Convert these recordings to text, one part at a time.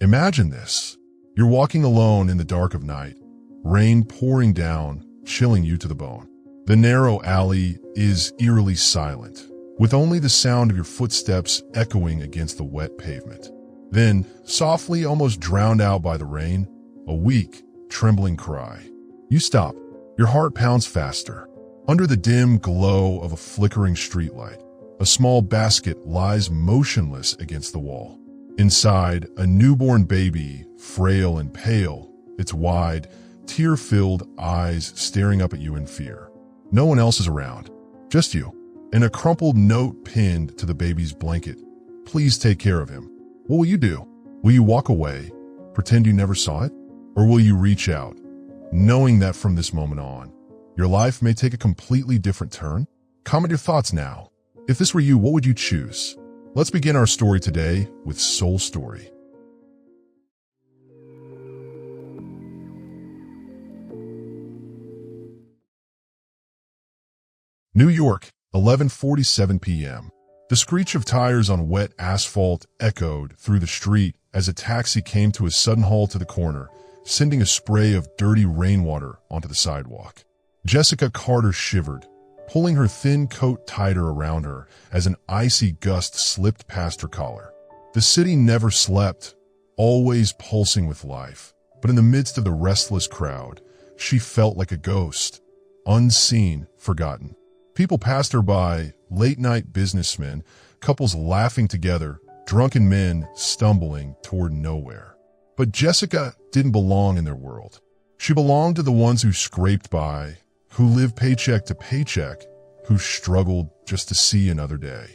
Imagine this. You're walking alone in the dark of night, rain pouring down, chilling you to the bone. The narrow alley is eerily silent, with only the sound of your footsteps echoing against the wet pavement. Then, softly, almost drowned out by the rain, a weak, trembling cry. You stop. Your heart pounds faster. Under the dim glow of a flickering streetlight, a small basket lies motionless against the wall. Inside, a newborn baby, frail and pale, its wide, tear-filled eyes staring up at you in fear. No one else is around, just you, and a crumpled note pinned to the baby's blanket. Please take care of him. What will you do? Will you walk away, pretend you never saw it? Or will you reach out, knowing that from this moment on, your life may take a completely different turn? Comment your thoughts now. If this were you, what would you choose? Let's begin our story today with Soul Story. New York, 11:47 p.m. The screech of tires on wet asphalt echoed through the street as a taxi came to a sudden halt to the corner, sending a spray of dirty rainwater onto the sidewalk. Jessica Carter shivered, pulling her thin coat tighter around her as an icy gust slipped past her collar. The city never slept, always pulsing with life, but in the midst of the restless crowd, she felt like a ghost, unseen, forgotten. People passed her by, late-night businessmen, couples laughing together, drunken men stumbling toward nowhere. But Jessica didn't belong in their world. She belonged to the ones who scraped by, who lived paycheck to paycheck, who struggled just to see another day.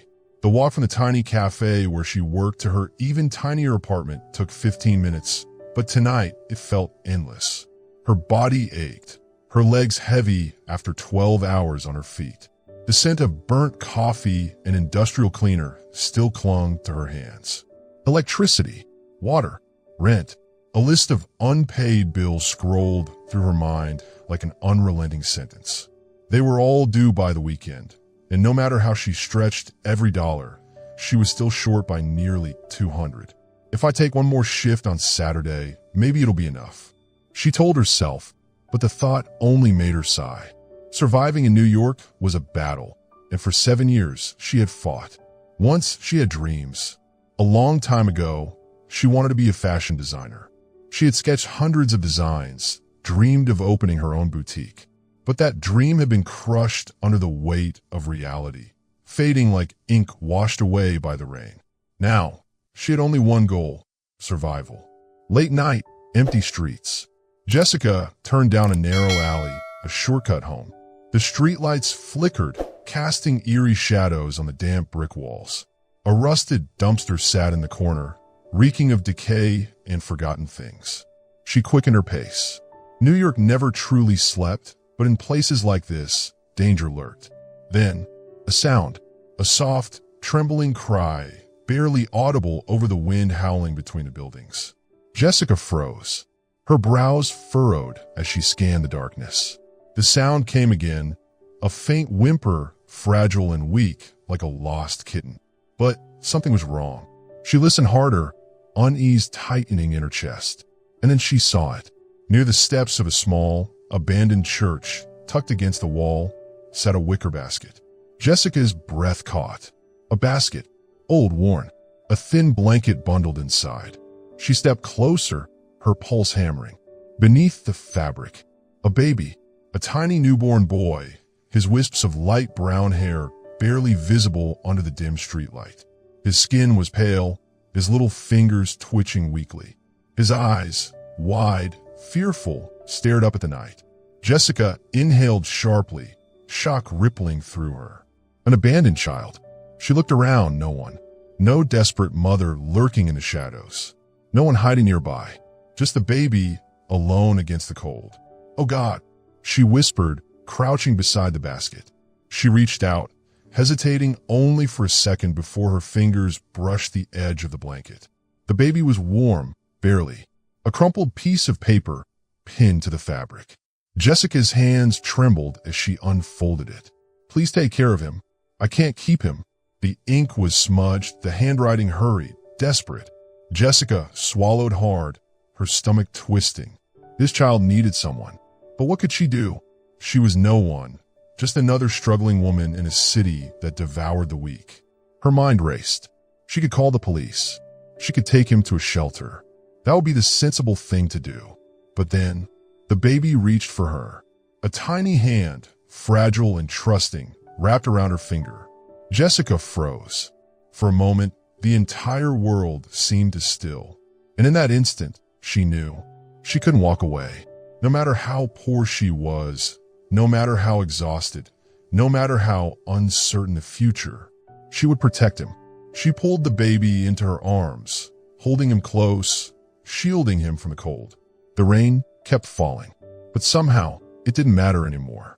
The walk from the tiny cafe where she worked to her even tinier apartment took 15 minutes, but tonight it felt endless. Her body ached, her legs heavy after 12 hours on her feet. The scent of burnt coffee and industrial cleaner still clung to her hands. Electricity, water, rent, a list of unpaid bills scrolled through her mind like an unrelenting sentence. They were all due by the weekend, and no matter how she stretched every dollar, she was still short by nearly $200. If I take one more shift on Saturday, maybe it'll be enough, she told herself, but the thought only made her sigh. Surviving in New York was a battle, and for 7 years she had fought. Once she had dreams. A long time ago, she wanted to be a fashion designer. She had sketched hundreds of designs, dreamed of opening her own boutique. But that dream had been crushed under the weight of reality, fading like ink washed away by the rain. Now, she had only one goal: survival. Late night, empty streets. Jessica turned down a narrow alley, a shortcut home. The streetlights flickered, casting eerie shadows on the damp brick walls. A rusted dumpster sat in the corner, reeking of decay and forgotten things. She quickened her pace. New York never truly slept, but in places like this, danger lurked. Then, a sound, a soft, trembling cry, barely audible over the wind howling between the buildings. Jessica froze, her brows furrowed as she scanned the darkness. The sound came again, a faint whimper, fragile and weak, like a lost kitten. But something was wrong. She listened harder, unease tightening in her chest. And then she saw it. Near the steps of a small, abandoned church, tucked against the wall, sat a wicker basket. Jessica's breath caught. A basket, old, worn, a thin blanket bundled inside. She stepped closer, her pulse hammering. Beneath the fabric, a baby, a tiny newborn boy, his wisps of light brown hair barely visible under the dim streetlight. His skin was pale, his little fingers twitching weakly. His eyes, wide, fearful, stared up at the night. Jessica inhaled sharply, shock rippling through her. An abandoned child. She looked around, no one. No desperate mother lurking in the shadows. No one hiding nearby. Just the baby, alone against the cold. Oh God, she whispered, crouching beside the basket. She reached out, hesitating only for a second before her fingers brushed the edge of the blanket. The baby was warm, barely. A crumpled piece of paper pinned to the fabric. Jessica's hands trembled as she unfolded it. Please take care of him. I can't keep him. The ink was smudged, the handwriting hurried, desperate. Jessica swallowed hard, her stomach twisting. This child needed someone. But what could she do? She was no one, just another struggling woman in a city that devoured the weak. Her mind raced. She could call the police. She could take him to a shelter. That would be the sensible thing to do. But then, the baby reached for her. A tiny hand, fragile and trusting, wrapped around her finger. Jessica froze. For a moment, the entire world seemed to still. And in that instant, she knew. She couldn't walk away. No matter how poor she was, no matter how exhausted, no matter how uncertain the future, she would protect him. She pulled the baby into her arms, holding him close, shielding him from the cold. The rain kept falling, but somehow it didn't matter anymore.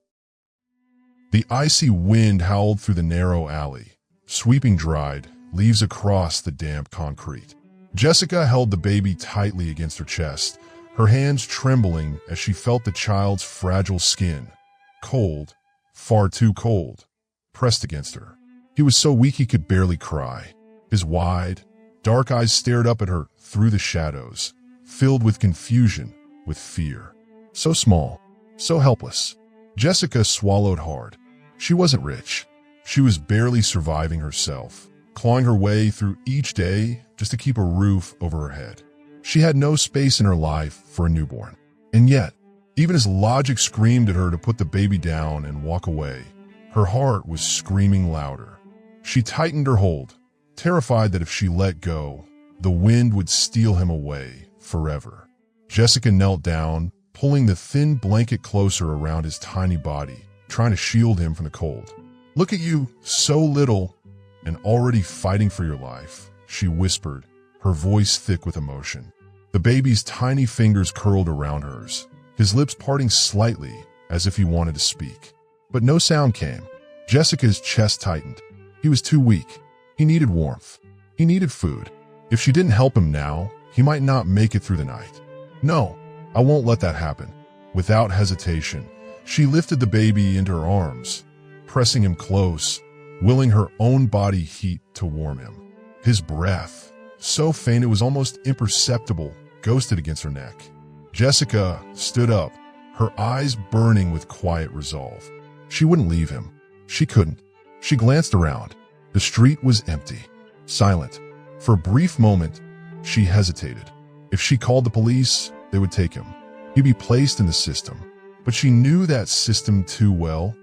The icy wind howled through the narrow alley, sweeping dried leaves across the damp concrete. Jessica held the baby tightly against her chest, her hands trembling as she felt the child's fragile skin, cold, far too cold, pressed against her. He was so weak he could barely cry. His wide, dark eyes stared up at her through the shadows, filled with confusion, with fear. So small, so helpless. Jessica swallowed hard. She wasn't rich. She was barely surviving herself, clawing her way through each day just to keep a roof over her head. She had no space in her life for a newborn. And yet, even as logic screamed at her to put the baby down and walk away, her heart was screaming louder. She tightened her hold, terrified that if she let go, the wind would steal him away forever. Jessica knelt down, pulling the thin blanket closer around his tiny body, trying to shield him from the cold. "Look at you, so little, and already fighting for your life," she whispered, her voice thick with emotion. The baby's tiny fingers curled around hers, his lips parting slightly as if he wanted to speak. But no sound came. Jessica's chest tightened. He was too weak. He needed warmth. He needed food. If she didn't help him now, he might not make it through the night. "No, I won't let that happen." Without hesitation, she lifted the baby into her arms, pressing him close, willing her own body heat to warm him. His breath, so faint it was almost imperceptible, ghosted against her neck. Jessica stood up, her eyes burning with quiet resolve. She wouldn't leave him. She couldn't. She glanced around. The street was empty, silent. For a brief moment, she hesitated. If she called the police, they would take him. He'd be placed in the system. But she knew that system too well,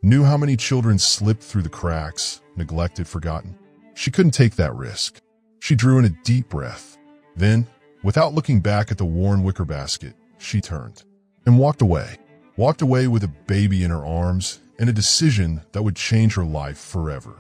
knew how many children slipped through the cracks, neglected, forgotten. She couldn't take that risk. She drew in a deep breath. Then, without looking back at the worn wicker basket, she turned and walked away. Walked away with a baby in her arms and a decision that would change her life forever.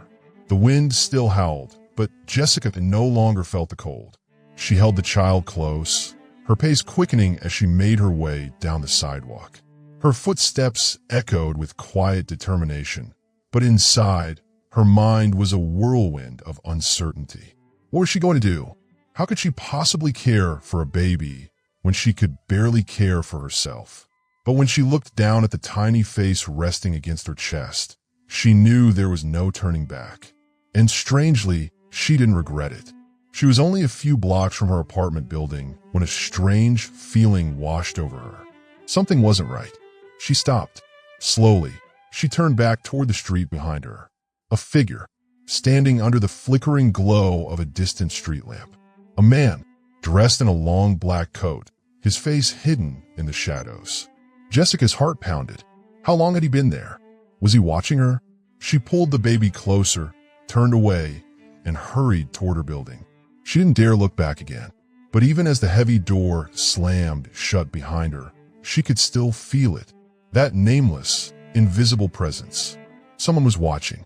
The wind still howled, but Jessica no longer felt the cold. She held the child close, her pace quickening as she made her way down the sidewalk. Her footsteps echoed with quiet determination, but inside, her mind was a whirlwind of uncertainty. What was she going to do? How could she possibly care for a baby when she could barely care for herself? But when she looked down at the tiny face resting against her chest, she knew there was no turning back. And strangely, she didn't regret it. She was only a few blocks from her apartment building when a strange feeling washed over her. Something wasn't right. She stopped. Slowly, she turned back toward the street behind her. A figure, standing under the flickering glow of a distant street lamp. A man, dressed in a long black coat, his face hidden in the shadows. Jessica's heart pounded. How long had he been there? Was he watching her? She pulled the baby closer, turned away, and hurried toward her building. She didn't dare look back again. But even as the heavy door slammed shut behind her, she could still feel it. That nameless, invisible presence. Someone was watching.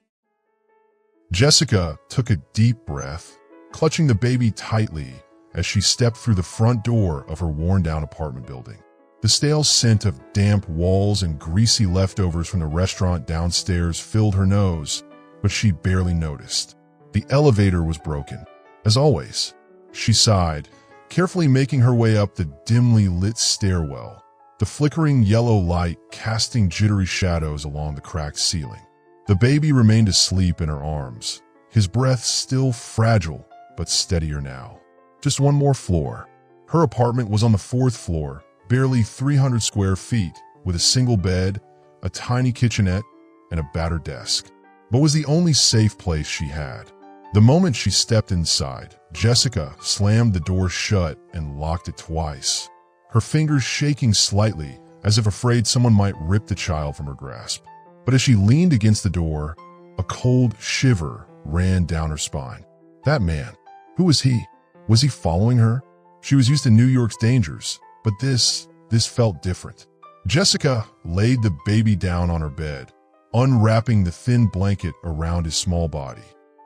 Jessica took a deep breath, clutching the baby tightly as she stepped through the front door of her worn-down apartment building. The stale scent of damp walls and greasy leftovers from the restaurant downstairs filled her nose, but she barely noticed. The elevator was broken. As always, she sighed, carefully making her way up the dimly lit stairwell, the flickering yellow light casting jittery shadows along the cracked ceiling. The baby remained asleep in her arms, his breath still fragile but steadier now. Just one more floor. Her apartment was on the 4th floor, barely 300 square feet, with a single bed, a tiny kitchenette, and a battered desk. But was the only safe place she had. The moment she stepped inside, Jessica slammed the door shut and locked it twice, her fingers shaking slightly as if afraid someone might rip the child from her grasp. But as she leaned against the door, a cold shiver ran down her spine. That man, who was he? Was he following her? She was used to New York's dangers, but this felt different. Jessica laid the baby down on her bed, unwrapping the thin blanket around his small body.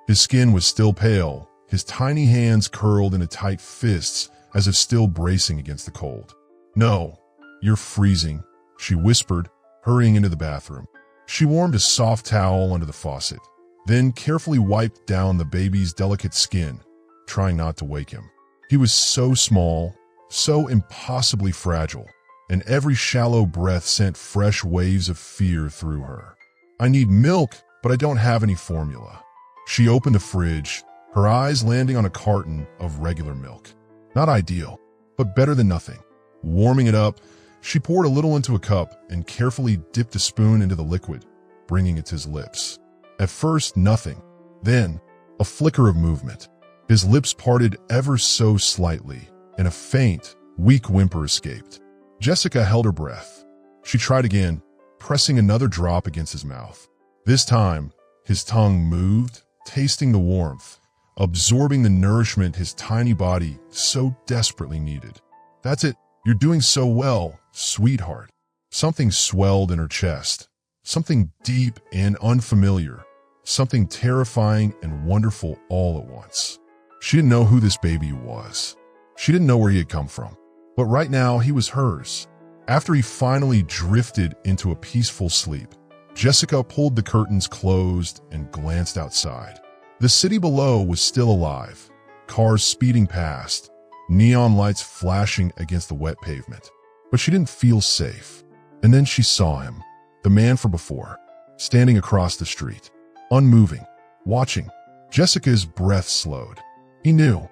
His skin was still pale, his tiny hands curled into tight fists as if still bracing against the cold. "No, you're freezing," she whispered, hurrying into the bathroom. She warmed a soft towel under the faucet, then carefully wiped down the baby's delicate skin, trying not to wake him. He was so small, so impossibly fragile, and every shallow breath sent fresh waves of fear through her. "I need milk, but I don't have any formula." She opened the fridge, her eyes landing on a carton of regular milk. Not ideal, but better than nothing. Warming it up, she poured a little into a cup and carefully dipped a spoon into the liquid, bringing it to his lips. At first, nothing. Then, a flicker of movement. His lips parted ever so slightly, and a faint, weak whimper escaped. Jessica held her breath. She tried again, pressing another drop against his mouth. This time, his tongue moved, tasting the warmth, absorbing the nourishment his tiny body so desperately needed. "That's it. You're doing so well, sweetheart." Something swelled in her chest. Something deep and unfamiliar. Something terrifying and wonderful all at once. She didn't know who this baby was. She didn't know where he had come from. But right now, he was hers. After he finally drifted into a peaceful sleep, Jessica pulled the curtains closed and glanced outside. The city below was still alive, cars speeding past, neon lights flashing against the wet pavement. But she didn't feel safe. And then she saw him, the man from before, standing across the street, unmoving, watching. Jessica's breath slowed. He knew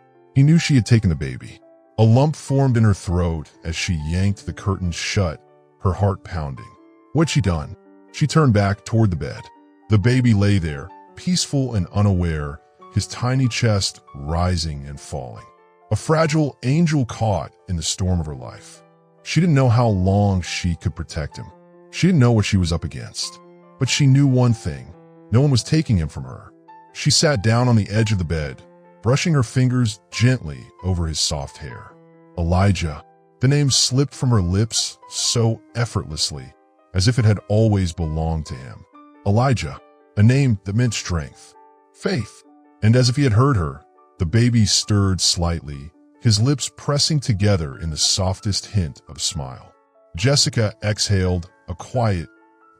she had taken the baby. A lump formed in her throat as she yanked the curtains shut, her heart pounding. What'd she done? She turned back toward the bed. The baby lay there, peaceful and unaware, his tiny chest rising and falling. A fragile angel caught in the storm of her life. She didn't know how long she could protect him. She didn't know what she was up against. But she knew one thing. No one was taking him from her. She sat down on the edge of the bed, brushing her fingers gently over his soft hair. Elijah. The name slipped from her lips so effortlessly, as if it had always belonged to him. Elijah, a name that meant strength, faith. And as if he had heard her, the baby stirred slightly, his lips pressing together in the softest hint of a smile. Jessica exhaled, a quiet,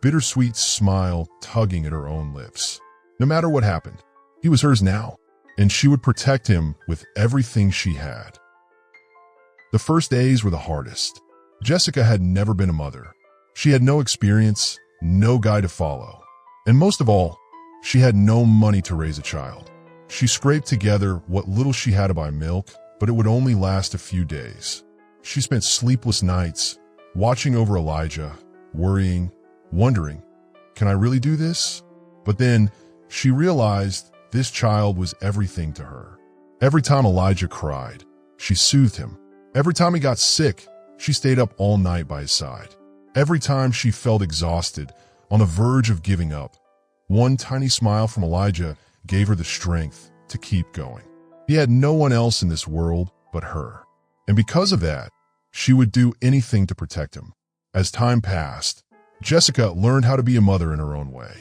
bittersweet smile tugging at her own lips. No matter what happened, he was hers now, and she would protect him with everything she had. The first days were the hardest. Jessica had never been a mother. She had no experience, no guide to follow. And most of all, she had no money to raise a child. She scraped together what little she had to buy milk, but it would only last a few days. She spent sleepless nights, watching over Elijah, worrying, wondering, can I really do this? But then she realized this child was everything to her. Every time Elijah cried, she soothed him. Every time he got sick, she stayed up all night by his side. Every time she felt exhausted, on the verge of giving up, one tiny smile from Elijah gave her the strength to keep going. He had no one else in this world but her. And because of that, she would do anything to protect him. As time passed, Jessica learned how to be a mother in her own way.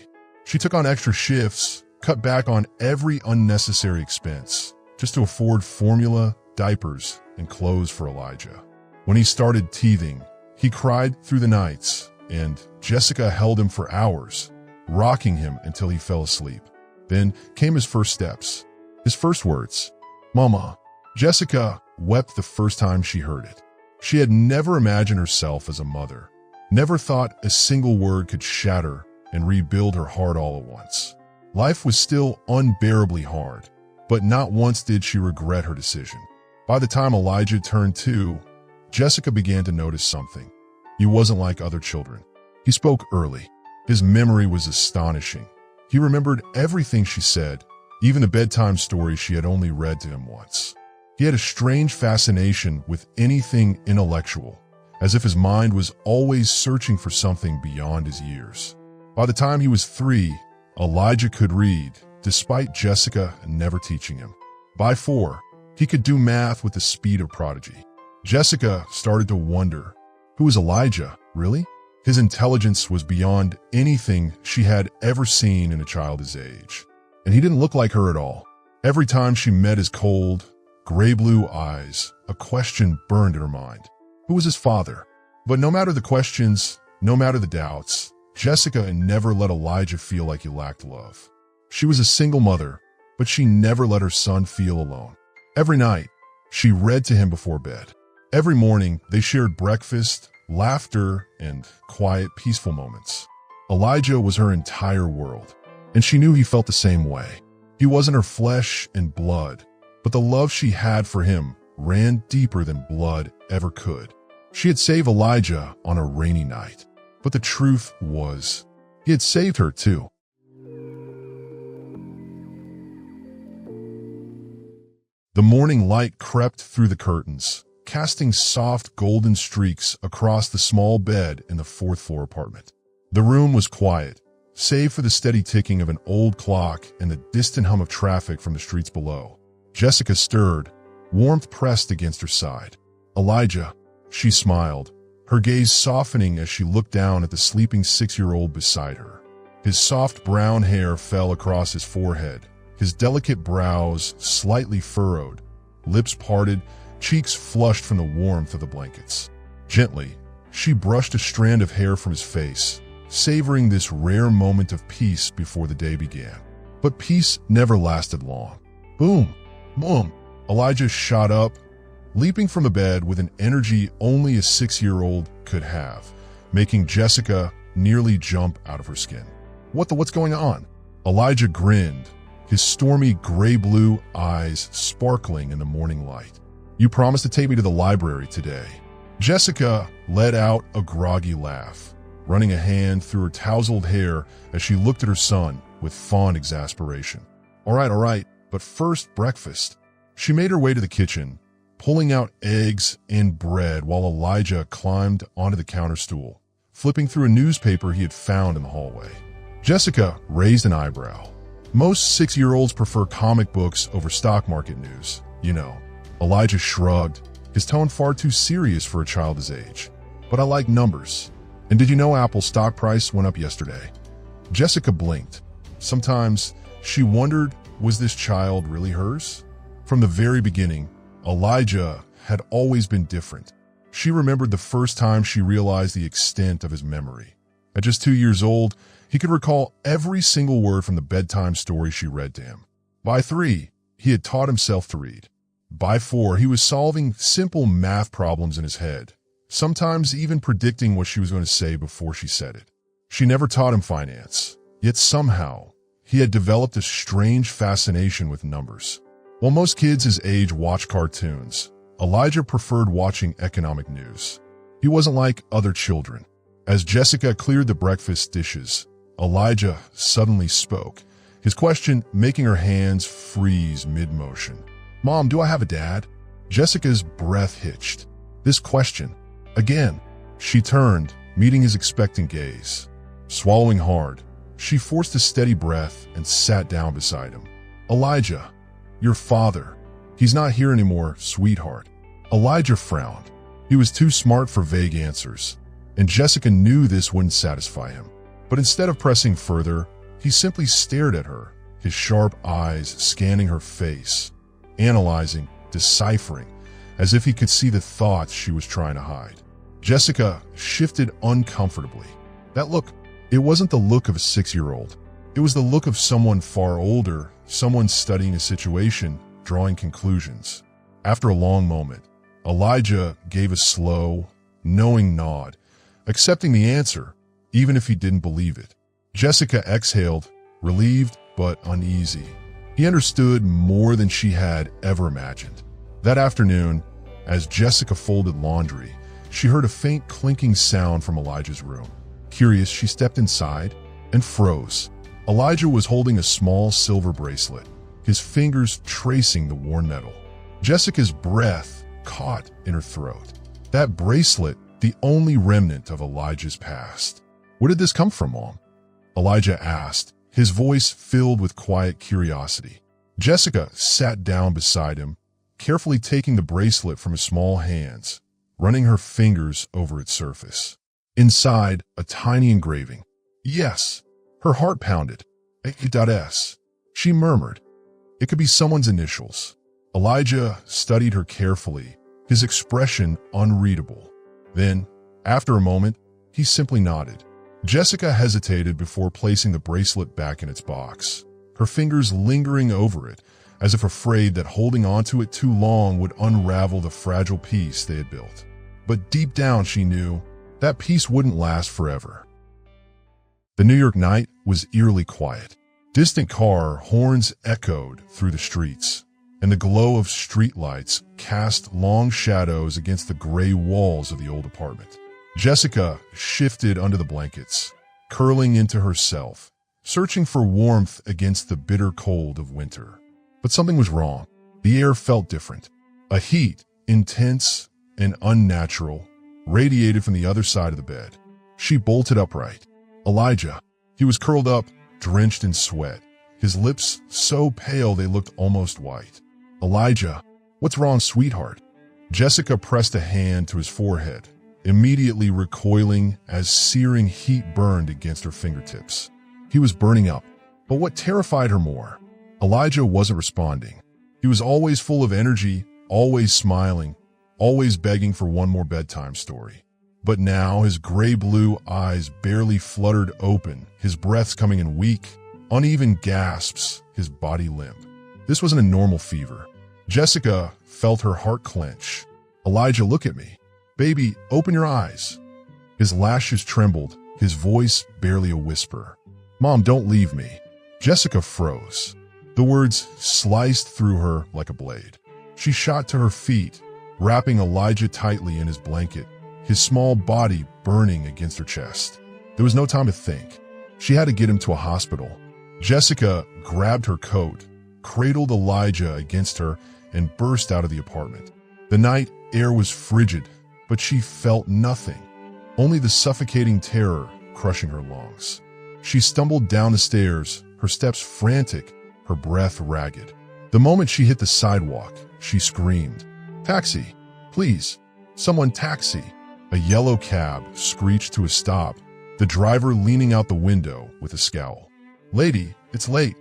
She took on extra shifts, cut back on every unnecessary expense, just to afford formula, diapers, and clothes for Elijah. When he started teething, he cried through the nights, and Jessica held him for hours, rocking him until he fell asleep. Then came his first steps, his first words, "Mama." Jessica wept the first time she heard it. She had never imagined herself as a mother, never thought a single word could shatter and rebuild her heart all at once. Life was still unbearably hard, but not once did she regret her decision. By the time Elijah turned 2, Jessica began to notice something. He wasn't like other children. He spoke early. His memory was astonishing. He remembered everything she said, even the bedtime story she had only read to him once. He had a strange fascination with anything intellectual, as if his mind was always searching for something beyond his years. By the time he was 3, Elijah could read, despite Jessica never teaching him. By 4, he could do math with the speed of prodigy. Jessica started to wonder, who was Elijah, really? His intelligence was beyond anything she had ever seen in a child his age. And he didn't look like her at all. Every time she met his cold, gray-blue eyes, a question burned in her mind. Who was his father? But no matter the questions, no matter the doubts, Jessica never let Elijah feel like he lacked love. She was a single mother, but she never let her son feel alone. Every night, she read to him before bed. Every morning, they shared breakfast, laughter, and quiet, peaceful moments. Elijah was her entire world, and she knew he felt the same way. He wasn't her flesh and blood, but the love she had for him ran deeper than blood ever could. She had saved Elijah on a rainy night, but the truth was, he had saved her too. The morning light crept through the curtains, casting soft golden streaks across the small bed in the 4th-floor apartment. The room was quiet, save for the steady ticking of an old clock and the distant hum of traffic from the streets below. Jessica stirred, warmth pressed against her side. Elijah, she smiled, her gaze softening as she looked down at the sleeping 6-year-old beside her. His soft brown hair fell across his forehead, his delicate brows slightly furrowed, lips parted, cheeks flushed from the warmth of the blankets. Gently, she brushed a strand of hair from his face, savoring this rare moment of peace before the day began. But peace never lasted long. Boom! Boom! Elijah shot up, leaping from the bed with an energy only a 6-year-old could have, making Jessica nearly jump out of her skin. What's going on? Elijah grinned, his stormy gray-blue eyes sparkling in the morning light. You promised to take me to the library today. Jessica let out a groggy laugh, running a hand through her tousled hair as she looked at her son with fond exasperation. All right, but first breakfast. She made her way to the kitchen, pulling out eggs and bread while Elijah climbed onto the counter stool, flipping through a newspaper he had found in the hallway. Jessica raised an eyebrow. Most 6-year-olds prefer comic books over stock market news, you know. Elijah shrugged, his tone far too serious for a child his age. But I like numbers. And did you know Apple's stock price went up yesterday? Jessica blinked. Sometimes she wondered, was this child really hers? From the very beginning, Elijah had always been different. She remembered the first time she realized the extent of his memory. At just 2 years old, he could recall every single word from the bedtime story she read to him. By 3, he had taught himself to read. By 4, he was solving simple math problems in his head, sometimes even predicting what she was going to say before she said it. She never taught him finance, yet somehow, he had developed a strange fascination with numbers. While most kids his age watch cartoons, Elijah preferred watching economic news. He wasn't like other children. As Jessica cleared the breakfast dishes, Elijah suddenly spoke, his question making her hands freeze mid-motion. Mom, do I have a dad? Jessica's breath hitched. This question. Again. She turned, meeting his expectant gaze. Swallowing hard, she forced a steady breath and sat down beside him. Elijah, your father. He's not here anymore, sweetheart. Elijah frowned. He was too smart for vague answers, and Jessica knew this wouldn't satisfy him. But instead of pressing further, he simply stared at her, his sharp eyes scanning her face, analyzing, deciphering, as if he could see the thoughts she was trying to hide. Jessica shifted uncomfortably. That look, it wasn't the look of a 6-year-old. It was the look of someone far older, someone studying a situation, drawing conclusions. After a long moment, Elijah gave a slow, knowing nod, accepting the answer, even if he didn't believe it. Jessica exhaled, relieved but uneasy. He understood more than she had ever imagined. That afternoon, as Jessica folded laundry, she heard a faint clinking sound from Elijah's room. Curious, she stepped inside and froze. Elijah was holding a small silver bracelet, his fingers tracing the worn metal. Jessica's breath caught in her throat. That bracelet, the only remnant of Elijah's past. Where did this come from, Mom? Elijah asked, his voice filled with quiet curiosity. Jessica sat down beside him, carefully taking the bracelet from his small hands, running her fingers over its surface. Inside, a tiny engraving. Yes. Her heart pounded. A.S. She murmured. It could be someone's initials. Elijah studied her carefully, his expression unreadable. Then, after a moment, he simply nodded. Jessica hesitated before placing the bracelet back in its box, her fingers lingering over it, as if afraid that holding onto it too long would unravel the fragile piece they had built. But deep down she knew that piece wouldn't last forever. The New York night was eerily quiet. Distant car horns echoed through the streets, and the glow of streetlights cast long shadows against the gray walls of the old apartment. Jessica shifted under the blankets, curling into herself, searching for warmth against the bitter cold of winter. But something was wrong. The air felt different. A heat, intense and unnatural, radiated from the other side of the bed. She bolted upright. Elijah. He was curled up, drenched in sweat, his lips so pale they looked almost white. Elijah, what's wrong, sweetheart? Jessica pressed a hand to his forehead, immediately recoiling as searing heat burned against her fingertips. He was burning up, but what terrified her more? Elijah wasn't responding. He was always full of energy, always smiling, always begging for one more bedtime story. But now his gray-blue eyes barely fluttered open, his breath coming in weak, uneven gasps, his body limp. This wasn't a normal fever. Jessica felt her heart clench. Elijah, look at me. Baby, open your eyes. His lashes trembled, his voice barely a whisper. Mom, don't leave me. Jessica froze. The words sliced through her like a blade. She shot to her feet, wrapping Elijah tightly in his blanket, his small body burning against her chest. There was no time to think. She had to get him to a hospital. Jessica grabbed her coat, cradled Elijah against her, and burst out of the apartment. The night air was frigid, but she felt nothing, only the suffocating terror crushing her lungs. She stumbled down the stairs, her steps frantic, her breath ragged. The moment she hit the sidewalk, she screamed, "Taxi! Please! Someone taxi!" A yellow cab screeched to a stop, the driver leaning out the window with a scowl. "Lady, it's late.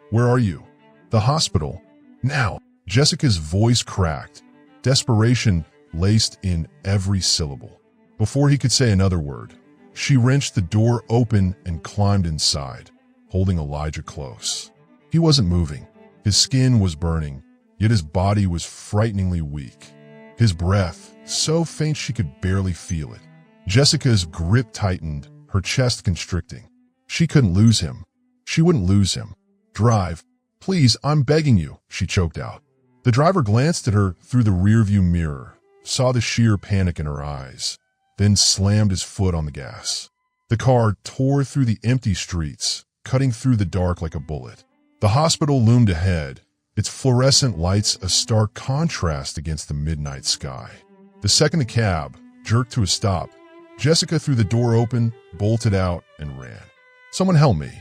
Where are you?" "The hospital. Now." Jessica's voice cracked, desperation laced in every syllable. Before he could say another word, she wrenched the door open and climbed inside, holding Elijah close. He wasn't moving. His skin was burning, yet his body was frighteningly weak. His breath, so faint she could barely feel it. Jessica's grip tightened, her chest constricting. She couldn't lose him. She wouldn't lose him. "Drive. Please, I'm begging you," she choked out. The driver glanced at her through the rearview mirror, saw the sheer panic in her eyes, then slammed his foot on the gas. The car tore through the empty streets, cutting through the dark like a bullet. The hospital loomed ahead, its fluorescent lights a stark contrast against the midnight sky. The second the cab jerked to a stop, Jessica threw the door open, bolted out, and ran. "Someone help me."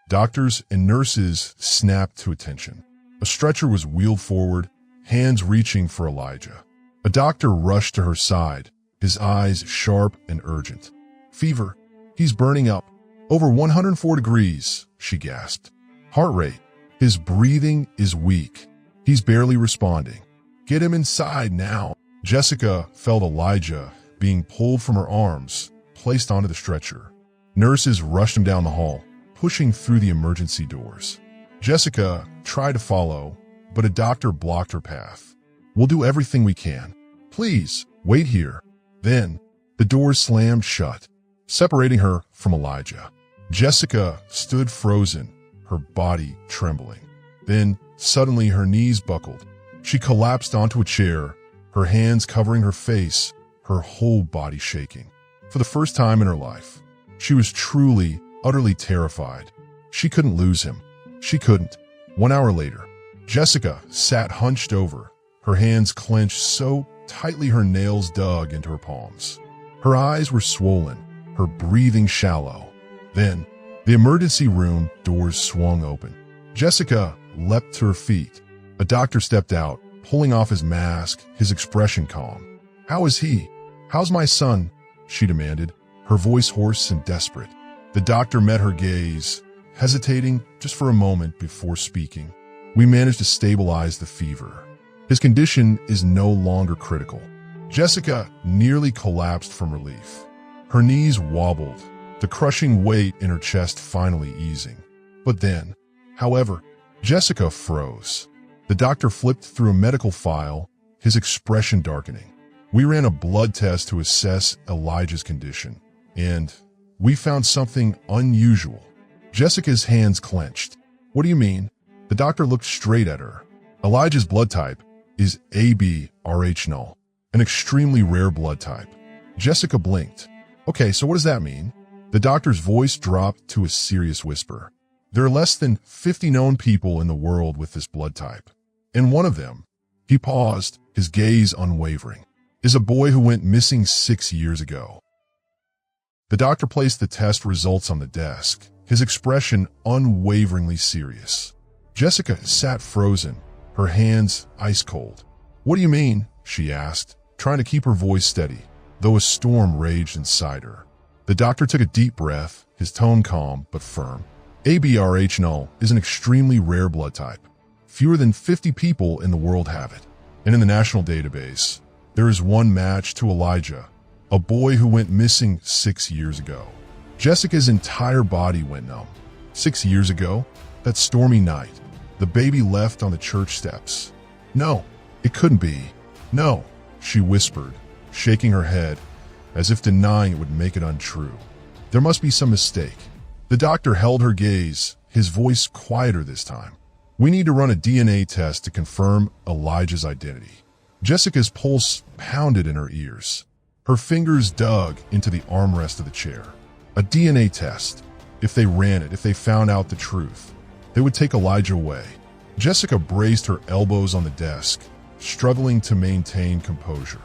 Doctors and nurses snapped to attention. A stretcher was wheeled forward, hands reaching for Elijah. A doctor rushed to her side, his eyes sharp and urgent. "Fever. He's burning up. Over 104 degrees, she gasped. "Heart rate. His breathing is weak. He's barely responding. Get him inside now." Jessica felt Elijah being pulled from her arms, placed onto the stretcher. Nurses rushed him down the hall, pushing through the emergency doors. Jessica tried to follow, but a doctor blocked her path. "We'll do everything we can. Please, wait here." Then, the doors slammed shut, separating her from Elijah. Jessica stood frozen, her body trembling. Then, suddenly her knees buckled. She collapsed onto a chair, her hands covering her face, her whole body shaking. For the first time in her life, she was truly, utterly terrified. She couldn't lose him. She couldn't. 1 hour later, Jessica sat hunched over, her hands clenched so tightly her nails dug into her palms. Her eyes were swollen, her breathing shallow. Then, the emergency room doors swung open. Jessica leapt to her feet. A doctor stepped out, pulling off his mask, his expression calm. "How is he? How's my son?" she demanded, her voice hoarse and desperate. The doctor met her gaze, hesitating just for a moment before speaking. "We managed to stabilize the fever. His condition is no longer critical." Jessica nearly collapsed from relief. Her knees wobbled, the crushing weight in her chest finally easing. But then, however, Jessica froze. The doctor flipped through a medical file, his expression darkening. "We ran a blood test to assess Elijah's condition, and we found something unusual." Jessica's hands clenched. "What do you mean?" The doctor looked straight at her. "Elijah's blood type is AB-Rh null, an extremely rare blood type." Jessica blinked. "Okay, so what does that mean?" The doctor's voice dropped to a serious whisper. "There are less than 50 known people in the world with this blood type. And one of them," he paused, his gaze unwavering, "is a boy who went missing 6 years ago." The doctor placed the test results on the desk, his expression unwaveringly serious. Jessica sat frozen, her hands ice cold. "What do you mean?" she asked, trying to keep her voice steady, though a storm raged inside her. The doctor took a deep breath, his tone calm but firm. "AB-Rh null is an extremely rare blood type. Fewer than 50 people in the world have it. And in the national database, there is one match to Elijah, a boy who went missing 6 years ago." Jessica's entire body went numb. 6 years ago? That stormy night. The baby left on the church steps. "No, it couldn't be. No," she whispered, shaking her head, as if denying it would make it untrue. "There must be some mistake." The doctor held her gaze, his voice quieter this time. "We need to run a DNA test to confirm Elijah's identity." Jessica's pulse pounded in her ears. Her fingers dug into the armrest of the chair. A DNA test. If they ran it, if they found out the truth, they would take Elijah away. Jessica braced her elbows on the desk, struggling to maintain composure.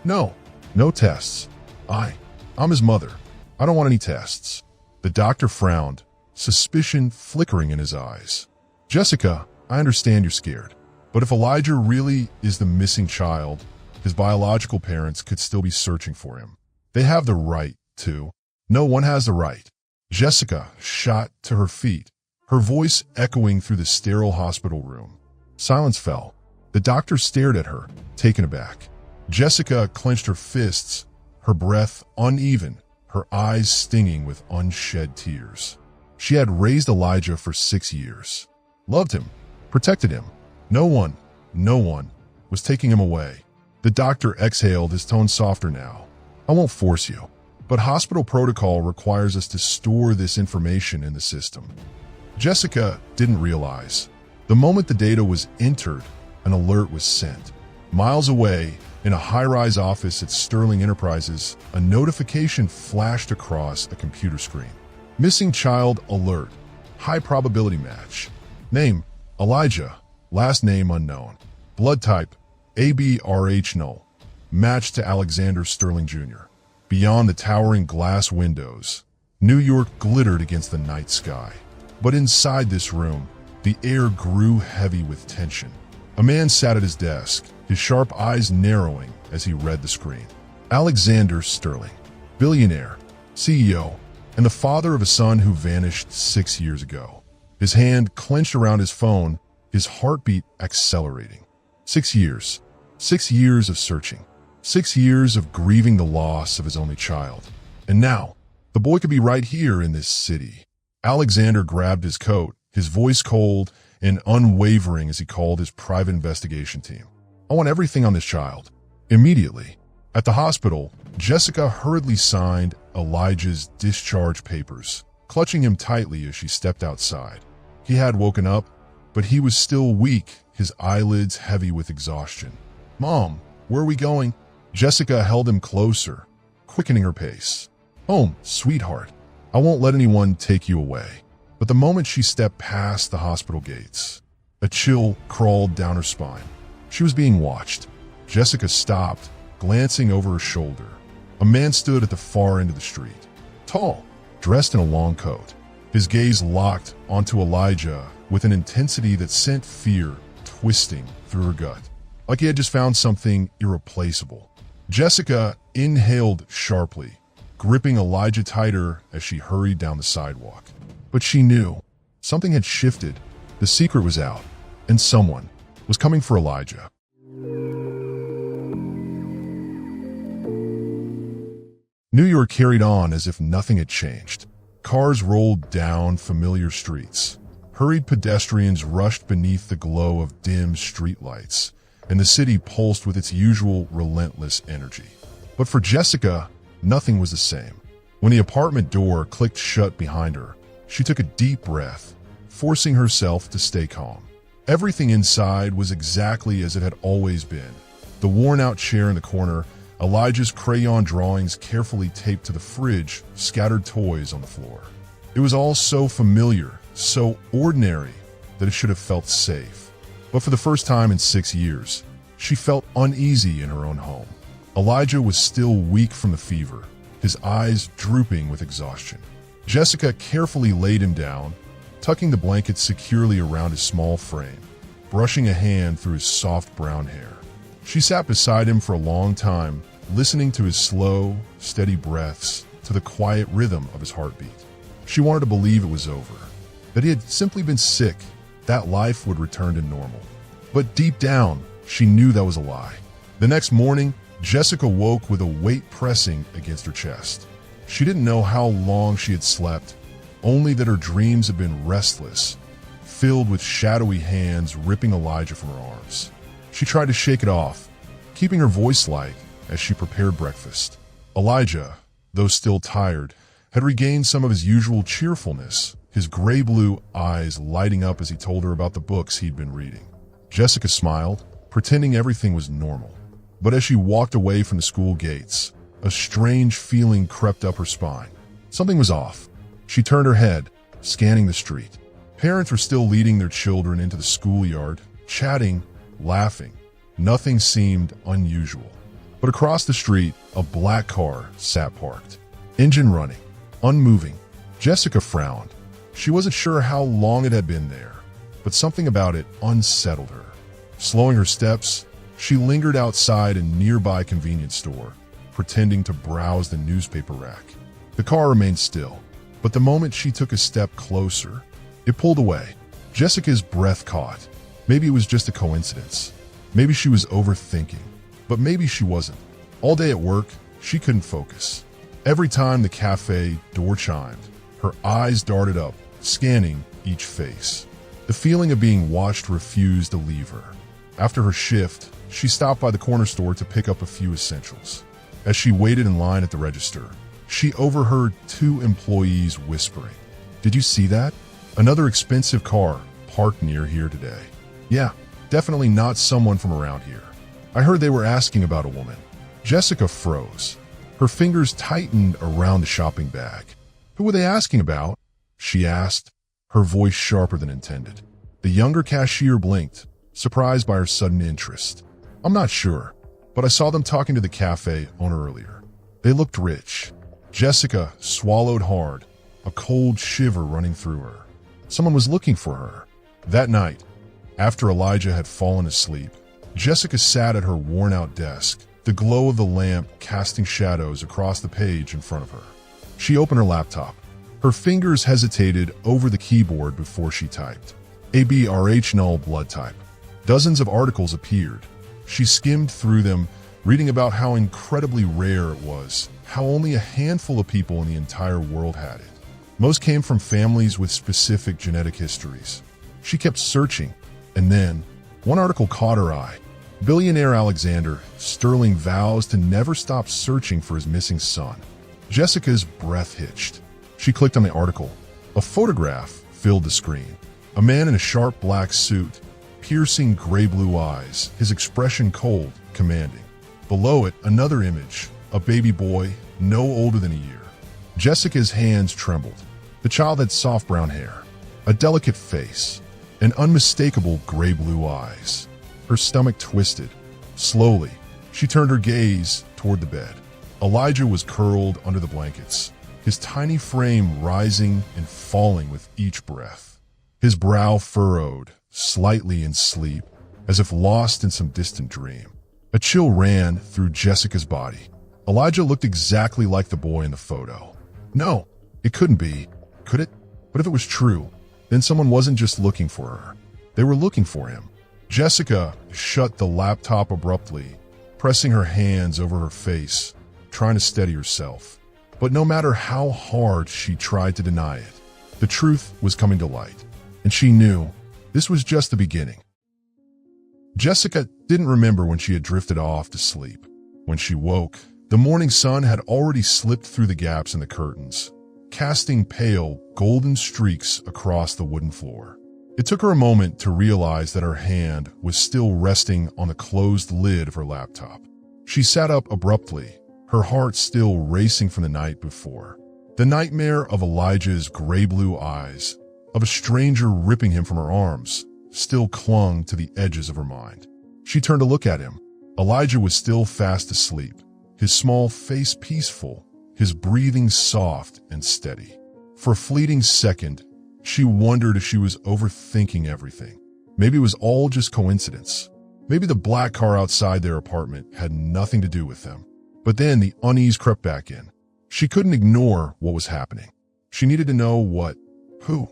"No, no tests. I'm his mother. I don't want any tests." The doctor frowned, suspicion flickering in his eyes. "Jessica, I understand you're scared. But if Elijah really is the missing child, his biological parents could still be searching for him. They have the right to." "No one has the right." Jessica shot to her feet, her voice echoing through the sterile hospital room. Silence fell. The doctor stared at her, taken aback. Jessica clenched her fists, her breath uneven, her eyes stinging with unshed tears. She had raised Elijah for 6 years, loved him, protected him. No one was taking him away. The doctor exhaled, his tone softer now. "I won't force you, but hospital protocol requires us to store this information in the system." Jessica didn't realize. The moment the data was entered, an alert was sent. Miles away, in a high-rise office at Sterling Enterprises, a notification flashed across a computer screen. "Missing child alert. High probability match. Name, Elijah. Last name unknown. Blood type, AB-Rh null. Match to Alexander Sterling Jr." Beyond the towering glass windows, New York glittered against the night sky. But inside this room, the air grew heavy with tension. A man sat at his desk, his sharp eyes narrowing as he read the screen. Alexander Sterling, billionaire, CEO, and the father of a son who vanished 6 years ago. His hand clenched around his phone, his heartbeat accelerating. 6 years. 6 years of searching. 6 years of grieving the loss of his only child. And now, the boy could be right here in this city. Alexander grabbed his coat, his voice cold and unwavering as he called his private investigation team. "I want everything on this child. Immediately." At the hospital, Jessica hurriedly signed Elijah's discharge papers, clutching him tightly as she stepped outside. He had woken up, but he was still weak his eyelids heavy with exhaustion. "Mom, where are we going?" Jessica held him closer, quickening her pace. "Home, sweetheart. I won't let anyone take you away." But the moment she stepped past the hospital gates, a chill crawled down her spine. She was being watched. Jessica stopped, glancing over her shoulder. A man stood at the far end of the street, tall, dressed in a long coat. His gaze locked onto Elijah with an intensity that sent fear twisting through her gut, like he had just found something irreplaceable. Jessica inhaled sharply, gripping Elijah tighter as she hurried down the sidewalk. But she knew something had shifted. The secret was out, and someone was coming for Elijah. New York carried on as if nothing had changed. Cars rolled down familiar streets. Hurried pedestrians rushed beneath the glow of dim streetlights, and the city pulsed with its usual relentless energy. But for Jessica, nothing was the same. When the apartment door clicked shut behind her, she took a deep breath, forcing herself to stay calm. Everything inside was exactly as it had always been. The worn-out chair in the corner, Elijah's crayon drawings carefully taped to the fridge, scattered toys on the floor. It was all so familiar, so ordinary, that it should have felt safe. But for the first time in 6 years, she felt uneasy in her own home. Elijah was still weak from the fever, his eyes drooping with exhaustion. Jessica carefully laid him down, tucking the blanket securely around his small frame, brushing a hand through his soft brown hair. She sat beside him for a long time, listening to his slow, steady breaths, to the quiet rhythm of his heartbeat. She wanted to believe it was over, that he had simply been sick, that life would return to normal. But deep down, she knew that was a lie. The next morning, Jessica woke with a weight pressing against her chest. She didn't know how long she had slept, only that her dreams had been restless, filled with shadowy hands ripping Elijah from her arms. She tried to shake it off, keeping her voice light as she prepared breakfast. Elijah, though still tired, had regained some of his usual cheerfulness, his gray-blue eyes lighting up as he told her about the books he'd been reading. Jessica smiled, pretending everything was normal. But as she walked away from the school gates, a strange feeling crept up her spine. Something was off. She turned her head, scanning the street. Parents were still leading their children into the schoolyard, chatting, laughing. Nothing seemed unusual. But across the street, a black car sat parked, engine running, unmoving. Jessica frowned. She wasn't sure how long it had been there, but something about it unsettled her. Slowing her steps, she lingered outside a nearby convenience store, pretending to browse the newspaper rack. The car remained still, but the moment she took a step closer, it pulled away. Jessica's breath caught. Maybe it was just a coincidence. Maybe she was overthinking, but maybe she wasn't. All day at work, she couldn't focus. Every time the cafe door chimed, her eyes darted up, scanning each face. The feeling of being watched refused to leave her. After her shift, she stopped by the corner store to pick up a few essentials. As she waited in line at the register, she overheard 2 employees whispering, "Did you see that? Another expensive car parked near here today." "Yeah, definitely not someone from around here. I heard they were asking about a woman." Jessica froze. Her fingers tightened around the shopping bag. "Who were they asking about?" she asked, her voice sharper than intended. The younger cashier blinked, surprised by her sudden interest. "I'm not sure, but I saw them talking to the cafe owner earlier. They looked rich." Jessica swallowed hard, a cold shiver running through her. Someone was looking for her. That night, after Elijah had fallen asleep, Jessica sat at her worn-out desk, the glow of the lamp casting shadows across the page in front of her. She opened her laptop. Her fingers hesitated over the keyboard before she typed. ABRH null blood type. Dozens of articles appeared. She skimmed through them, reading about how incredibly rare it was, how only a handful of people in the entire world had it. Most came from families with specific genetic histories. She kept searching, and then one article caught her eye. Billionaire Alexander Sterling vows to never stop searching for his missing son. Jessica's breath hitched. She clicked on the article. A photograph filled the screen. A man in a sharp black suit, piercing gray-blue eyes, his expression cold, commanding. Below it, another image, a baby boy, no older than a year. Jessica's hands trembled. The child had soft brown hair, a delicate face, and unmistakable gray-blue eyes. Her stomach twisted. Slowly, she turned her gaze toward the bed. Elijah was curled under the blankets, his tiny frame rising and falling with each breath. His brow furrowed, slightly in sleep, as if lost in some distant dream. A chill ran through Jessica's body. Elijah looked exactly like the boy in the photo. No, it couldn't be, could it? But if it was true, then someone wasn't just looking for her. They were looking for him. Jessica shut the laptop abruptly, pressing her hands over her face, trying to steady herself. But no matter how hard she tried to deny it, the truth was coming to light, and she knew this was just the beginning. Jessica didn't remember when she had drifted off to sleep. When she woke, the morning sun had already slipped through the gaps in the curtains, casting pale, golden streaks across the wooden floor. It took her a moment to realize that her hand was still resting on the closed lid of her laptop. She sat up abruptly, her heart still racing from the night before. The nightmare of Elijah's gray-blue eyes, of a stranger ripping him from her arms, still clung to the edges of her mind. She turned to look at him. Elijah was still fast asleep, his small face peaceful, his breathing soft and steady. For a fleeting second, she wondered if she was overthinking everything. Maybe it was all just coincidence. Maybe the black car outside their apartment had nothing to do with them. But then the unease crept back in. She couldn't ignore what was happening. She needed to know who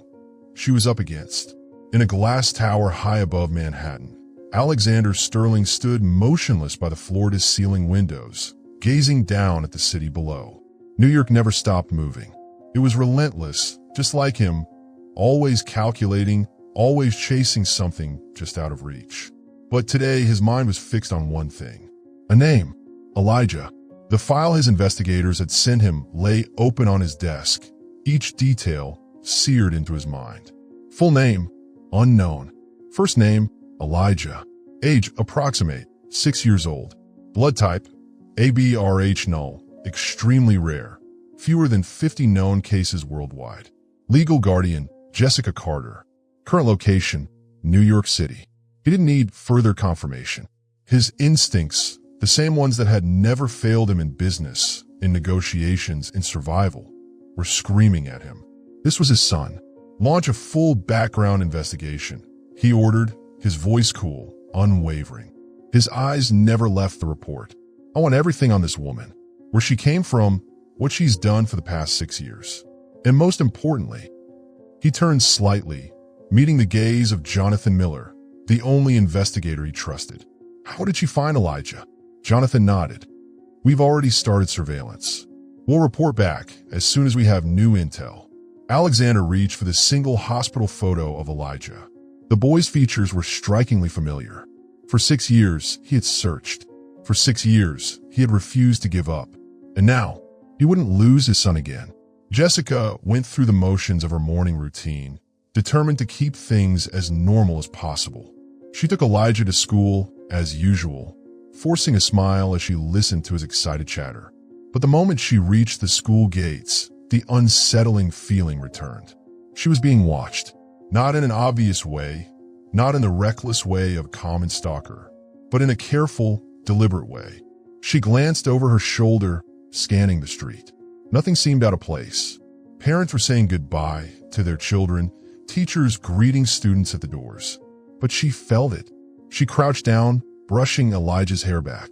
she was up against. In a glass tower high above Manhattan, Alexander Sterling stood motionless by the floor-to-ceiling windows, gazing down at the city below. New York never stopped moving. It was relentless, just like him, always calculating, always chasing something just out of reach. But today his mind was fixed on one thing. A name. Elijah. The file his investigators had sent him lay open on his desk, each detail seared into his mind. Full name, unknown. First name, Elijah. Age, approximate, 6 years old. Blood type, ABRH null, extremely rare. Fewer than 50 known cases worldwide. Legal guardian, Jessica Carter. Current location, New York City. He didn't need further confirmation. His instincts, the same ones that had never failed him in business, in negotiations, in survival, were screaming at him. This was his son. Launch a full background investigation, he ordered, his voice cool, unwavering. His eyes never left the report. I want everything on this woman, where she came from, what she's done for the past 6 years. And most importantly, he turned slightly, meeting the gaze of Jonathan Miller, the only investigator he trusted. How did she find Elijah? Jonathan nodded. We've already started surveillance. We'll report back as soon as we have new intel. Alexander reached for the single hospital photo of Elijah. The boy's features were strikingly familiar. For 6 years, he had searched. For 6 years, he had refused to give up. And now, he wouldn't lose his son again. Jessica went through the motions of her morning routine, determined to keep things as normal as possible. She took Elijah to school, as usual, forcing a smile as she listened to his excited chatter. But the moment she reached the school gates, the unsettling feeling returned. She was being watched, not in an obvious way, not in the reckless way of a common stalker, but in a careful, deliberate way. She glanced over her shoulder, scanning the street. Nothing seemed out of place. Parents were saying goodbye to their children, teachers greeting students at the doors. But she felt it. She crouched down, brushing Elijah's hair back.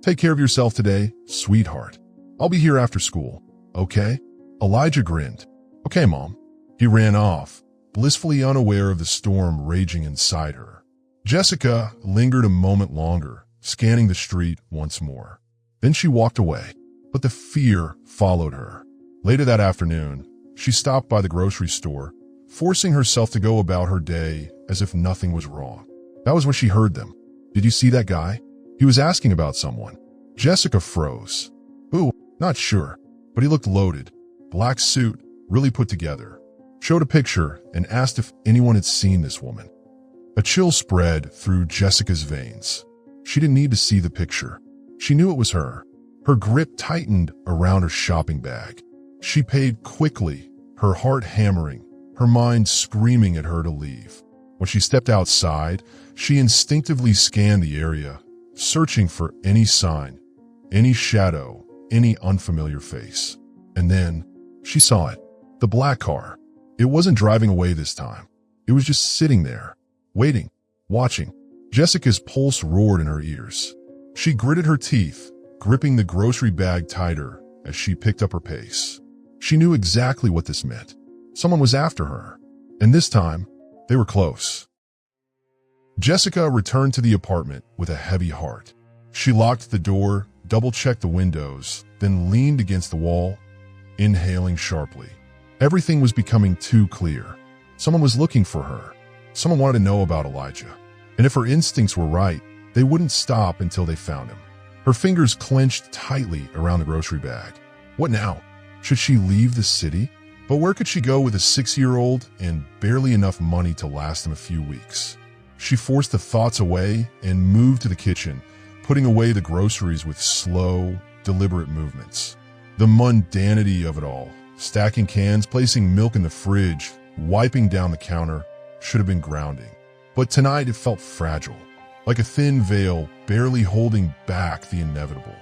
Take care of yourself today, sweetheart. I'll be here after school, okay? Elijah grinned. Okay, Mom. He ran off, blissfully unaware of the storm raging inside her. Jessica lingered a moment longer, scanning the street once more. Then she walked away, but the fear followed her. Later that afternoon, she stopped by the grocery store, forcing herself to go about her day as if nothing was wrong. That was when she heard them. Did you see that guy? He was asking about someone. Jessica froze. Ooh, not sure, but he looked loaded. Black suit, really put together. Showed a picture and asked if anyone had seen this woman. A chill spread through Jessica's veins. She didn't need to see the picture. She knew it was her. Her grip tightened around her shopping bag. She paid quickly, her heart hammering, her mind screaming at her to leave. When she stepped outside, she instinctively scanned the area, searching for any sign, any shadow, any unfamiliar face. And then she saw it. The black car. It wasn't driving away this time. It was just sitting there, waiting, watching. Jessica's pulse roared in her ears. She gritted her teeth, gripping the grocery bag tighter as she picked up her pace. She knew exactly what this meant. Someone was after her, and this time, they were close. Jessica returned to the apartment with a heavy heart. She locked the door, double-checked the windows, then leaned against the wall, inhaling sharply. Everything was becoming too clear. Someone was looking for her. Someone wanted to know about Elijah. And if her instincts were right, they wouldn't stop until they found him. Her fingers clenched tightly around the grocery bag. What now? Should she leave the city? But where could she go with a 6-year-old and barely enough money to last him a few weeks? She forced the thoughts away and moved to the kitchen, putting away the groceries with slow, deliberate movements. The mundanity of it all, stacking cans, placing milk in the fridge, wiping down the counter, should have been grounding. But tonight it felt fragile, like a thin veil barely holding back the inevitable.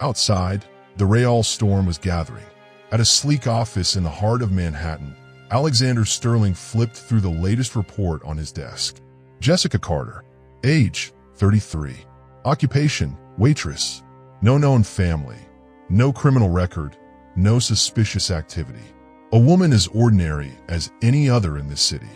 Outside, the Real storm was gathering. At a sleek office in the heart of Manhattan, Alexander Sterling flipped through the latest report on his desk. Jessica Carter, age 33, occupation waitress, no known family, no criminal record, no suspicious activity. A woman as ordinary as any other in this city.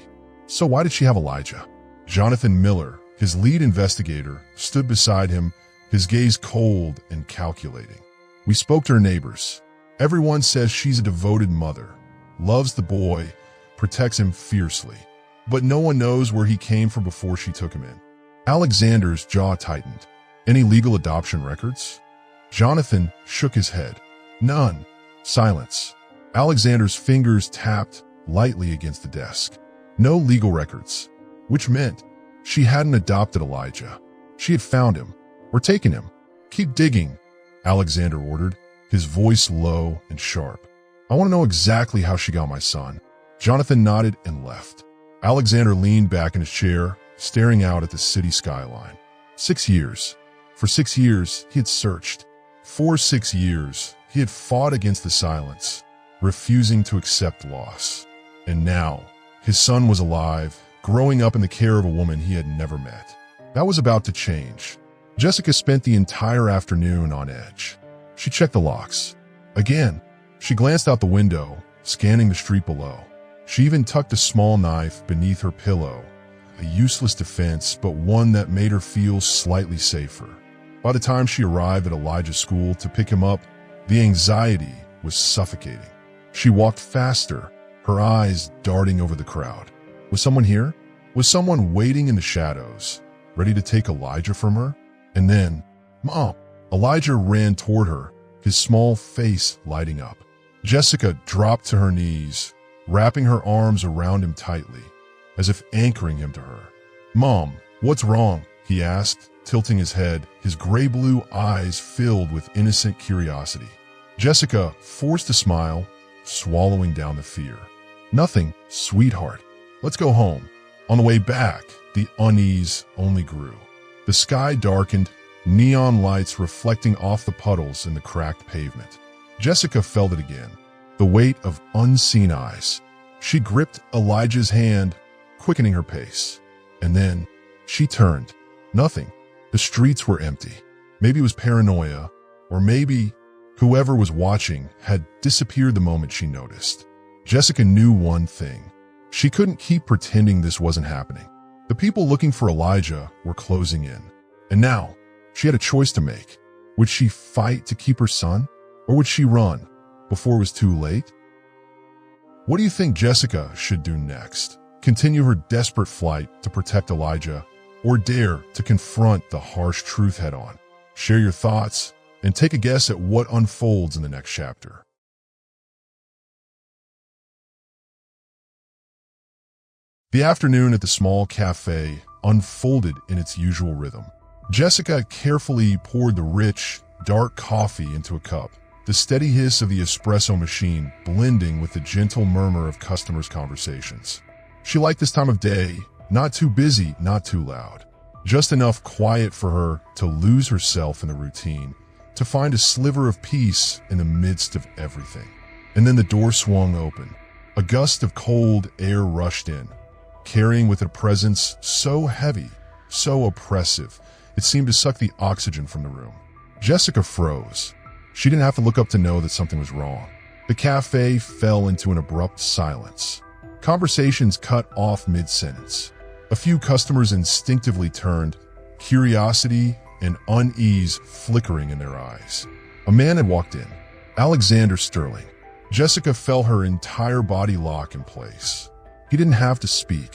So why did she have Elijah? Jonathan Miller, his lead investigator, stood beside him, his gaze cold and calculating. We spoke to her neighbors. Everyone says she's a devoted mother, loves the boy, protects him fiercely. But no one knows where he came from before she took him in. Alexander's jaw tightened. Any legal adoption records? Jonathan shook his head. None. Silence. Alexander's fingers tapped lightly against the desk. No legal records, which meant she hadn't adopted Elijah. She had found him, or taken him. Keep digging, Alexander ordered, his voice low and sharp. I want to know exactly how she got my son. Jonathan nodded and left. Alexander leaned back in his chair, staring out at the city skyline. 6 years. For 6 years, he had searched. For 6 years, he had fought against the silence, refusing to accept loss. And now, his son was alive, growing up in the care of a woman he had never met. That was about to change. Jessica spent the entire afternoon on edge. She checked the locks. Again, she glanced out the window, scanning the street below. She even tucked a small knife beneath her pillow, a useless defense, but one that made her feel slightly safer. By the time she arrived at Elijah's school to pick him up, the anxiety was suffocating. She walked faster, her eyes darting over the crowd. Was someone here? Was someone waiting in the shadows, ready to take Elijah from her? And then, Mom! Elijah ran toward her, his small face lighting up. Jessica dropped to her knees, wrapping her arms around him tightly, as if anchoring him to her. Mom, what's wrong? He asked, tilting his head, his gray-blue eyes filled with innocent curiosity. Jessica forced a smile, swallowing down the fear. Nothing, sweetheart. Let's go home. On the way back, the unease only grew. The sky darkened, neon lights reflecting off the puddles in the cracked pavement. Jessica felt it again, the weight of unseen eyes. She gripped Elijah's hand, quickening her pace. And then, she turned. Nothing. The streets were empty. Maybe it was paranoia, or maybe whoever was watching had disappeared the moment she noticed. Jessica knew one thing. She couldn't keep pretending this wasn't happening. The people looking for Elijah were closing in. And now, she had a choice to make. Would she fight to keep her son, or would she run before it was too late? What do you think Jessica should do next? Continue her desperate flight to protect Elijah, or dare to confront the harsh truth head-on? Share your thoughts and take a guess at what unfolds in the next chapter. The afternoon at the small cafe unfolded in its usual rhythm. Jessica carefully poured the rich, dark coffee into a cup, the steady hiss of the espresso machine blending with the gentle murmur of customers' conversations. She liked this time of day, not too busy, not too loud. Just enough quiet for her to lose herself in the routine, to find a sliver of peace in the midst of everything. And then the door swung open. A gust of cold air rushed in, carrying with it a presence so heavy, so oppressive, it seemed to suck the oxygen from the room. Jessica froze. She didn't have to look up to know that something was wrong. The cafe fell into an abrupt silence. Conversations cut off mid-sentence. A few customers instinctively turned, curiosity and unease flickering in their eyes. A man had walked in, Alexander Sterling. Jessica felt her entire body lock in place. He didn't have to speak.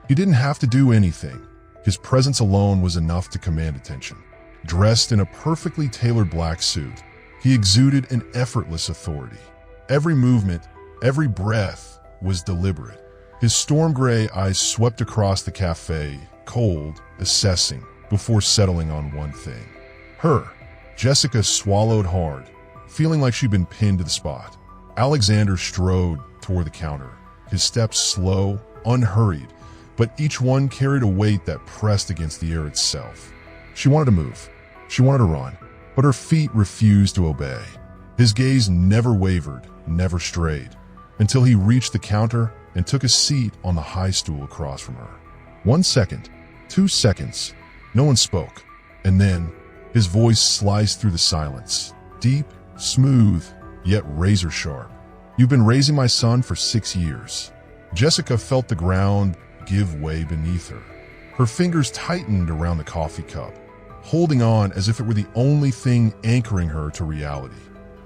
He didn't have to do anything. His presence alone was enough to command attention. Dressed in a perfectly tailored black suit, he exuded an effortless authority. Every movement, every breath was deliberate. His storm gray eyes swept across the cafe, cold, assessing, before settling on one thing. Her. Jessica swallowed hard, feeling like she'd been pinned to the spot. Alexander strode toward the counter, his steps slow, unhurried, but each one carried a weight that pressed against the air itself. She wanted to move. She wanted to run, but her feet refused to obey. His gaze never wavered, never strayed, until he reached the counter and took a seat on the high stool across from her. 1 second, 2 seconds, no one spoke, and then his voice sliced through the silence, deep, smooth, yet razor sharp. "You've been raising my son for 6 years." Jessica felt the ground give way beneath her. Her fingers tightened around the coffee cup, holding on as if it were the only thing anchoring her to reality.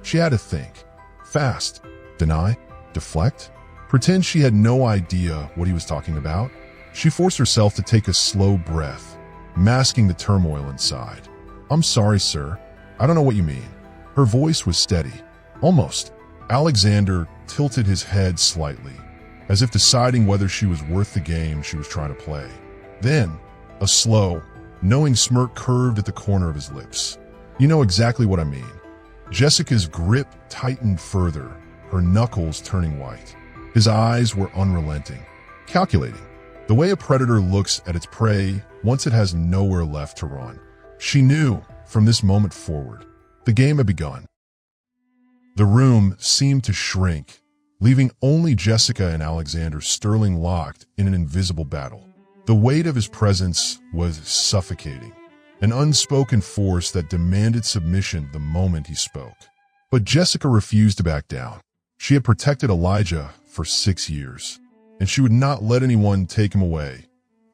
She had to think. Fast. Deny? Deflect? Pretend she had no idea what he was talking about? She forced herself to take a slow breath, masking the turmoil inside. "I'm sorry, sir. I don't know what you mean." Her voice was steady. Almost. Alexander tilted his head slightly, as if deciding whether she was worth the game she was trying to play. Then, a slow, knowing smirk curved at the corner of his lips. "You know exactly what I mean." Jessica's grip tightened further, her knuckles turning white. His eyes were unrelenting, calculating, the way a predator looks at its prey once it has nowhere left to run. She knew, from this moment forward, the game had begun. The room seemed to shrink, leaving only Jessica and Alexander Sterling locked in an invisible battle. The weight of his presence was suffocating, an unspoken force that demanded submission the moment he spoke. But Jessica refused to back down. She had protected Elijah for 6 years, and she would not let anyone take him away,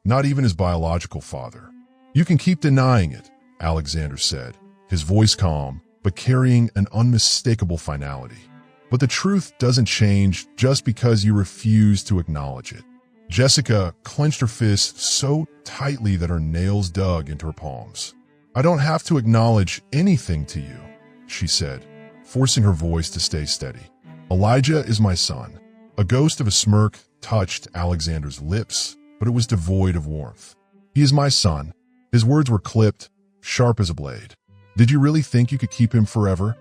not even his biological father. "You can keep denying it," Alexander said, his voice calm, but carrying an unmistakable finality. "But the truth doesn't change just because you refuse to acknowledge it." Jessica clenched her fists so tightly that her nails dug into her palms. "I don't have to acknowledge anything to you," she said, forcing her voice to stay steady. "Elijah is my son." A ghost of a smirk touched Alexander's lips, but it was devoid of warmth. "He is my son." His words were clipped, sharp as a blade. "Did you really think you could keep him forever?"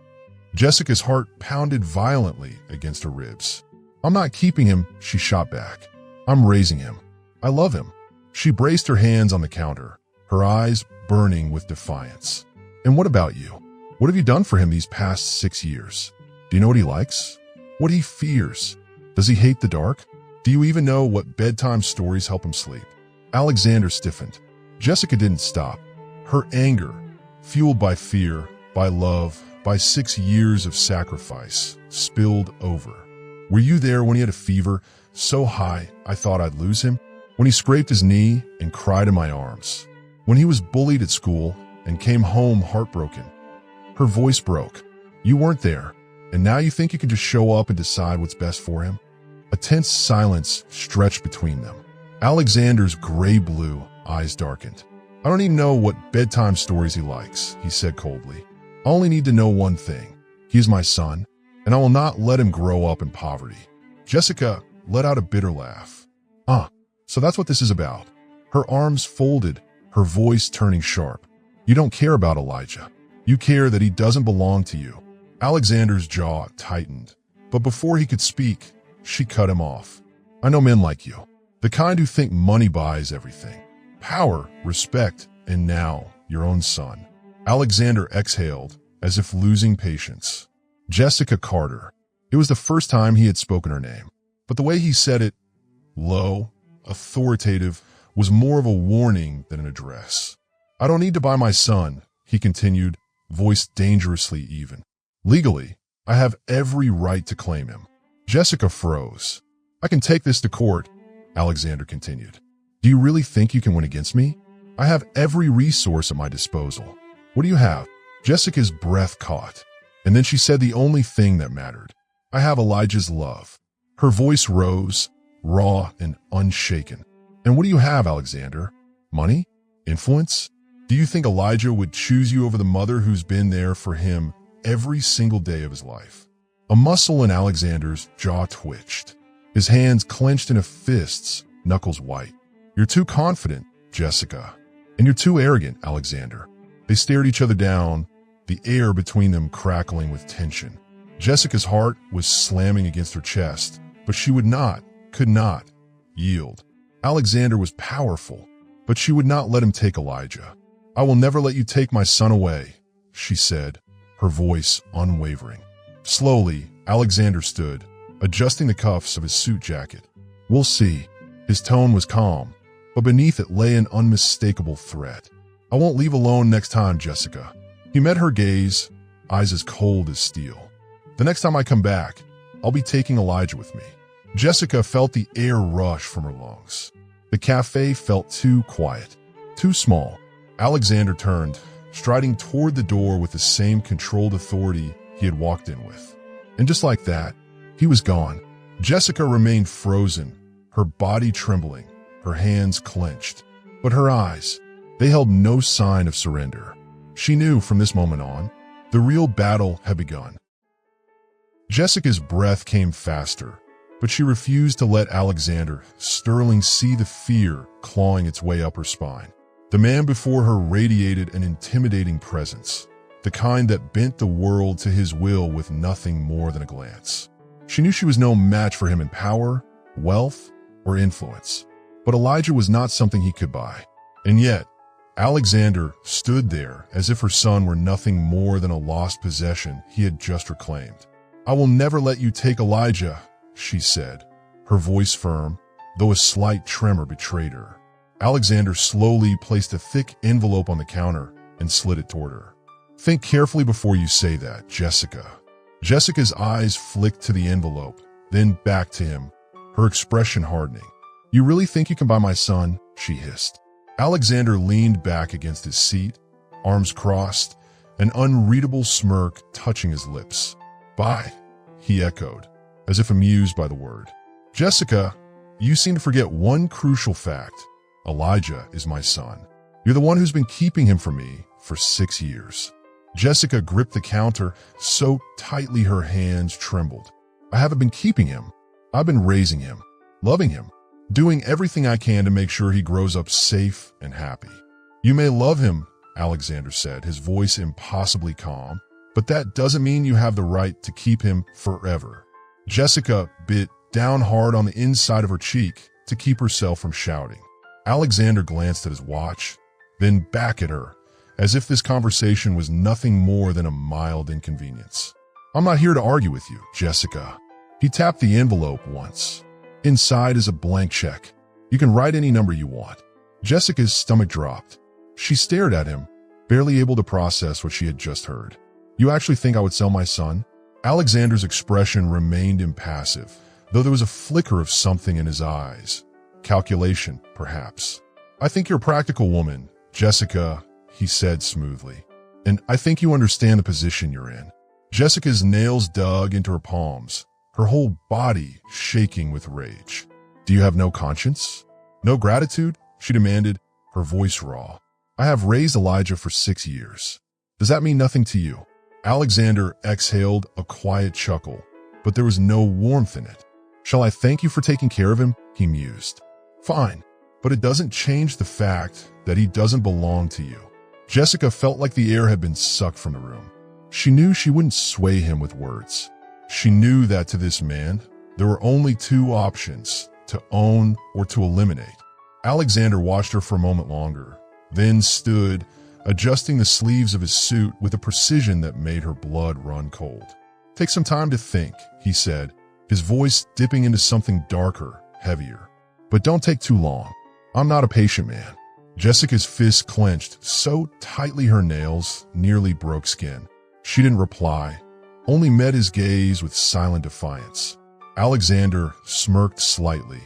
Jessica's heart pounded violently against her ribs. "I'm not keeping him," she shot back. "I'm raising him. I love him." She braced her hands on the counter, her eyes burning with defiance. "And what about you? What have you done for him these past 6 years? Do you know what he likes? What he fears? Does he hate the dark? Do you even know what bedtime stories help him sleep?" Alexander stiffened. Jessica didn't stop. Her anger, fueled by fear, by love, by 6 years of sacrifice, spilled over. "Were you there when he had a fever so high I thought I'd lose him? When he scraped his knee and cried in my arms? When he was bullied at school and came home heartbroken?" Her voice broke. "You weren't there, and now you think you can just show up and decide what's best for him?" A tense silence stretched between them. Alexander's gray-blue eyes darkened. "I don't even know what bedtime stories he likes," he said coldly. "I only need to know one thing. He is my son, and I will not let him grow up in poverty." Jessica let out a bitter laugh. So that's what this is about." Her arms folded, her voice turning sharp. You don't care about Elijah. You care that he doesn't belong to you. Alexander's jaw tightened, but before he could speak, she cut him off. I know men like you, the kind who think money buys everything. Power, respect, and now your own son. Alexander exhaled, as if losing patience. Jessica Carter. It was the first time he had spoken her name, but the way he said it, low, authoritative, was more of a warning than an address. I don't need to buy my son, he continued, voice dangerously even. Legally, I have every right to claim him. Jessica froze. I can take this to court, Alexander continued. Do you really think you can win against me? I have every resource at my disposal. What do you have? Jessica's breath caught, and then she said the only thing that mattered. I have Elijah's love. Her voice rose, raw and unshaken. And what do you have, Alexander? Money? Influence? Do you think Elijah would choose you over the mother who's been there for him every single day of his life? A muscle in Alexander's jaw twitched. His hands clenched into fists, knuckles white. You're too confident, Jessica. And you're too arrogant, Alexander. They stared each other down, the air between them crackling with tension. Jessica's heart was slamming against her chest, but she could not, yield. Alexander was powerful, but she would not let him take Elijah. I will never let you take my son away, she said, her voice unwavering. Slowly, Alexander stood, adjusting the cuffs of his suit jacket. We'll see. His tone was calm, but beneath it lay an unmistakable threat. I won't leave alone next time, Jessica. He met her gaze, eyes as cold as steel. The next time I come back, I'll be taking Elijah with me. Jessica felt the air rush from her lungs. The cafe felt too quiet, too small. Alexander turned, striding toward the door with the same controlled authority he had walked in with. And just like that, he was gone. Jessica remained frozen, her body trembling, her hands clenched. But her eyes, they held no sign of surrender. She knew from this moment on, the real battle had begun. Jessica's breath came faster, but she refused to let Alexander Sterling see the fear clawing its way up her spine. The man before her radiated an intimidating presence, the kind that bent the world to his will with nothing more than a glance. She knew she was no match for him in power, wealth, or influence. But Elijah was not something he could buy. And yet, Alexander stood there as if her son were nothing more than a lost possession he had just reclaimed. I will never let you take Elijah, she said, her voice firm, though a slight tremor betrayed her. Alexander slowly placed a thick envelope on the counter and slid it toward her. Think carefully before you say that, Jessica. Jessica's eyes flicked to the envelope, then back to him, her expression hardening. You really think you can buy my son? She hissed. Alexander leaned back against his seat, arms crossed, an unreadable smirk touching his lips. Buy, he echoed, as if amused by the word. Jessica, you seem to forget one crucial fact. Elijah is my son. You're the one who's been keeping him from me for 6 years. Jessica gripped the counter so tightly her hands trembled. I haven't been keeping him. I've been raising him, loving him, doing everything I can to make sure he grows up safe and happy. You may love him, Alexander said, his voice impossibly calm, but that doesn't mean you have the right to keep him forever. Jessica bit down hard on the inside of her cheek to keep herself from shouting. Alexander glanced at his watch, then back at her, as if this conversation was nothing more than a mild inconvenience. I'm not here to argue with you, Jessica. He tapped the envelope once. Inside is a blank check. You can write any number you want. Jessica's stomach dropped. She stared at him, barely able to process what she had just heard. You actually think I would sell my son? Alexander's expression remained impassive, though there was a flicker of something in his eyes. Calculation, perhaps. I think you're a practical woman, Jessica, he said smoothly. And I think you understand the position you're in. Jessica's nails dug into her palms, her whole body shaking with rage. Do you have no conscience? No gratitude? She demanded, her voice raw. I have raised Elijah for 6 years. Does that mean nothing to you? Alexander exhaled a quiet chuckle, but there was no warmth in it. Shall I thank you for taking care of him? He mused. Fine. but it doesn't change the fact that he doesn't belong to you. Jessica felt like the air had been sucked from the room. She knew she wouldn't sway him with words. She knew that to this man, there were only two options: to own or to eliminate. Alexander watched her for a moment longer, then stood, adjusting the sleeves of his suit with a precision that made her blood run cold. "Take some time to think," he said, his voice dipping into something darker, heavier. "But don't take too long. I'm not a patient man." Jessica's fist clenched so tightly her nails nearly broke skin. She didn't reply, only met his gaze with silent defiance. Alexander smirked slightly,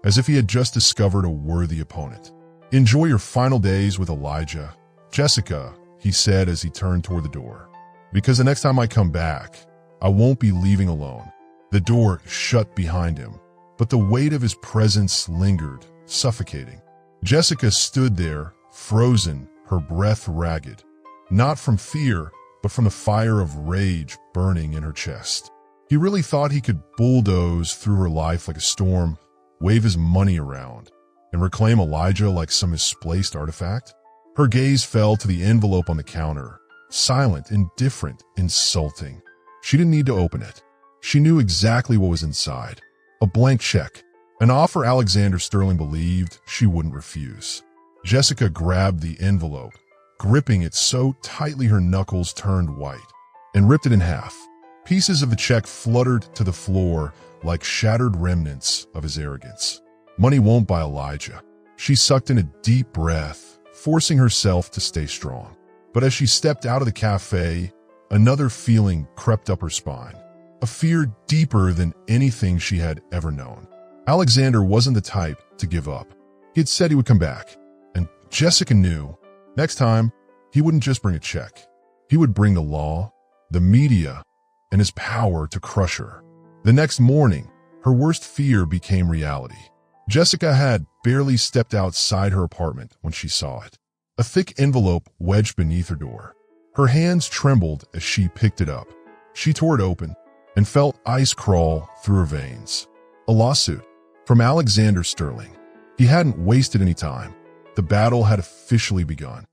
as if he had just discovered a worthy opponent. "Enjoy your final days with Elijah, Jessica," he said as he turned toward the door. "Because the next time I come back, I won't be leaving alone." The door shut behind him, but the weight of his presence lingered, suffocating. Jessica stood there, frozen, her breath ragged, not from fear, but from the fire of rage burning in her chest. He really thought he could bulldoze through her life like a storm, wave his money around, and reclaim Elijah like some misplaced artifact? Her gaze fell to the envelope on the counter, silent, indifferent, insulting. She didn't need to open it. She knew exactly what was inside. A blank check. An offer Alexander Sterling believed she wouldn't refuse. Jessica grabbed the envelope, gripping it so tightly her knuckles turned white, and ripped it in half. Pieces of the check fluttered to the floor like shattered remnants of his arrogance. Money won't buy Elijah. She sucked in a deep breath, forcing herself to stay strong. But as she stepped out of the cafe, another feeling crept up her spine. A fear deeper than anything she had ever known. Alexander wasn't the type to give up. He had said he would come back, and Jessica knew, next time, he wouldn't just bring a check. He would bring the law, the media, and his power to crush her. The next morning, her worst fear became reality. Jessica had barely stepped outside her apartment when she saw it. A thick envelope wedged beneath her door. Her hands trembled as she picked it up. She tore it open and felt ice crawl through her veins. A lawsuit from Alexander Sterling. He hadn't wasted any time. The battle had officially begun.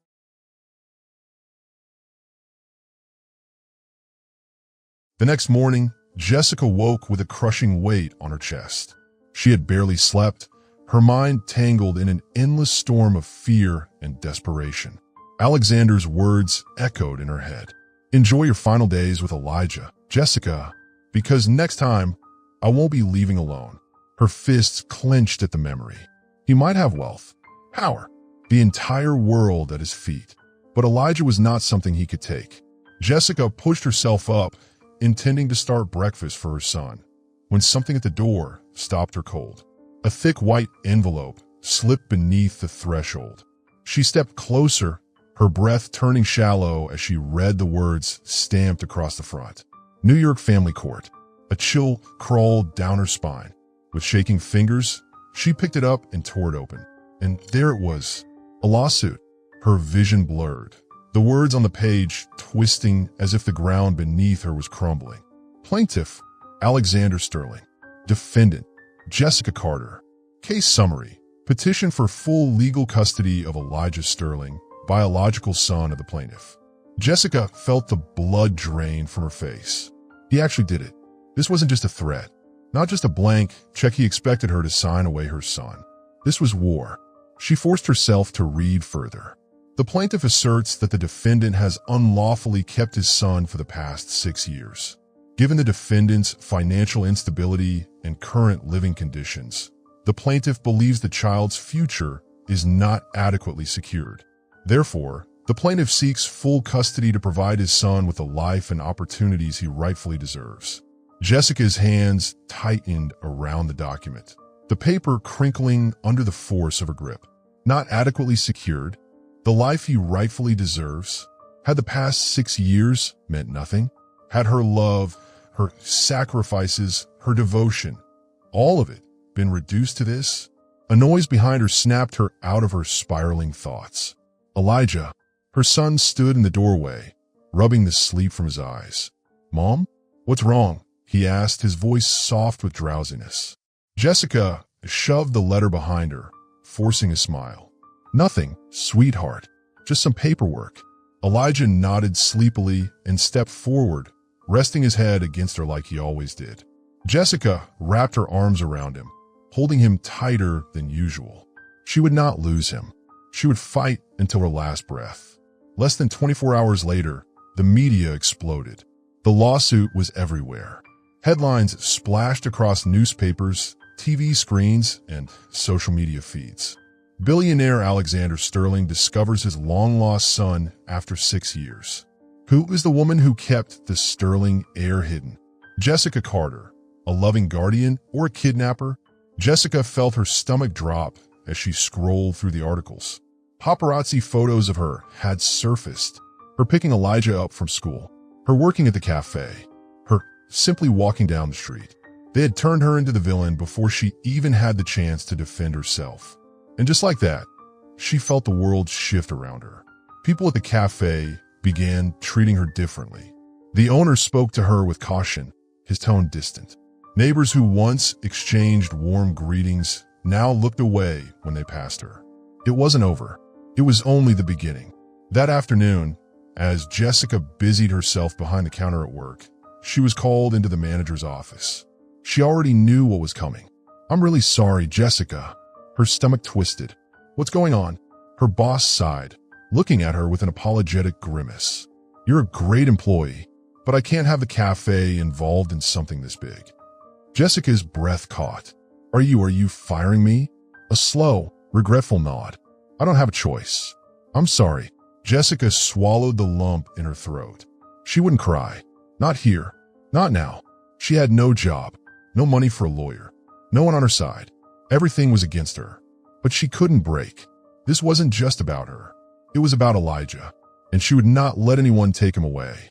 The next morning, Jessica woke with a crushing weight on her chest. She had barely slept, her mind tangled in an endless storm of fear and desperation. Alexander's words echoed in her head. "Enjoy your final days with Elijah, Jessica, because next time, I won't be leaving alone." Her fists clenched at the memory. He might have wealth, power, the entire world at his feet, but Elijah was not something he could take. Jessica pushed herself up, intending to start breakfast for her son, when something at the door stopped her cold. A thick white envelope slipped beneath the threshold. She stepped closer, her breath turning shallow as she read the words stamped across the front. New York Family Court. A chill crawled down her spine. With shaking fingers, she picked it up and tore it open. And there it was, a lawsuit. Her vision blurred, the words on the page twisting as if the ground beneath her was crumbling. Plaintiff, Alexander Sterling. Defendant, Jessica Carter. Case summary. Petition for full legal custody of Elijah Sterling, biological son of the plaintiff. Jessica felt the blood drain from her face. He actually did it. This wasn't just a threat, not just a blank check he expected her to sign away her son. This was war. She forced herself to read further. The plaintiff asserts that the defendant has unlawfully kept his son for the past 6 years. Given the defendant's financial instability and current living conditions, the plaintiff believes the child's future is not adequately secured. Therefore, the plaintiff seeks full custody to provide his son with the life and opportunities he rightfully deserves. Jessica's hands tightened around the document, the paper crinkling under the force of her grip. Not adequately secured, the life he rightfully deserves. Had the past 6 years meant nothing? Had her love, her sacrifices, her devotion, all of it been reduced to this? A noise behind her snapped her out of her spiraling thoughts. Elijah, her son, stood in the doorway, rubbing the sleep from his eyes. "Mom, what's wrong?" he asked, his voice soft with drowsiness. Jessica shoved the letter behind her, forcing a smile. "Nothing, sweetheart. Just some paperwork." Elijah nodded sleepily and stepped forward, resting his head against her like he always did. Jessica wrapped her arms around him, holding him tighter than usual. She would not lose him. She would fight until her last breath. Less than 24 hours later, the media exploded. The lawsuit was everywhere. Headlines splashed across newspapers, TV screens, and social media feeds. Billionaire Alexander Sterling discovers his long-lost son after 6 years. Who is the woman who kept the Sterling heir hidden? Jessica Carter, a loving guardian or a kidnapper? Jessica felt her stomach drop as she scrolled through the articles. Paparazzi photos of her had surfaced. Her picking Elijah up from school, her working at the cafe, her simply walking down the street. They had turned her into the villain before she even had the chance to defend herself. And just like that, she felt the world shift around her. People at the cafe began treating her differently. The owner spoke to her with caution, his tone distant. Neighbors who once exchanged warm greetings now looked away when they passed her. It wasn't over. It was only the beginning. That afternoon, as Jessica busied herself behind the counter at work, she was called into the manager's office. She already knew what was coming. "I'm really sorry, Jessica." Her stomach twisted. "What's going on?" Her boss sighed, looking at her with an apologetic grimace. "You're a great employee, but I can't have the cafe involved in something this big." Jessica's breath caught. Are you firing me?" A slow, regretful nod. "I don't have a choice. I'm sorry." Jessica swallowed the lump in her throat. She wouldn't cry. Not here. Not now. She had no job, no money for a lawyer, no one on her side. Everything was against her. But she couldn't break. This wasn't just about her. It was about Elijah, and she would not let anyone take him away.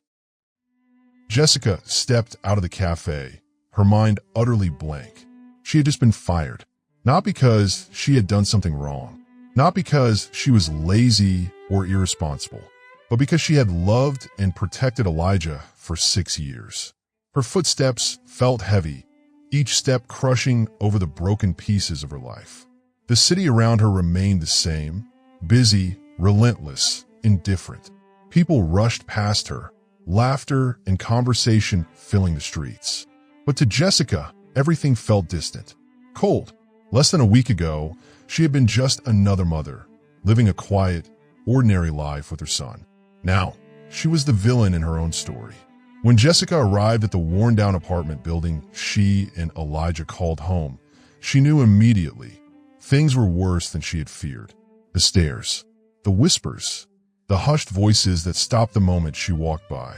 Jessica stepped out of the cafe, her mind utterly blank. She had just been fired. Not because she had done something wrong. Not because she was lazy or irresponsible, but because she had loved and protected Elijah for 6 years. Her footsteps felt heavy, each step crushing over the broken pieces of her life. The city around her remained the same, busy, relentless, indifferent. People rushed past her, laughter and conversation filling the streets. But to Jessica, everything felt distant, cold. Less than a week ago, she had been just another mother, living a quiet, ordinary life with her son. Now, she was the villain in her own story. When Jessica arrived at the worn-down apartment building she and Elijah called home, she knew immediately things were worse than she had feared. The stares, the whispers, the hushed voices that stopped the moment she walked by.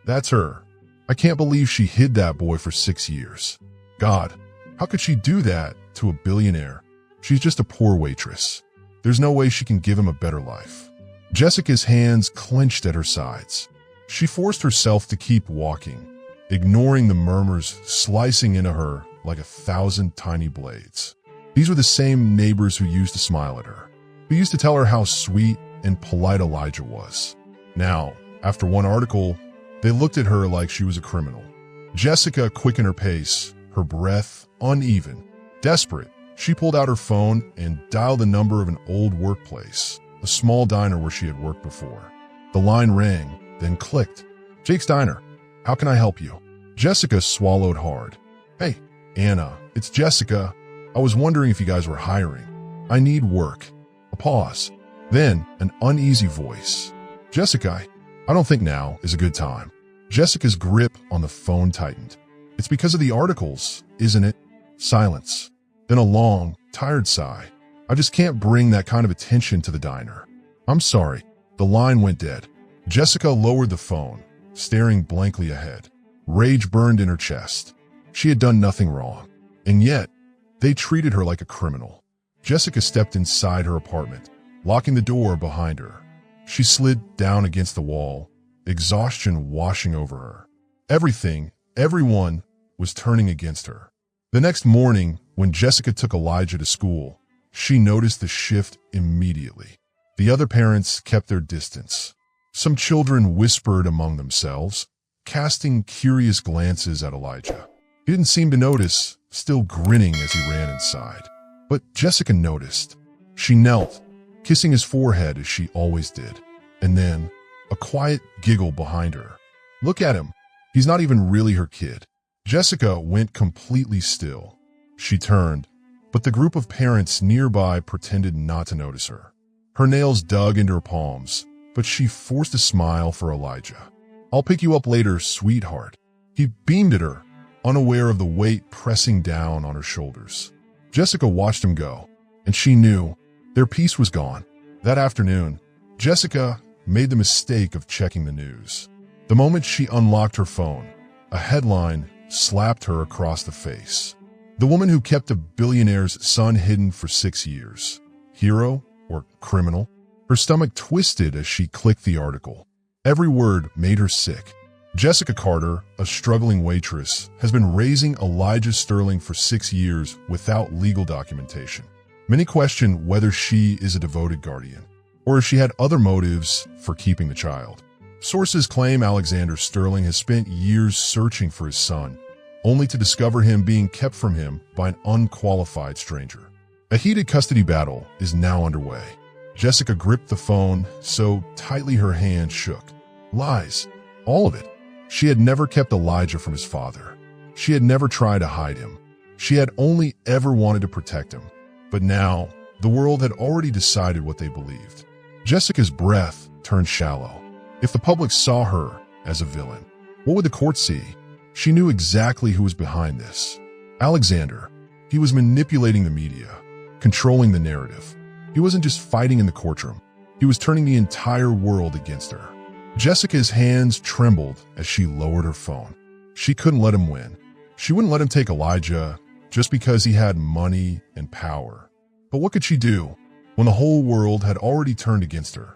That's her. I can't believe she hid that boy for 6 years. God, how could she do that to a billionaire? She's just a poor waitress. There's no way she can give him a better life. Jessica's hands clenched at her sides. She forced herself to keep walking, ignoring the murmurs slicing into her like 1,000 tiny blades. These were the same neighbors who used to smile at her, who used to tell her how sweet and polite Elijah was. Now, after one article, they looked at her like she was a criminal. Jessica quickened her pace, her breath uneven. Desperate, she pulled out her phone and dialed the number of an old workplace, a small diner where she had worked before. The line rang, then clicked. "Jake's Diner. How can I help you?" Jessica swallowed hard. "Hey, Anna, it's Jessica. I was wondering if you guys were hiring. I need work." A pause. Then an uneasy voice. "Jessica, I don't think now is a good time." Jessica's grip on the phone tightened. "It's because of the articles, isn't it?" Silence. Then a long, tired sigh. "I just can't bring that kind of attention to the diner." "I'm sorry." The line went dead. Jessica lowered the phone, staring blankly ahead. Rage burned in her chest. She had done nothing wrong. And yet, they treated her like a criminal. Jessica stepped inside her apartment, locking the door behind her. She slid down against the wall, exhaustion washing over her. Everything, everyone, was turning against her. The next morning, when Jessica took Elijah to school, she noticed the shift immediately. The other parents kept their distance. Some children whispered among themselves, casting curious glances at Elijah. He didn't seem to notice, still grinning as he ran inside. But Jessica noticed. She knelt, kissing his forehead as she always did. And then, a quiet giggle behind her. Look at him. He's not even really her kid. Jessica went completely still. She turned, but the group of parents nearby pretended not to notice her. Her nails dug into her palms, but she forced a smile for Elijah. I'll pick you up later, sweetheart. He beamed at her, unaware of the weight pressing down on her shoulders. Jessica watched him go, and she knew their peace was gone. That afternoon, Jessica made the mistake of checking the news. The moment she unlocked her phone, a headline slapped her across the face. The woman who kept a billionaire's son hidden for 6 years. Hero or criminal? Her stomach twisted as she clicked the article. Every word made her sick. Jessica Carter, a struggling waitress, has been raising Elijah Sterling for 6 years without legal documentation. Many question whether she is a devoted guardian, or if she had other motives for keeping the child. Sources claim Alexander Sterling has spent years searching for his son, only to discover him being kept from him by an unqualified stranger. A heated custody battle is now underway. Jessica gripped the phone so tightly her hand shook. Lies. All of it. She had never kept Elijah from his father. She had never tried to hide him. She had only ever wanted to protect him. But now, the world had already decided what they believed. Jessica's breath turned shallow. If the public saw her as a villain, what would the court see? She knew exactly who was behind this. Alexander. He was manipulating the media, controlling the narrative. He wasn't just fighting in the courtroom. He was turning the entire world against her. Jessica's hands trembled as she lowered her phone. She couldn't let him win. She wouldn't let him take Elijah just because he had money and power. But what could she do when the whole world had already turned against her?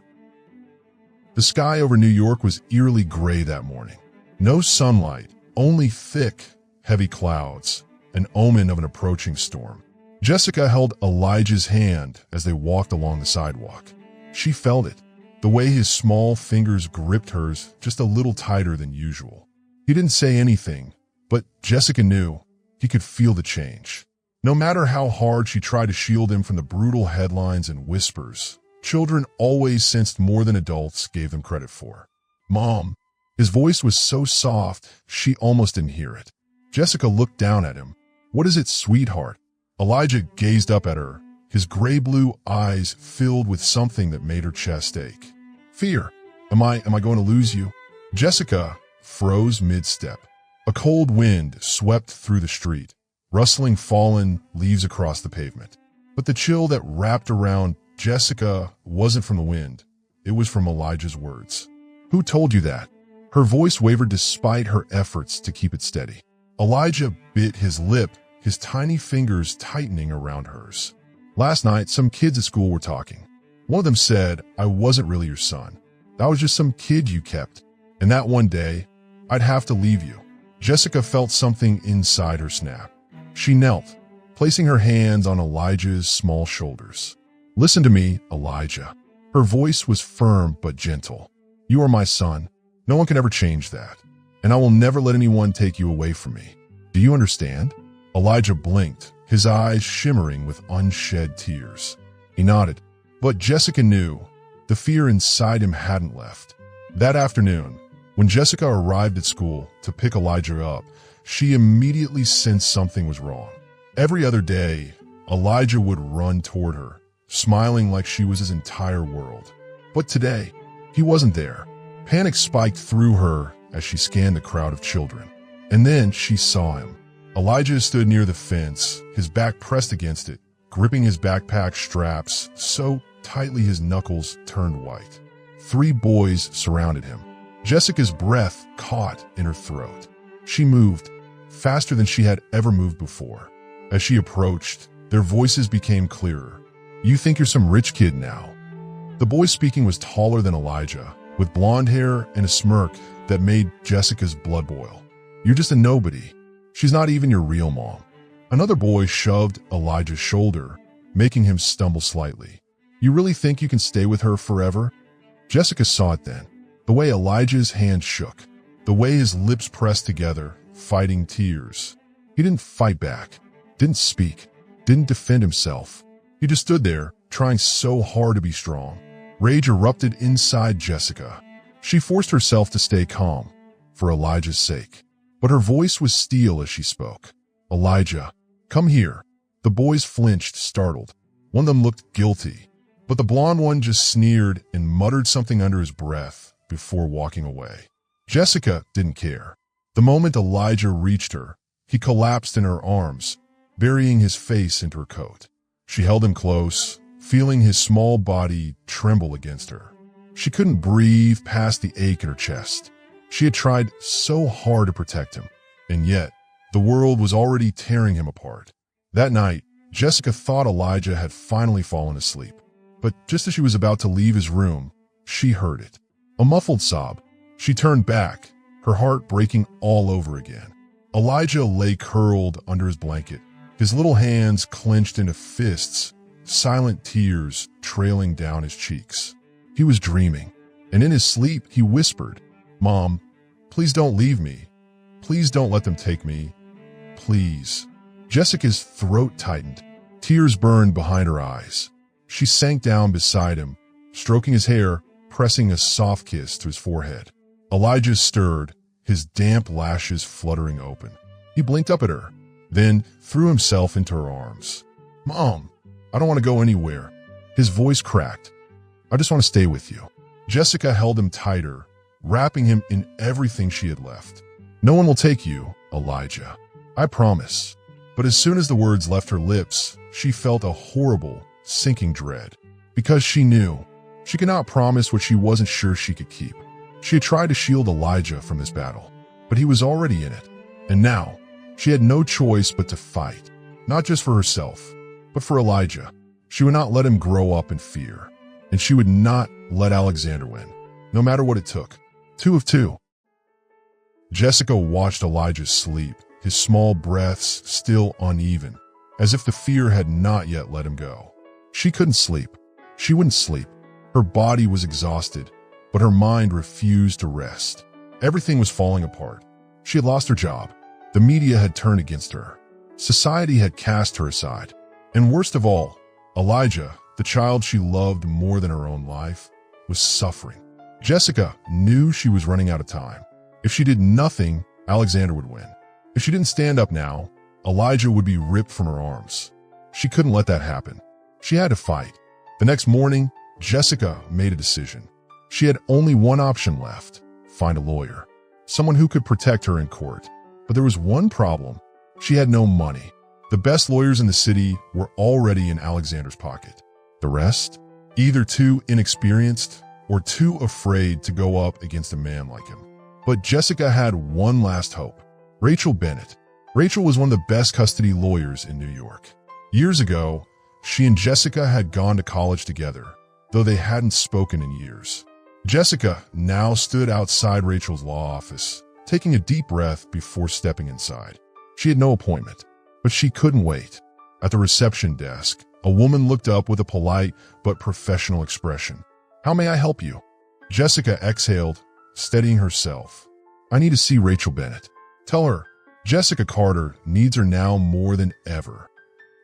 The sky over New York was eerily gray that morning. No sunlight, only thick, heavy clouds, an omen of an approaching storm. Jessica held Elijah's hand as they walked along the sidewalk. She felt it, the way his small fingers gripped hers just a little tighter than usual. He didn't say anything, but Jessica knew he could feel the change. No matter how hard she tried to shield him from the brutal headlines and whispers, children always sensed more than adults gave them credit for. Mom. His voice was so soft, she almost didn't hear it. Jessica looked down at him. What is it, sweetheart? Elijah gazed up at her, his gray-blue eyes filled with something that made her chest ache. Fear. Am I going to lose you? Jessica froze mid-step. A cold wind swept through the street, rustling fallen leaves across the pavement. But the chill that wrapped around Jessica wasn't from the wind. It was from Elijah's words. Who told you that? Her voice wavered despite her efforts to keep it steady. Elijah bit his lip, his tiny fingers tightening around hers. Last night, some kids at school were talking. One of them said, I wasn't really your son. That was just some kid you kept. And that one day, I'd have to leave you. Jessica felt something inside her snap. She knelt, placing her hands on Elijah's small shoulders. Listen to me, Elijah. Her voice was firm but gentle. You are my son. No one can ever change that. And I will never let anyone take you away from me. Do you understand? Elijah blinked, his eyes shimmering with unshed tears. He nodded, but Jessica knew the fear inside him hadn't left. That afternoon, when Jessica arrived at school to pick Elijah up, she immediately sensed something was wrong. Every other day, Elijah would run toward her, smiling like she was his entire world. But today, he wasn't there. Panic spiked through her as she scanned the crowd of children. And then she saw him. Elijah stood near the fence, his back pressed against it, gripping his backpack straps so tightly his knuckles turned white. 3 boys surrounded him. Jessica's breath caught in her throat. She moved, faster than she had ever moved before. As she approached, their voices became clearer. You think you're some rich kid now. The boy speaking was taller than Elijah, with blonde hair and a smirk that made Jessica's blood boil. You're just a nobody. She's not even your real mom. Another boy shoved Elijah's shoulder, making him stumble slightly. You really think you can stay with her forever? Jessica saw it then. The way Elijah's hand shook. The way his lips pressed together, fighting tears. He didn't fight back. Didn't speak. Didn't defend himself. He just stood there, trying so hard to be strong. Rage erupted inside Jessica. She forced herself to stay calm, for Elijah's sake. But her voice was steel as she spoke. "Elijah, come here." The boys flinched, startled. One of them looked guilty, but the blonde one just sneered and muttered something under his breath before walking away. Jessica didn't care. The moment Elijah reached her, he collapsed in her arms, burying his face into her coat. She held him close, feeling his small body tremble against her. She couldn't breathe past the ache in her chest. She had tried so hard to protect him, and yet the world was already tearing him apart. That night, Jessica thought Elijah had finally fallen asleep. But just as she was about to leave his room, she heard it. A muffled sob. She turned back, her heart breaking all over again. Elijah lay curled under his blanket, his little hands clenched into fists, silent tears trailing down his cheeks. He was dreaming, and in his sleep he whispered, "Mom, please don't leave me. Please don't let them take me. Please." Jessica's throat tightened. Tears burned behind her eyes. She sank down beside him, stroking his hair, pressing a soft kiss to his forehead. Elijah stirred, his damp lashes fluttering open. He blinked up at her, then threw himself into her arms. "Mom, I don't want to go anywhere." His voice cracked. "I just want to stay with you." Jessica held him tighter, wrapping him in everything she had left. "No one will take you, Elijah. I promise." But as soon as the words left her lips, she felt a horrible, sinking dread. Because she knew she could not promise what she wasn't sure she could keep. She had tried to shield Elijah from this battle, but he was already in it. And now, she had no choice but to fight, not just for herself, but for Elijah. She would not let him grow up in fear, and she would not let Alexander win, no matter what it took. 2 of 2. Jessica watched Elijah sleep, his small breaths still uneven, as if the fear had not yet let him go. She couldn't sleep. She wouldn't sleep. Her body was exhausted, but her mind refused to rest. Everything was falling apart. She had lost her job. The media had turned against her. Society had cast her aside. And worst of all, Elijah, the child she loved more than her own life, was suffering. Jessica knew she was running out of time. If she did nothing, Alexander would win. If she didn't stand up now, Elijah would be ripped from her arms. She couldn't let that happen. She had to fight. The next morning, Jessica made a decision. She had only one option left: find a lawyer, someone who could protect her in court. But there was one problem. She had no money. The best lawyers in the city were already in Alexander's pocket. The rest? Either too inexperienced or too afraid to go up against a man like him. But Jessica had one last hope. Rachel Bennett. Rachel was one of the best custody lawyers in New York. Years ago, she and Jessica had gone to college together, though they hadn't spoken in years. Jessica now stood outside Rachel's law office, taking a deep breath before stepping inside. She had no appointment, but she couldn't wait. At the reception desk, a woman looked up with a polite but professional expression. "How may I help you?" Jessica exhaled, steadying herself. "I need to see Rachel Bennett. Tell her Jessica Carter needs her now more than ever."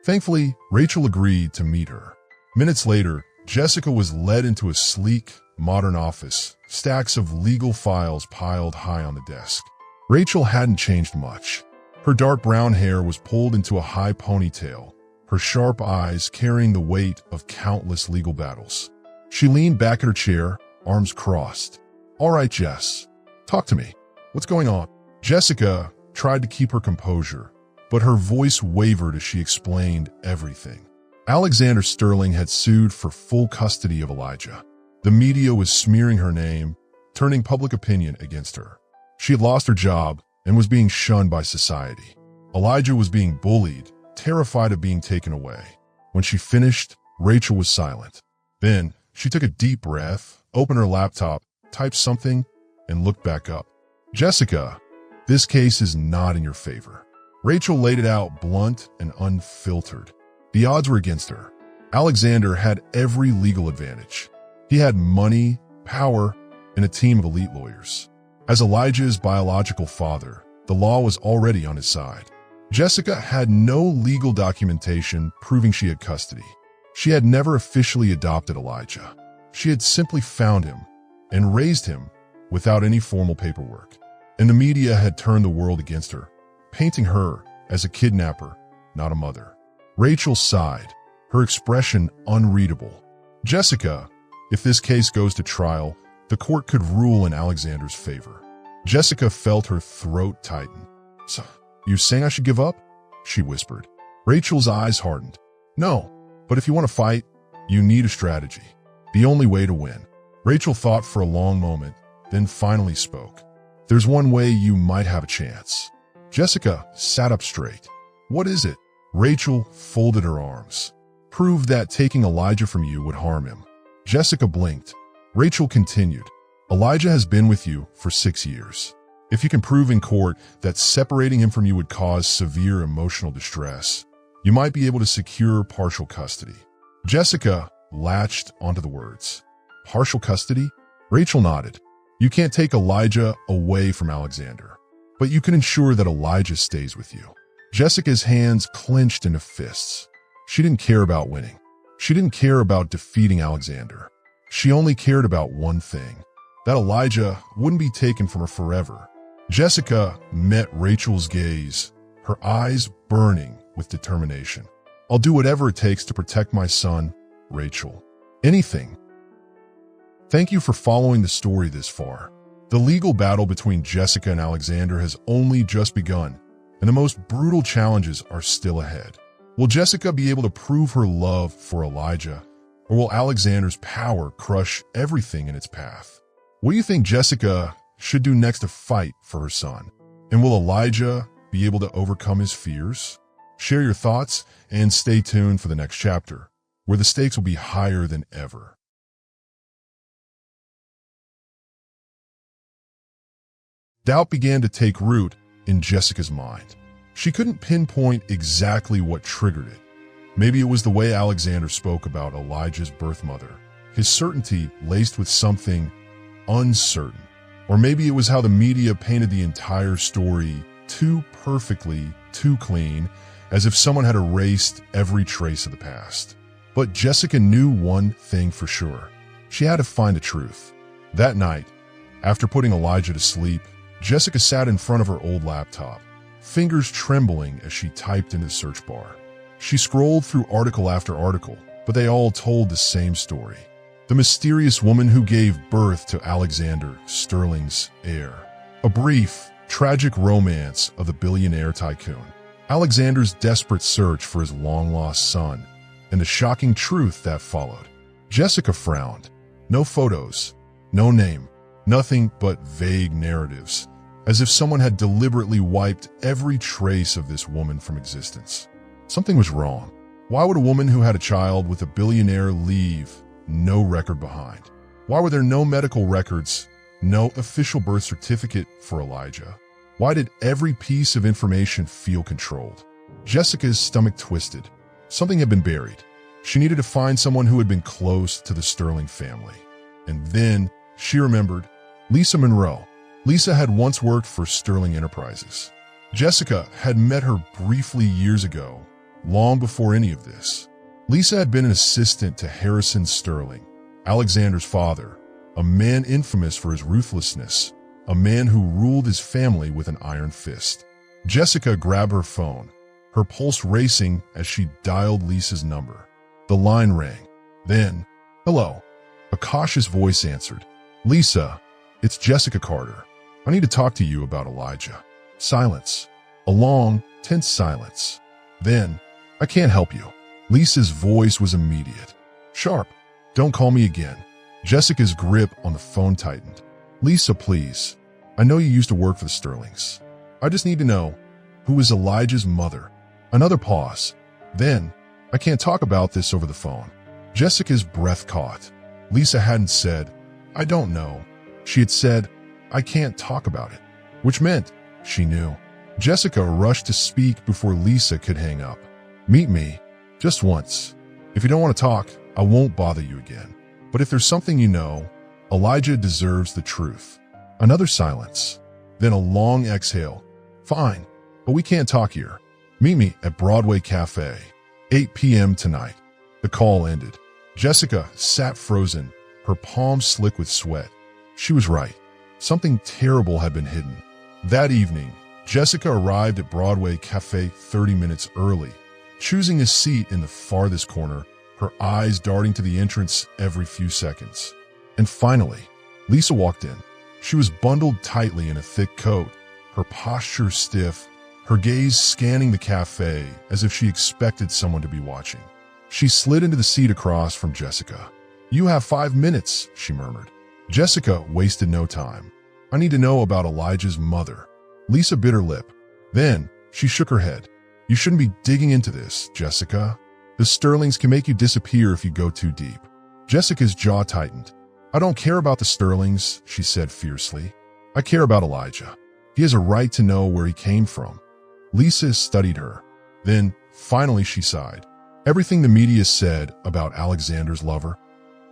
Thankfully, Rachel agreed to meet her. Minutes later, Jessica was led into a sleek, modern office, stacks of legal files piled high on the desk. Rachel hadn't changed much. Her dark brown hair was pulled into a high ponytail, her sharp eyes carrying the weight of countless legal battles. She leaned back in her chair, arms crossed. "All right, Jess, talk to me. What's going on?" Jessica tried to keep her composure, but her voice wavered as she explained everything. Alexander Sterling had sued for full custody of Elijah. The media was smearing her name, turning public opinion against her. She had lost her job and was being shunned by society. Elijah was being bullied, terrified of being taken away. When she finished, Rachel was silent. Then she took a deep breath, opened her laptop, typed something, and looked back up. "Jessica, this case is not in your favor." Rachel laid it out blunt and unfiltered. The odds were against her. Alexander had every legal advantage. He had money, power, and a team of elite lawyers. As Elijah's biological father, the law was already on his side. Jessica had no legal documentation proving she had custody. She had never officially adopted Elijah. She had simply found him and raised him without any formal paperwork. And the media had turned the world against her, painting her as a kidnapper, not a mother. Rachel sighed, her expression unreadable. Jessica, if this case goes to trial, the court could rule in Alexander's favor. Jessica felt her throat tighten. So, you saying I should give up? She whispered. Rachel's eyes hardened. No, but if you want to fight, you need a strategy. The only way to win. Rachel thought for a long moment, then finally spoke. There's one way you might have a chance. Jessica sat up straight. What is it? Rachel folded her arms. Prove that taking Elijah from you would harm him. Jessica blinked. Rachel continued. Elijah has been with you for 6 years. If you can prove in court that separating him from you would cause severe emotional distress, you might be able to secure partial custody. Jessica latched onto the words. Partial custody? Rachel nodded. You can't take Elijah away from Alexander, but you can ensure that Elijah stays with you. Jessica's hands clenched into fists. She didn't care about winning. She didn't care about defeating Alexander. She only cared about one thing, that Elijah wouldn't be taken from her forever. Jessica met Rachel's gaze, her eyes burning with determination. I'll do whatever it takes to protect my son, Rachel. Anything. Thank you for following the story this far. The legal battle between Jessica and Alexander has only just begun, and the most brutal challenges are still ahead. Will Jessica be able to prove her love for Elijah, or will Alexander's power crush everything in its path? What do you think Jessica should do next to fight for her son? And will Elijah be able to overcome his fears? Share your thoughts and stay tuned for the next chapter, where the stakes will be higher than ever. Doubt began to take root in Jessica's mind. She couldn't pinpoint exactly what triggered it. Maybe it was the way Alexander spoke about Elijah's birth mother, his certainty laced with something uncertain. Or maybe it was how the media painted the entire story too perfectly, too clean, as if someone had erased every trace of the past. But Jessica knew one thing for sure. She had to find the truth. That night, after putting Elijah to sleep, Jessica sat in front of her old laptop, fingers trembling as she typed in the search bar. She scrolled through article after article, but they all told the same story. The mysterious woman who gave birth to Alexander Sterling's heir. A brief, tragic romance of the billionaire tycoon. Alexander's desperate search for his long-lost son, and the shocking truth that followed. Jessica frowned. No photos, no name, nothing but vague narratives, as if someone had deliberately wiped every trace of this woman from existence. Something was wrong. Why would a woman who had a child with a billionaire leave no record behind? Why were there no medical records, no official birth certificate for Elijah? Why did every piece of information feel controlled? Jessica's stomach twisted. Something had been buried. She needed to find someone who had been close to the Sterling family. And then she remembered Lisa Monroe. Lisa had once worked for Sterling Enterprises. Jessica had met her briefly years ago, long before any of this. Lisa had been an assistant to Harrison Sterling, Alexander's father, a man infamous for his ruthlessness, a man who ruled his family with an iron fist. Jessica grabbed her phone, her pulse racing as she dialed Lisa's number. The line rang. Then, hello. A cautious voice answered. Lisa, it's Jessica Carter. I need to talk to you about Elijah. Silence. A long, tense silence. Then, I can't help you. Lisa's voice was immediate. Sharp. Don't call me again. Jessica's grip on the phone tightened. Lisa, please. I know you used to work for the Sterlings. I just need to know, who is Elijah's mother? Another pause. Then, I can't talk about this over the phone. Jessica's breath caught. Lisa hadn't said, I don't know. She had said, I can't talk about it, which meant she knew. Jessica rushed to speak before Lisa could hang up. Meet me, just once. If you don't want to talk, I won't bother you again. But if there's something you know, Elijah deserves the truth. Another silence, then a long exhale. Fine, but we can't talk here. Meet me at Broadway Cafe, 8 p.m. tonight. The call ended. Jessica sat frozen, her palms slick with sweat. She was right. Something terrible had been hidden. That evening, Jessica arrived at Broadway Cafe 30 minutes early, choosing a seat in the farthest corner, her eyes darting to the entrance every few seconds. And finally, Lisa walked in. She was bundled tightly in a thick coat, her posture stiff, her gaze scanning the cafe as if she expected someone to be watching. She slid into the seat across from Jessica. "You have 5 minutes," she murmured. Jessica wasted no time. "I need to know about Elijah's mother." Lisa bit her lip. Then she shook her head. "You shouldn't be digging into this, Jessica. The Sterlings can make you disappear if you go too deep." Jessica's jaw tightened. "I don't care about the Sterlings," she said fiercely. "I care about Elijah. He has a right to know where he came from." Lisa studied her. Then, finally, she sighed. "Everything the media said about Alexander's lover."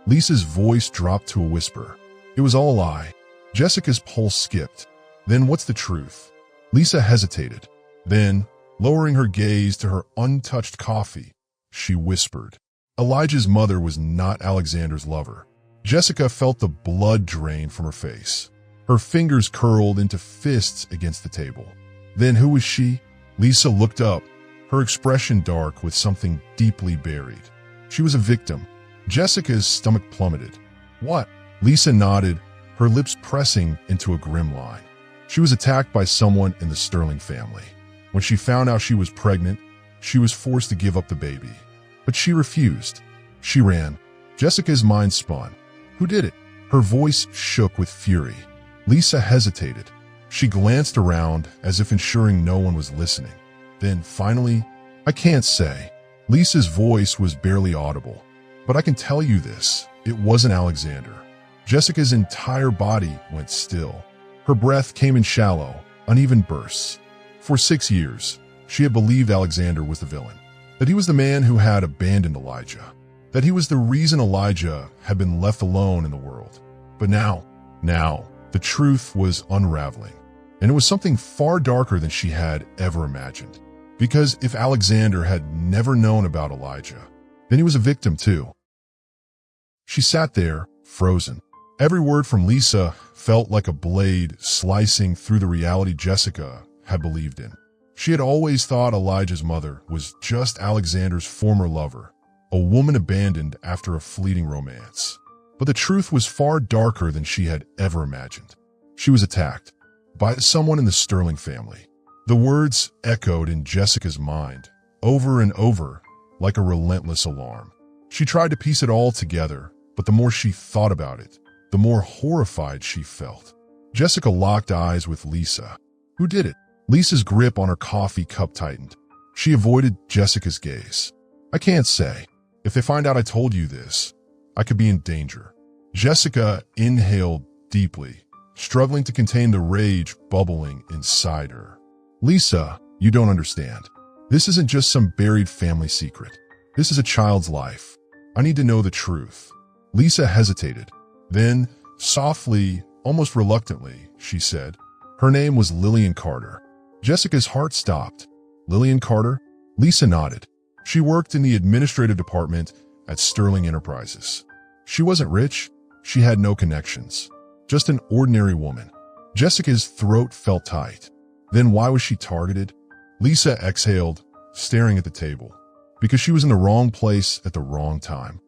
Lisa's voice dropped to a whisper. "It was all a lie." Jessica's pulse skipped. "Then what's the truth?" Lisa hesitated. Then, lowering her gaze to her untouched coffee, she whispered, "Elijah's mother was not Alexander's lover." Jessica felt the blood drain from her face. Her fingers curled into fists against the table. "Then who was she?" Lisa looked up, her expression dark with something deeply buried. "She was a victim." Jessica's stomach plummeted. "What?" Lisa nodded, her lips pressing into a grim line. "She was attacked by someone in the Sterling family. When she found out she was pregnant, she was forced to give up the baby. But she refused. She ran." Jessica's mind spun. "Who did it?" Her voice shook with fury. Lisa hesitated. She glanced around as if ensuring no one was listening. Then, finally, "I can't say." Lisa's voice was barely audible. "But I can tell you this, it wasn't Alexander." Jessica's entire body went still. Her breath came in shallow, uneven bursts. For 6 years, she had believed Alexander was the villain, that he was the man who had abandoned Elijah, that he was the reason Elijah had been left alone in the world. But now, the truth was unraveling, and it was something far darker than she had ever imagined. Because if Alexander had never known about Elijah, then he was a victim too. She sat there, frozen. Every word from Lisa felt like a blade slicing through the reality Jessica had believed in. She had always thought Elijah's mother was just Alexander's former lover, a woman abandoned after a fleeting romance. But the truth was far darker than she had ever imagined. She was attacked by someone in the Sterling family. The words echoed in Jessica's mind, over and over, like a relentless alarm. She tried to piece it all together, but the more she thought about it, the more horrified she felt. Jessica locked eyes with Lisa. "Who did it?" Lisa's grip on her coffee cup tightened. She avoided Jessica's gaze. "I can't say. If they find out I told you this, I could be in danger." Jessica inhaled deeply, struggling to contain the rage bubbling inside her. "Lisa, you don't understand. This isn't just some buried family secret. This is a child's life. I need to know the truth." Lisa hesitated. Then, softly, almost reluctantly, she said, her name was Lillian Carter. Jessica's heart stopped. "Lillian Carter?" Lisa nodded. She worked in the administrative department at Sterling Enterprises. She wasn't rich. She had no connections. Just an ordinary woman. Jessica's throat felt tight. Then why was she targeted? Lisa exhaled, staring at the table. Because she was in the wrong place at the wrong time.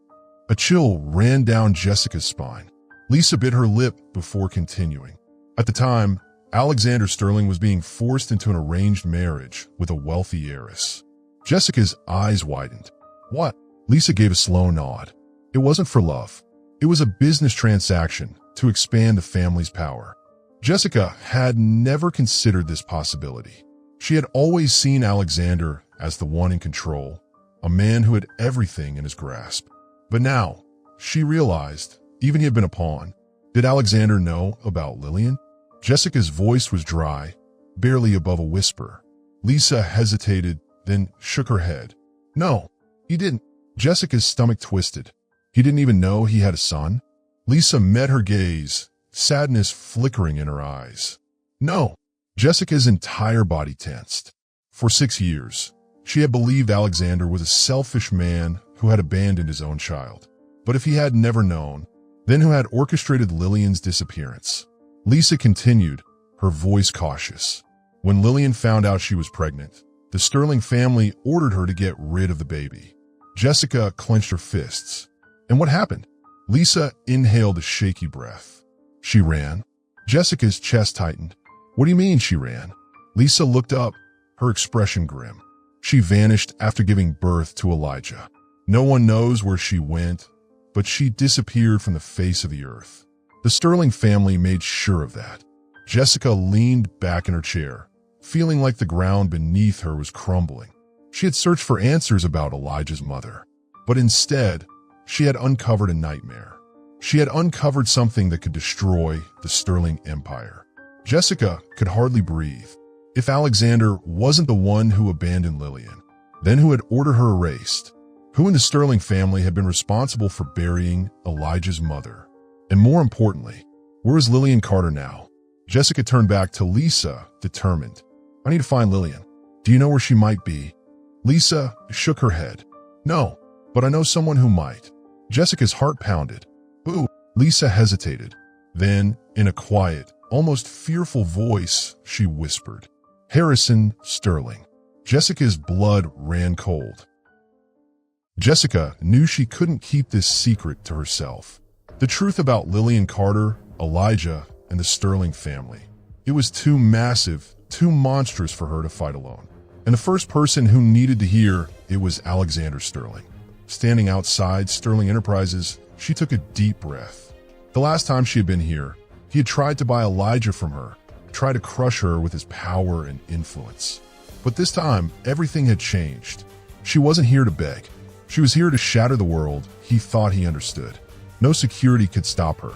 A chill ran down Jessica's spine. Lisa bit her lip before continuing. At the time, Alexander Sterling was being forced into an arranged marriage with a wealthy heiress. Jessica's eyes widened. "What?" Lisa gave a slow nod. "It wasn't for love. It was a business transaction to expand the family's power." Jessica had never considered this possibility. She had always seen Alexander as the one in control, a man who had everything in his grasp. But now, she realized, even he had been a pawn. Did Alexander know about Lillian? Jessica's voice was dry, barely above a whisper. Lisa hesitated, then shook her head. "No, he didn't." Jessica's stomach twisted. He didn't even know he had a son? Lisa met her gaze, sadness flickering in her eyes. "No." Jessica's entire body tensed. For 6 years, She had believed Alexander was a selfish man who had abandoned his own child. But if he had never known, then who had orchestrated Lillian's disappearance? Lisa continued, her voice cautious. When Lillian found out she was pregnant, the Sterling family ordered her to get rid of the baby. Jessica clenched her fists. And what happened? Lisa inhaled a shaky breath. She ran. Jessica's chest tightened. What do you mean she ran? Lisa looked up, her expression grim. She vanished after giving birth to Elijah. No one knows where she went, but she disappeared from the face of the earth. The Sterling family made sure of that. Jessica leaned back in her chair, feeling like the ground beneath her was crumbling. She had searched for answers about Elijah's mother, but instead, she had uncovered a nightmare. She had uncovered something that could destroy the Sterling Empire. Jessica could hardly breathe. If Alexander wasn't the one who abandoned Lillian, then who had ordered her erased? Who in the Sterling family had been responsible for burying Elijah's mother? And more importantly, where is Lillian Carter now? Jessica turned back to Lisa, determined. I need to find Lillian. Do you know where she might be? Lisa shook her head. No, but I know someone who might. Jessica's heart pounded. Boo! Lisa hesitated. Then, in a quiet, almost fearful voice, she whispered, Harrison Sterling. Jessica's blood ran cold. Jessica knew she couldn't keep this secret to herself. The truth about Lillian Carter, Elijah, and the Sterling family. It was too massive, too monstrous for her to fight alone. And the first person who needed to hear it was Alexander Sterling. Standing outside Sterling Enterprises, she took a deep breath. The last time she had been here, he had tried to buy Elijah from her, tried to crush her with his power and influence. But this time, everything had changed. She wasn't here to beg. She was here to shatter the world he thought he understood. No security could stop her.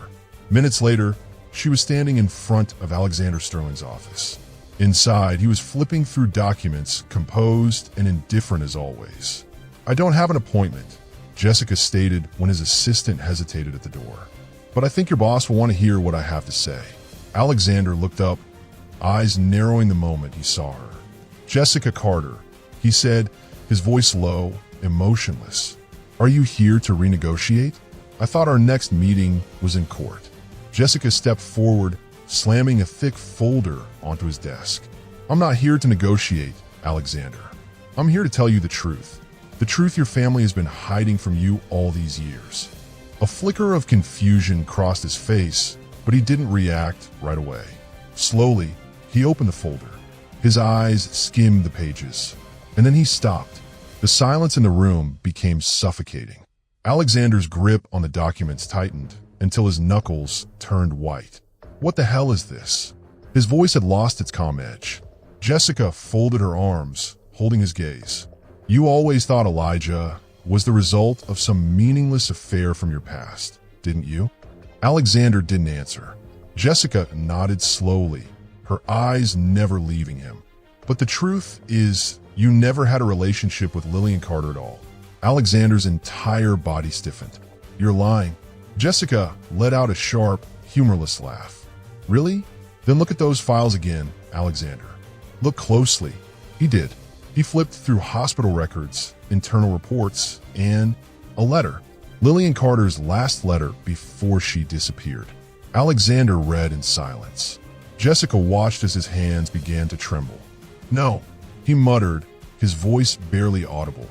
Minutes later, she was standing in front of Alexander Sterling's office. Inside, he was flipping through documents, composed and indifferent as always. I don't have an appointment, Jessica stated when his assistant hesitated at the door. But I think your boss will want to hear what I have to say. Alexander looked up, eyes narrowing the moment he saw her. Jessica Carter, he said, his voice low, emotionless. Are you here to renegotiate? I thought our next meeting was in court. Jessica stepped forward, slamming a thick folder onto his desk. I'm not here to negotiate, Alexander. I'm here to tell you the truth. The truth your family has been hiding from you all these years. A flicker of confusion crossed his face, but he didn't react right away. Slowly, he opened the folder. His eyes skimmed the pages, and then he stopped. The silence in the room became suffocating. Alexander's grip on the documents tightened until his knuckles turned white. What the hell is this? His voice had lost its calm edge. Jessica folded her arms, holding his gaze. You always thought Elijah was the result of some meaningless affair from your past, didn't you? Alexander didn't answer. Jessica nodded slowly, her eyes never leaving him. But the truth is, you never had a relationship with Lillian Carter at all. Alexander's entire body stiffened. You're lying. Jessica let out a sharp, humorless laugh. Really? Then look at those files again, Alexander. Look closely. He did. He flipped through hospital records, internal reports, and a letter. Lillian Carter's last letter before she disappeared. Alexander read in silence. Jessica watched as his hands began to tremble. No, he muttered, his voice barely audible.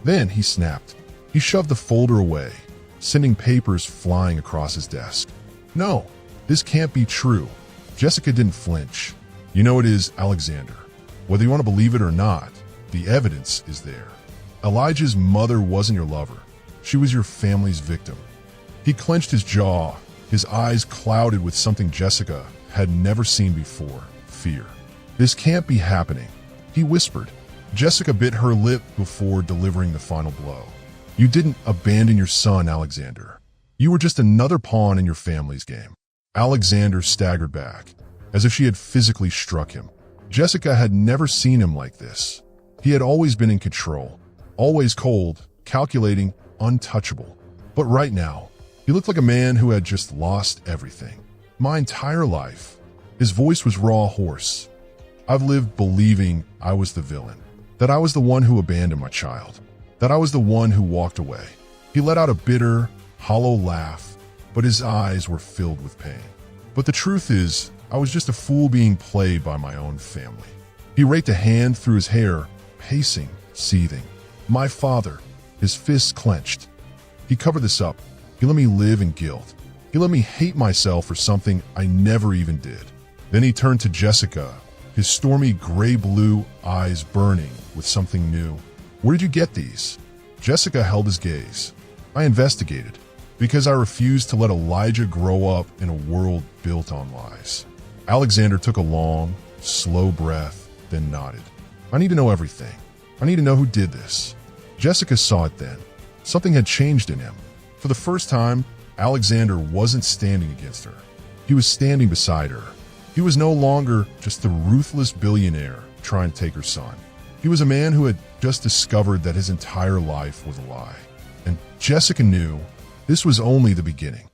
Then he snapped. He shoved the folder away, sending papers flying across his desk. No, this can't be true. Jessica didn't flinch. You know it is, Alexander. Whether you want to believe it or not, the evidence is there. Elijah's mother wasn't your lover. She was your family's victim. He clenched his jaw, his eyes clouded with something Jessica had never seen before, fear. This can't be happening, he whispered. Jessica bit her lip before delivering the final blow. You didn't abandon your son, Alexander. You were just another pawn in your family's game. Alexander staggered back, as if she had physically struck him. Jessica had never seen him like this. He had always been in control, always cold, calculating, untouchable. But right now, he looked like a man who had just lost everything. My entire life. His voice was raw, hoarse. I've lived believing I was the villain. that I was the one who abandoned my child, that I was the one who walked away. He let out a bitter, hollow laugh, but his eyes were filled with pain. But the truth is, I was just a fool being played by my own family. He raked a hand through his hair, pacing, seething. My father, his fists clenched. He covered this up. He let me live in guilt. He let me hate myself for something I never even did. Then he turned to Jessica, his stormy gray-blue eyes burning with something new. Where did you get these? Jessica held his gaze. I investigated, because I refused to let Elijah grow up in a world built on lies. Alexander took a long, slow breath, then nodded. I need to know everything. I need to know who did this. Jessica saw it then. Something had changed in him. For the first time, Alexander wasn't standing against her. He was standing beside her. He was no longer just the ruthless billionaire trying to take her son. He was a man who had just discovered that his entire life was a lie. And Jessica knew this was only the beginning.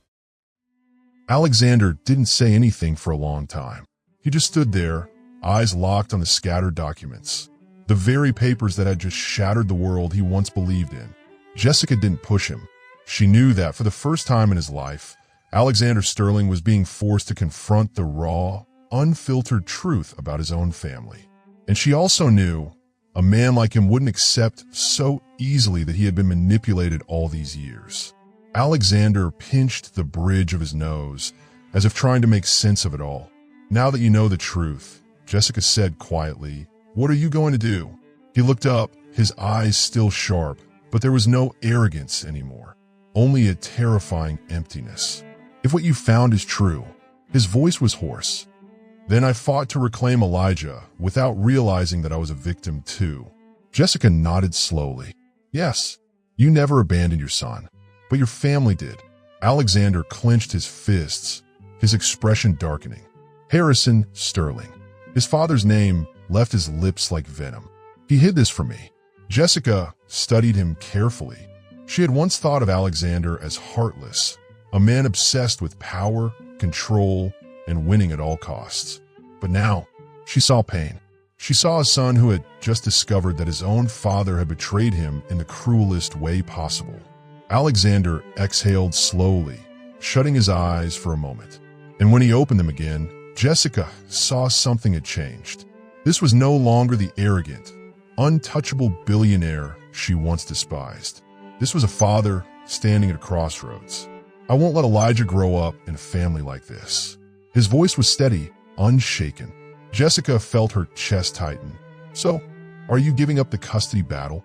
Alexander didn't say anything for a long time. He just stood there, eyes locked on the scattered documents, the very papers that had just shattered the world he once believed in. Jessica didn't push him. She knew that for the first time in his life, Alexander Sterling was being forced to confront the raw, unfiltered truth about his own family. And she also knew a man like him wouldn't accept so easily that he had been manipulated all these years. Alexander pinched the bridge of his nose, as if trying to make sense of it all. Now that you know the truth, Jessica said quietly, what are you going to do? He looked up, his eyes still sharp, but there was no arrogance anymore, only a terrifying emptiness. If what you found is true, his voice was hoarse. Then I fought to reclaim Elijah without realizing that I was a victim too. Jessica nodded slowly. Yes, you never abandoned your son, but your family did. Alexander clenched his fists, his expression darkening. Harrison Sterling. His father's name left his lips like venom. He hid this from me. Jessica studied him carefully. She had once thought of Alexander as heartless, a man obsessed with power, control, and winning at all costs. But now, she saw pain. She saw a son who had just discovered that his own father had betrayed him in the cruelest way possible. Alexander exhaled slowly, shutting his eyes for a moment. And when he opened them again, Jessica saw something had changed. This was no longer the arrogant, untouchable billionaire she once despised. This was a father standing at a crossroads. I won't let Elijah grow up in a family like this. His voice was steady, unshaken. Jessica felt her chest tighten. So, are you giving up the custody battle?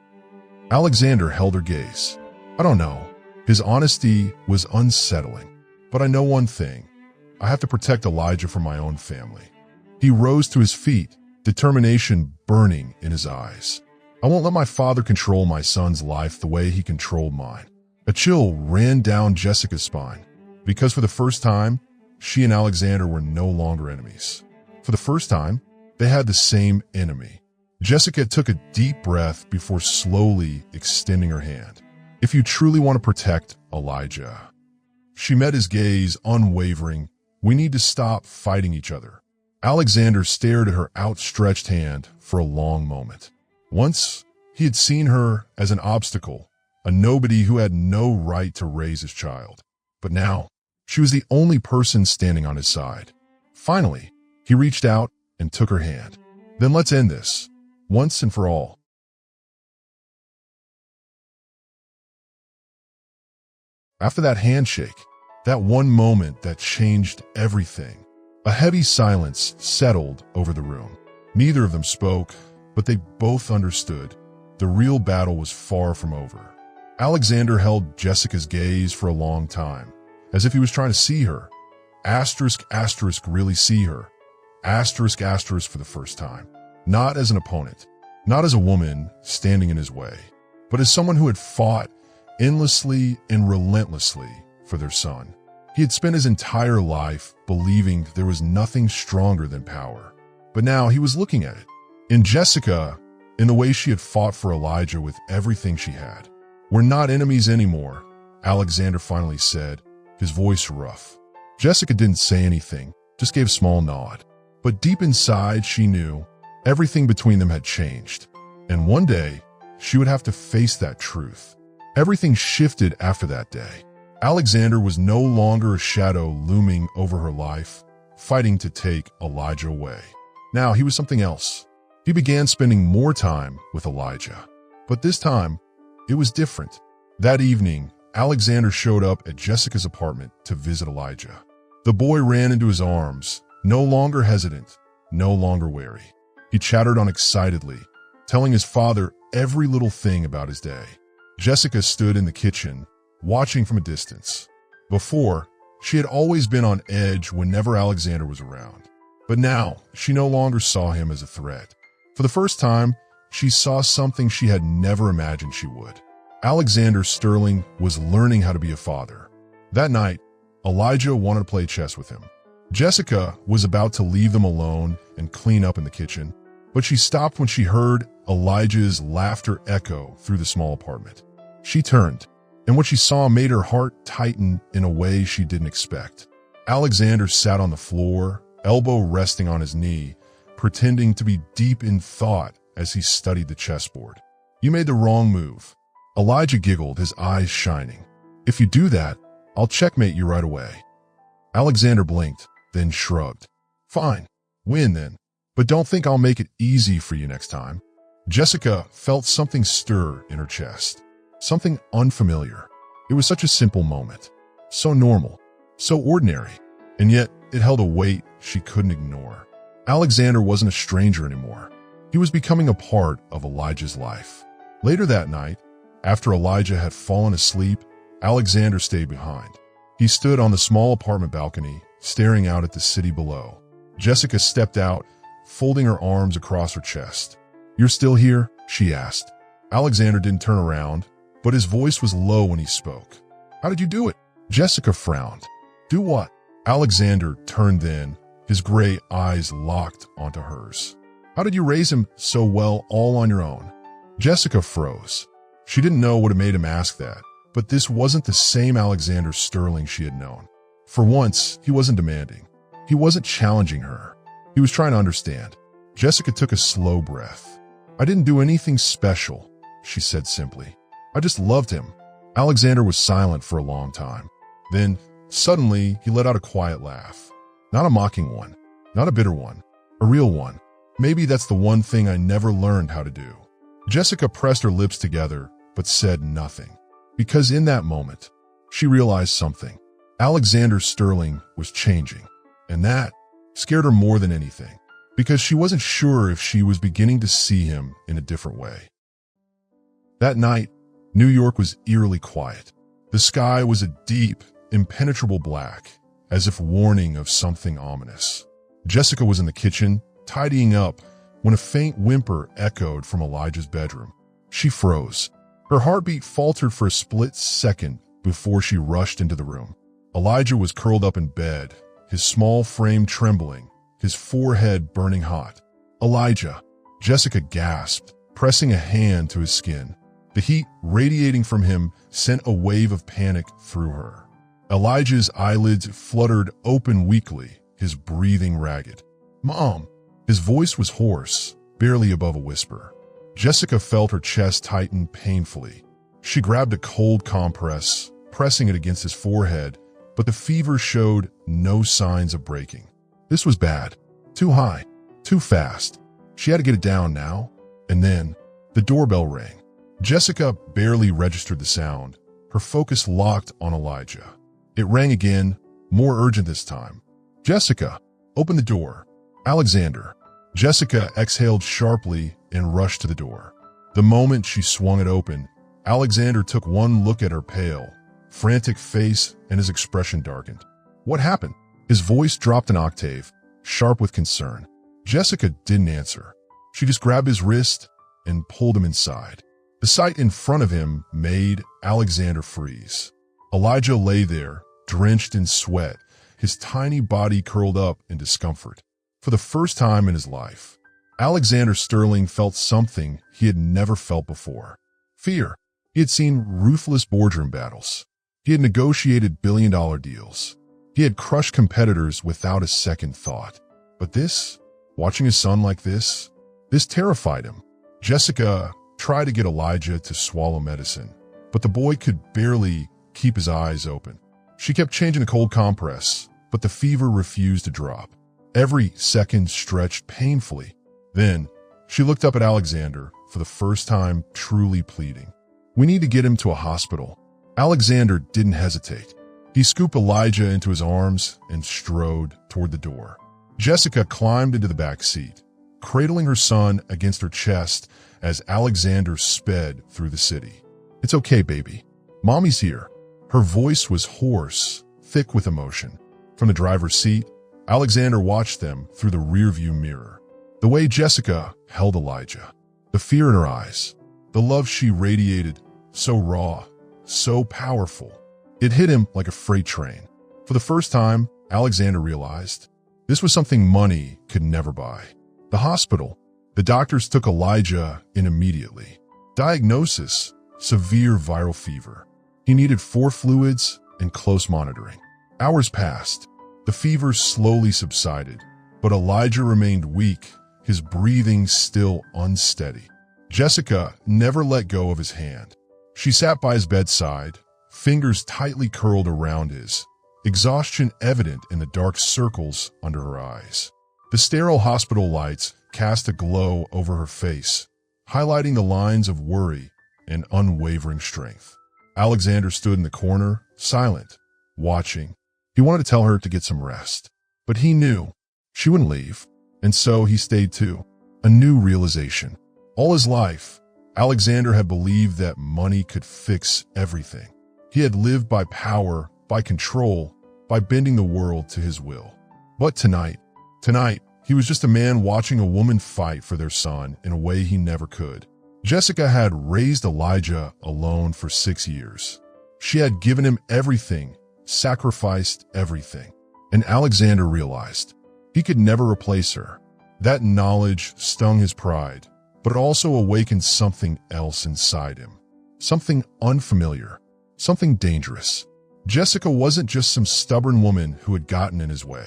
Alexander held her gaze. I don't know. His honesty was unsettling. But I know one thing. I have to protect Elijah from my own family. He rose to his feet, determination burning in his eyes. I won't let my father control my son's life the way he controlled mine. A chill ran down Jessica's spine, because for the first time, she and Alexander were no longer enemies. For the first time, they had the same enemy. Jessica took a deep breath before slowly extending her hand. If you truly want to protect Elijah. She met his gaze, unwavering. We need to stop fighting each other. Alexander stared at her outstretched hand for a long moment. Once, he had seen her as an obstacle, a nobody who had no right to raise his child. But now, she was the only person standing on his side. Finally, he reached out and took her hand. Then let's end this, once and for all. After that handshake, that one moment that changed everything, a heavy silence settled over the room. Neither of them spoke, but they both understood. The real battle was far from over. Alexander held Jessica's gaze for a long time, as if he was trying to see her. Asterisk, asterisk, really see her. Asterisk, asterisk for the first time. Not as an opponent, not as a woman standing in his way, but as someone who had fought endlessly and relentlessly for their son. He had spent his entire life believing there was nothing stronger than power. But now he was looking at it. In Jessica, in the way she had fought for Elijah with everything she had. We're not enemies anymore, Alexander finally said, his voice rough. Jessica didn't say anything, just gave a small nod. But deep inside, she knew everything between them had changed. And one day, she would have to face that truth. Everything shifted after that day. Alexander was no longer a shadow looming over her life, fighting to take Elijah away. Now he was something else. He began spending more time with Elijah. But this time, it was different. That evening, Alexander showed up at Jessica's apartment to visit Elijah. The boy ran into his arms, no longer hesitant, no longer wary. He chattered on excitedly, telling his father every little thing about his day. Jessica stood in the kitchen, watching from a distance. Before, she had always been on edge whenever Alexander was around. But now, she no longer saw him as a threat. For the first time, she saw something she had never imagined she would. Alexander Sterling was learning how to be a father. That night, Elijah wanted to play chess with him. Jessica was about to leave them alone and clean up in the kitchen, but she stopped when she heard Elijah's laughter echo through the small apartment. She turned, and what she saw made her heart tighten in a way she didn't expect. Alexander sat on the floor, elbow resting on his knee, pretending to be deep in thought as he studied the chessboard. "You made the wrong move." Elijah giggled, his eyes shining. "If you do that, I'll checkmate you right away." Alexander blinked, then shrugged. "Fine, win then, but don't think I'll make it easy for you next time." Jessica felt something stir in her chest, something unfamiliar. It was such a simple moment, so normal, so ordinary, and yet it held a weight she couldn't ignore. Alexander wasn't a stranger anymore. He was becoming a part of Elijah's life. Later that night, after Elijah had fallen asleep, Alexander stayed behind. He stood on the small apartment balcony, staring out at the city below. Jessica stepped out, folding her arms across her chest. "You're still here?" she asked. Alexander didn't turn around, but his voice was low when he spoke. "How did you do it?" Jessica frowned. "Do what?" Alexander turned then, his gray eyes locked onto hers. "How did you raise him so well all on your own?" Jessica froze. She didn't know what had made him ask that, but this wasn't the same Alexander Sterling she had known. For once, he wasn't demanding. He wasn't challenging her. He was trying to understand. Jessica took a slow breath. "I didn't do anything special," she said simply. "I just loved him." Alexander was silent for a long time. Then, suddenly, he let out a quiet laugh. Not a mocking one, not a bitter one, a real one. "Maybe that's the one thing I never learned how to do." Jessica pressed her lips together, but said nothing. Because in that moment, she realized something. Alexander Sterling was changing, and that scared her more than anything, because she wasn't sure if she was beginning to see him in a different way. That night, New York was eerily quiet. The sky was a deep, impenetrable black, as if warning of something ominous. Jessica was in the kitchen, tidying up, when a faint whimper echoed from Elijah's bedroom. She froze. Her heartbeat faltered for a split second before she rushed into the room. Elijah was curled up in bed, his small frame trembling, his forehead burning hot. "Elijah!" Jessica gasped, pressing a hand to his skin. The heat radiating from him sent a wave of panic through her. Elijah's eyelids fluttered open weakly, his breathing ragged. "Mom!" His voice was hoarse, barely above a whisper. Jessica felt her chest tighten painfully. She grabbed a cold compress, pressing it against his forehead, but the fever showed no signs of breaking. This was bad. Too high. Too fast. She had to get it down now. And then, the doorbell rang. Jessica barely registered the sound, her focus locked on Elijah. It rang again, more urgent this time. "Jessica, open the door." "Alexander." Jessica exhaled sharply and rushed to the door. The moment she swung it open, Alexander took one look at her pale, frantic face and his expression darkened. "What happened?" His voice dropped an octave, sharp with concern. Jessica didn't answer. She just grabbed his wrist and pulled him inside. The sight in front of him made Alexander freeze. Elijah lay there, drenched in sweat, his tiny body curled up in discomfort. For the first time in his life, Alexander Sterling felt something he had never felt before. Fear. He had seen ruthless boardroom battles. He had negotiated billion-dollar deals. He had crushed competitors without a second thought. But this, watching his son like this terrified him. Jessica tried to get Elijah to swallow medicine, but the boy could barely keep his eyes open. She kept changing the cold compress, but the fever refused to drop. Every second stretched painfully. Then, she looked up at Alexander for the first time, truly pleading. "We need to get him to a hospital." Alexander didn't hesitate. He scooped Elijah into his arms and strode toward the door. Jessica climbed into the back seat, cradling her son against her chest as Alexander sped through the city. "It's okay, baby. Mommy's here." Her voice was hoarse, thick with emotion. From the driver's seat, Alexander watched them through the rearview mirror. The way Jessica held Elijah, the fear in her eyes, the love she radiated, so raw, so powerful. It hit him like a freight train. For the first time, Alexander realized this was something money could never buy. The hospital. The doctors took Elijah in immediately. Diagnosis: severe viral fever. He needed 4 fluids and close monitoring. Hours passed. The fever slowly subsided, but Elijah remained weak, his breathing still unsteady. Jessica never let go of his hand. She sat by his bedside, fingers tightly curled around his, exhaustion evident in the dark circles under her eyes. The sterile hospital lights cast a glow over her face, highlighting the lines of worry and unwavering strength. Alexander stood in the corner, silent, watching. He wanted to tell her to get some rest, but he knew she wouldn't leave, and so he stayed too. A new realization. All his life, Alexander had believed that money could fix everything. He had lived by power, by control, by bending the world to his will. But tonight, he was just a man watching a woman fight for their son in a way he never could. Jessica had raised Elijah alone for 6 years. She had given him everything, sacrificed everything. And Alexander realized he could never replace her. That knowledge stung his pride, but it also awakened something else inside him. Something unfamiliar, something dangerous. Jessica wasn't just some stubborn woman who had gotten in his way.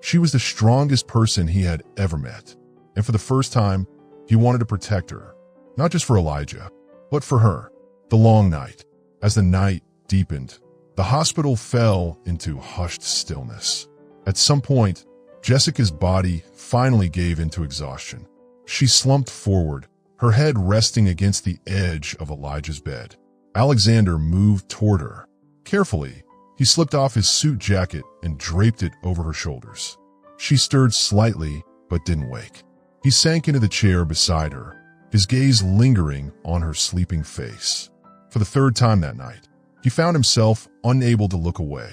She was the strongest person he had ever met. And for the first time, he wanted to protect her. Not just for Elijah, but for her. The long night. As the night deepened, the hospital fell into hushed stillness. At some point, Jessica's body finally gave into exhaustion. She slumped forward, her head resting against the edge of Elijah's bed. Alexander moved toward her. Carefully, he slipped off his suit jacket and draped it over her shoulders. She stirred slightly, but didn't wake. He sank into the chair beside her, his gaze lingering on her sleeping face. For the third time that night, he found himself unable to look away.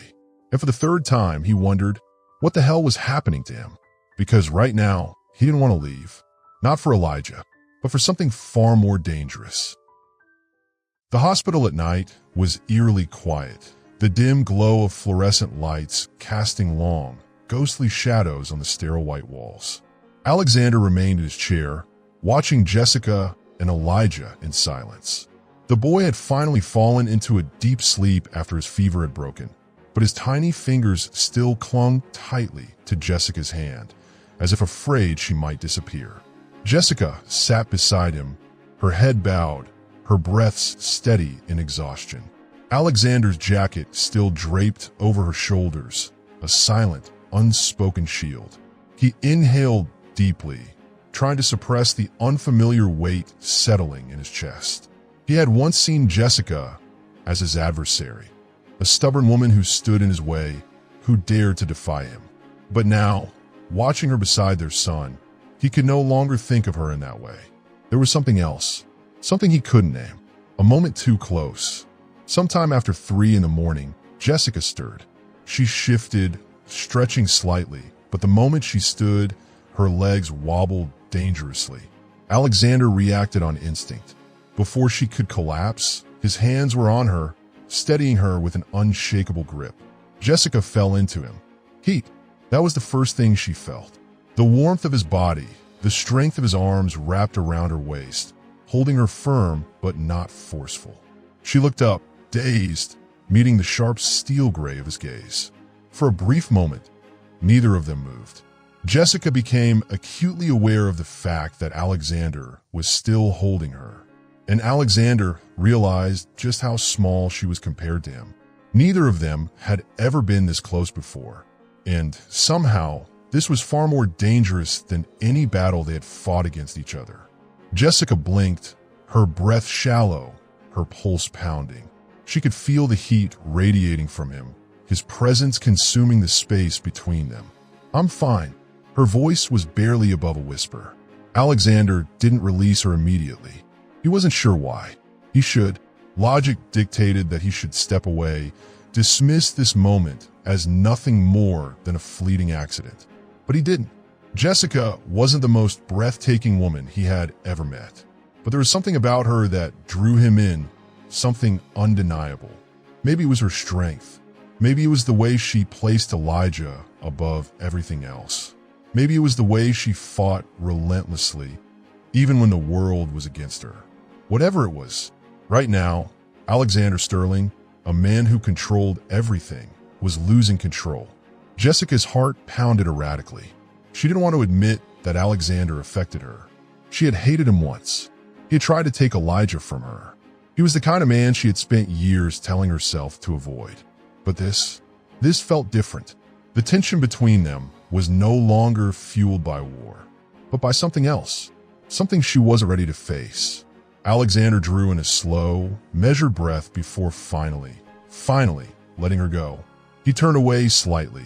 And for the third time, he wondered what the hell was happening to him. Because right now, he didn't want to leave. Not for Elijah, but for something far more dangerous. The hospital at night was eerily quiet, the dim glow of fluorescent lights casting long, ghostly shadows on the sterile white walls. Alexander remained in his chair, watching Jessica and Elijah in silence. The boy had finally fallen into a deep sleep after his fever had broken, but his tiny fingers still clung tightly to Jessica's hand, as if afraid she might disappear. Jessica sat beside him, her head bowed, her breaths steady in exhaustion. Alexander's jacket still draped over her shoulders, a silent, unspoken shield. He inhaled deeply, trying to suppress the unfamiliar weight settling in his chest. He had once seen Jessica as his adversary, a stubborn woman who stood in his way, who dared to defy him. But now, watching her beside their son, he could no longer think of her in that way. There was something else, something he couldn't name, a moment too close. Sometime after 3 in the morning, Jessica stirred. She shifted, stretching slightly, but the moment she stood, her legs wobbled dangerously. Alexander reacted on instinct. Before she could collapse, his hands were on her, steadying her with an unshakable grip. Jessica fell into him. Heat. That was the first thing she felt. The warmth of his body, the strength of his arms wrapped around her waist, holding her firm but not forceful. She looked up, dazed, meeting the sharp steel gray of his gaze. For a brief moment, neither of them moved. Jessica became acutely aware of the fact that Alexander was still holding her, and Alexander realized just how small she was compared to him. Neither of them had ever been this close before, and somehow this was far more dangerous than any battle they had fought against each other. Jessica blinked, her breath shallow, her pulse pounding. She could feel the heat radiating from him, his presence consuming the space between them. "I'm fine." Her voice was barely above a whisper. Alexander didn't release her immediately. He wasn't sure why. He should. Logic dictated that he should step away, dismiss this moment as nothing more than a fleeting accident. But he didn't. Jessica wasn't the most breathtaking woman he had ever met, but there was something about her that drew him in, something undeniable. Maybe it was her strength. Maybe it was the way she placed Elijah above everything else. Maybe it was the way she fought relentlessly, even when the world was against her. Whatever it was, right now, Alexander Sterling, a man who controlled everything, was losing control. Jessica's heart pounded erratically. She didn't want to admit that Alexander affected her. She had hated him once. He had tried to take Elijah from her. He was the kind of man she had spent years telling herself to avoid. But this felt different. The tension between them was no longer fueled by war, but by something else, something she wasn't ready to face. Alexander drew in a slow, measured breath before finally letting her go. He turned away slightly,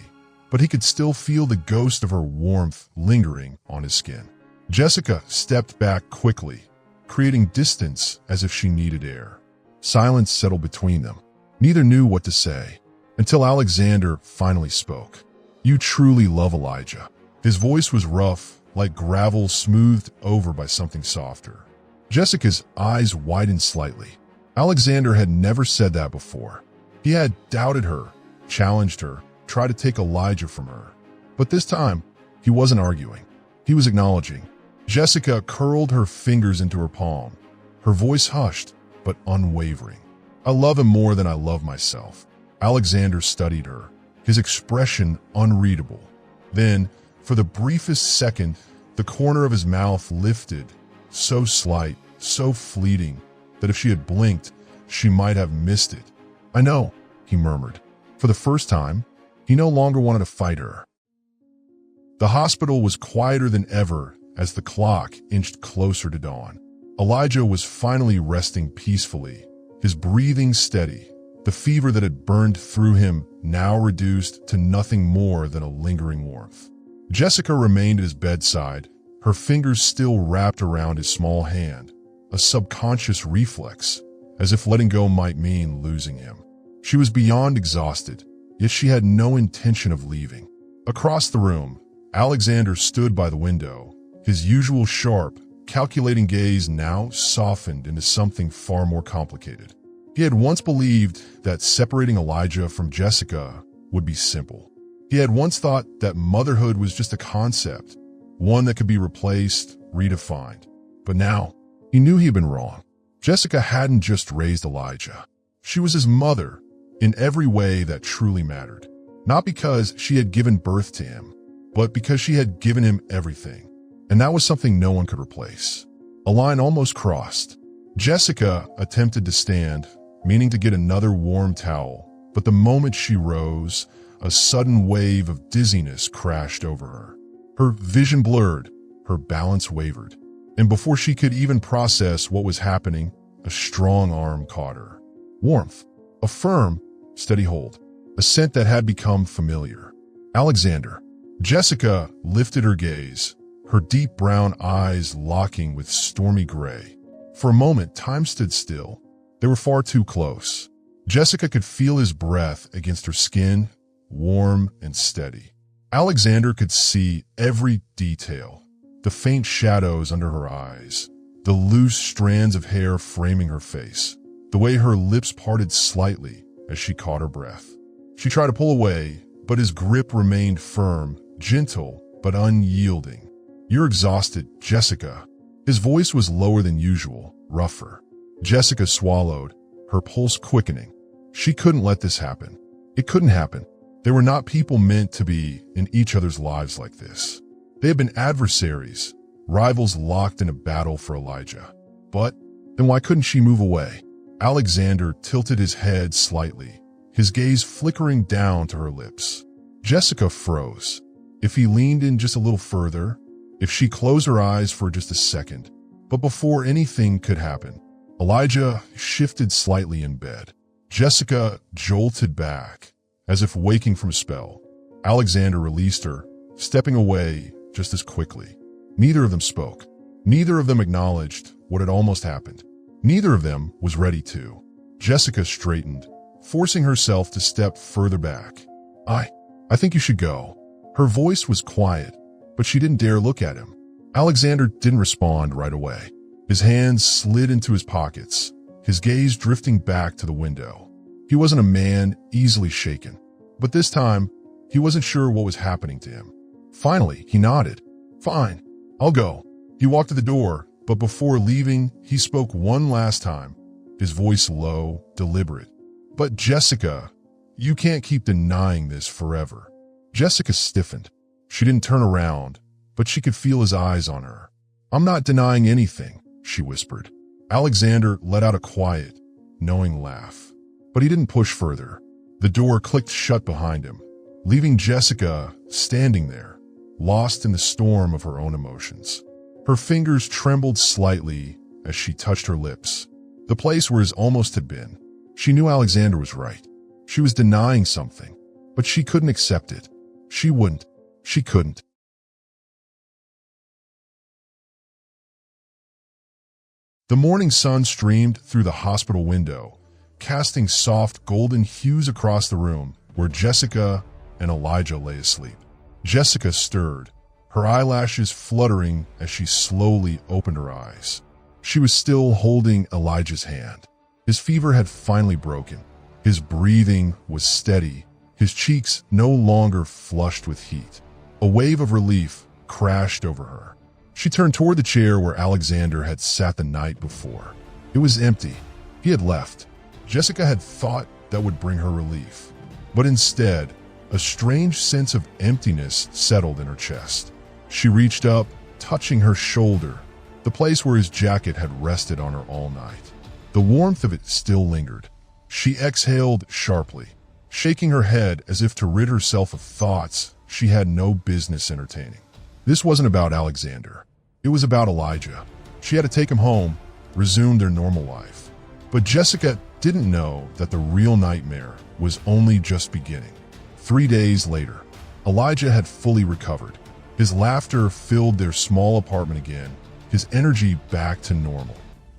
but he could still feel the ghost of her warmth lingering on his skin. Jessica stepped back quickly, creating distance as if she needed air. Silence settled between them. Neither knew what to say, until Alexander finally spoke. "You truly love Elijah." His voice was rough, like gravel smoothed over by something softer. Jessica's eyes widened slightly. Alexander had never said that before. He had doubted her, challenged her, tried to take Elijah from her. But this time, he wasn't arguing. He was acknowledging. Jessica curled her fingers into her palm, her voice hushed, but unwavering. "I love him more than I love myself." Alexander studied her, his expression unreadable. Then, for the briefest second, the corner of his mouth lifted, so slight, so fleeting, that if she had blinked, she might have missed it. "I know," he murmured. For the first time, he no longer wanted to fight her. The hospital was quieter than ever as the clock inched closer to dawn. Elijah was finally resting peacefully, his breathing steady. The fever that had burned through him now reduced to nothing more than a lingering warmth. Jessica remained at his bedside, her fingers still wrapped around his small hand, a subconscious reflex, as if letting go might mean losing him. She was beyond exhausted, yet she had no intention of leaving. Across the room, Alexander stood by the window, his usual sharp, calculating gaze now softened into something far more complicated. He had once believed that separating Elijah from Jessica would be simple. He had once thought that motherhood was just a concept, one that could be replaced, redefined. But now, he knew he had been wrong. Jessica hadn't just raised Elijah. She was his mother in every way that truly mattered. Not because she had given birth to him, but because she had given him everything. And that was something no one could replace. A line almost crossed. Jessica attempted to stand, meaning to get another warm towel, but the moment she rose, a sudden wave of dizziness crashed over her. Her vision blurred, her balance wavered, and before she could even process what was happening, a strong arm caught her. Warmth, a firm, steady hold, a scent that had become familiar. Alexander. Jessica lifted her gaze, her deep brown eyes locking with stormy gray. For a moment, time stood still. They were far too close. Jessica could feel his breath against her skin, warm and steady. Alexander could see every detail, the faint shadows under her eyes, the loose strands of hair framing her face, the way her lips parted slightly as she caught her breath. She tried to pull away, but his grip remained firm, gentle, but unyielding. "You're exhausted, Jessica." His voice was lower than usual, rougher. Jessica swallowed, her pulse quickening. She couldn't let this happen. It couldn't happen. They were not people meant to be in each other's lives like this. They had been adversaries, rivals locked in a battle for Elijah. But then why couldn't she move away? Alexander tilted his head slightly, his gaze flickering down to her lips. Jessica froze. If he leaned in just a little further, if she closed her eyes for just a second. But before anything could happen, Elijah shifted slightly in bed. Jessica jolted back, as if waking from a spell. Alexander released her, stepping away just as quickly. Neither of them spoke. Neither of them acknowledged what had almost happened. Neither of them was ready to. Jessica straightened, forcing herself to step further back. I think you should go. Her voice was quiet, but she didn't dare look at him. Alexander didn't respond right away. His hands slid into his pockets, his gaze drifting back to the window. He wasn't a man easily shaken, but this time, he wasn't sure what was happening to him. Finally, he nodded. Fine, I'll go. He walked to the door, but before leaving, he spoke one last time, his voice low, deliberate. But Jessica, you can't keep denying this forever. Jessica stiffened. She didn't turn around, but she could feel his eyes on her. I'm not denying anything, she whispered. Alexander let out a quiet, knowing laugh. But he didn't push further. The door clicked shut behind him, leaving Jessica standing there, lost in the storm of her own emotions. Her fingers trembled slightly as she touched her lips, the place where his almost had been. She knew Alexander was right. She was denying something, but she couldn't accept it. She wouldn't. She couldn't. The morning sun streamed through the hospital window, casting soft golden hues across the room where Jessica and Elijah lay asleep. Jessica stirred, her eyelashes fluttering as she slowly opened her eyes. She was still holding Elijah's hand. His fever had finally broken. His breathing was steady, his cheeks no longer flushed with heat. A wave of relief crashed over her. She turned toward the chair where Alexander had sat the night before. It was empty. He had left. Jessica had thought that would bring her relief. But instead, a strange sense of emptiness settled in her chest. She reached up, touching her shoulder, the place where his jacket had rested on her all night. The warmth of it still lingered. She exhaled sharply, shaking her head as if to rid herself of thoughts she had no business entertaining. This wasn't about Alexander. It was about Elijah. She had to take him home, resume their normal life. But Jessica didn't know that the real nightmare was only just beginning. 3 days later, Elijah had fully recovered. His laughter filled their small apartment again, his energy back to normal.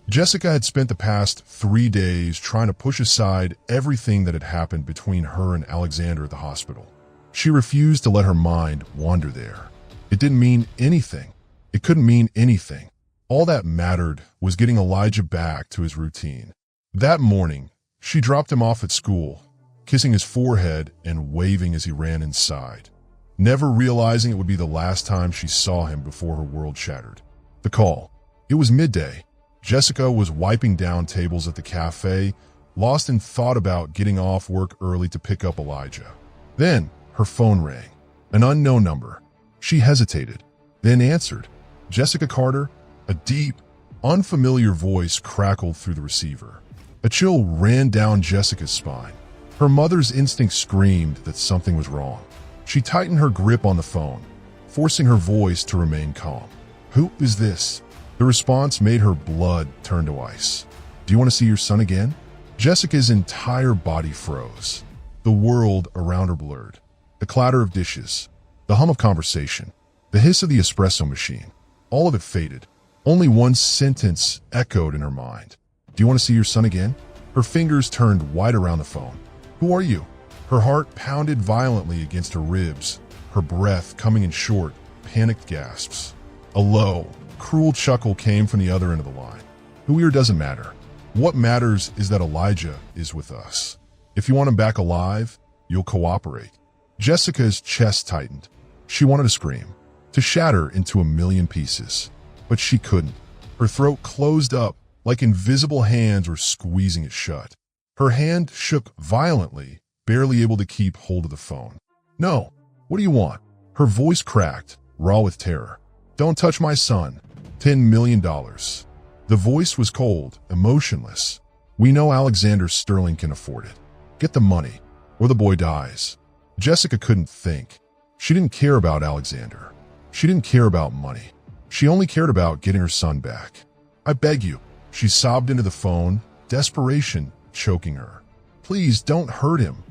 Jessica had spent the past 3 days trying to push aside everything that had happened between her and Alexander at the hospital. She refused to let her mind wander there. It didn't mean anything. It couldn't mean anything. All that mattered was getting Elijah back to his routine. That morning, she dropped him off at school, kissing his forehead and waving as he ran inside, never realizing it would be the last time she saw him before her world shattered. The call. It was midday. Jessica was wiping down tables at the cafe, lost in thought about getting off work early to pick up Elijah. Then, her phone rang. An unknown number. She hesitated, then answered. Jessica Carter? A deep, unfamiliar voice crackled through the receiver. A chill ran down Jessica's spine. Her mother's instinct screamed that something was wrong. She tightened her grip on the phone, forcing her voice to remain calm. Who is this? The response made her blood turn to ice. Do you want to see your son again? Jessica's entire body froze. The world around her blurred. The clatter of dishes, the hum of conversation, the hiss of the espresso machine, all of it faded. Only one sentence echoed in her mind. Do you want to see your son again? Her fingers turned white around the phone. Who are you? Her heart pounded violently against her ribs, her breath coming in short, panicked gasps. A low, cruel chuckle came from the other end of the line. Who we are doesn't matter. What matters is that Elijah is with us. If you want him back alive, you'll cooperate. Jessica's chest tightened. She wanted to scream, to shatter into a million pieces. But she couldn't. Her throat closed up like invisible hands were squeezing it shut. Her hand shook violently, barely able to keep hold of the phone. No, what do you want? Her voice cracked, raw with terror. "Don't touch my son. $10 million. The voice was cold, emotionless. "We know Alexander Sterling can afford it. Get the money, or the boy dies." Jessica couldn't think. She didn't care about Alexander. She didn't care about money. She only cared about getting her son back. "I beg you," she sobbed into the phone, desperation choking her. "Please don't hurt him."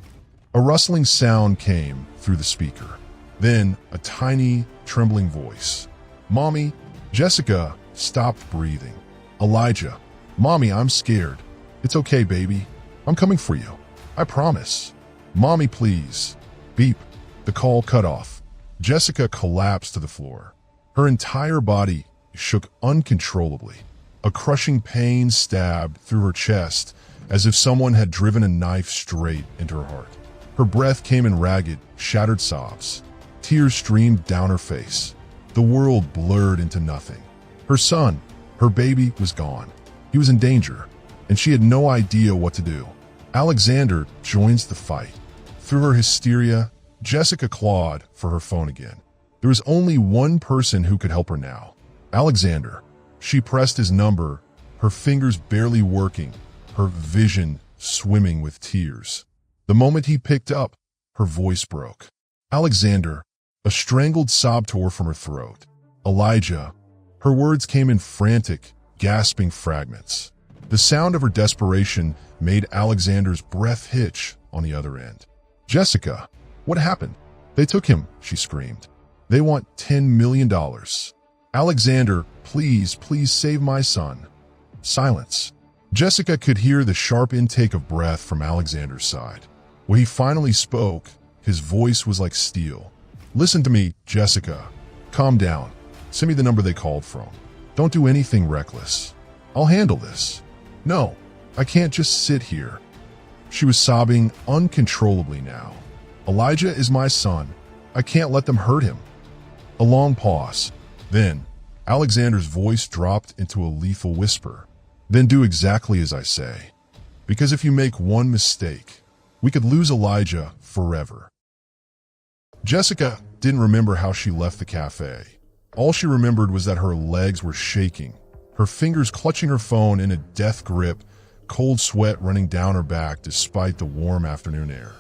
A rustling sound came through the speaker. Then a tiny, trembling voice. "Mommy." Jessica stopped breathing. "Elijah." "Mommy, I'm scared." "It's okay, baby. I'm coming for you. I promise." "Mommy, please." Beep. The call cut off. Jessica collapsed to the floor. Her entire body shook uncontrollably. A crushing pain stabbed through her chest as if someone had driven a knife straight into her heart. Her breath came in ragged, shattered sobs. Tears streamed down her face. The world blurred into nothing. Her son, her baby, was gone. He was in danger, and she had no idea what to do. Alexander joins the fight. Through her hysteria, Jessica clawed for her phone again. There was only one person who could help her now. Alexander. She pressed his number, her fingers barely working, her vision swimming with tears. The moment he picked up, her voice broke. "Alexander." A strangled sob tore from her throat. "Elijah." Her words came in frantic, gasping fragments. The sound of her desperation made Alexander's breath hitch on the other end. "Jessica, what happened?" "They took him," she screamed. "They want $10 million. Alexander, please, please save my son." Silence. Jessica could hear the sharp intake of breath from Alexander's side. When he finally spoke, his voice was like steel. "Listen to me, Jessica. Calm down. Send me the number they called from. Don't do anything reckless. I'll handle this." "No, I can't just sit here." She was sobbing uncontrollably now. "Elijah is my son. I can't let them hurt him." A long pause. Then, Alexander's voice dropped into a lethal whisper. "Then do exactly as I say. Because if you make one mistake, we could lose Elijah forever." Jessica didn't remember how she left the cafe. All she remembered was that her legs were shaking, her fingers clutching her phone in a death grip, cold sweat running down her back despite the warm afternoon air.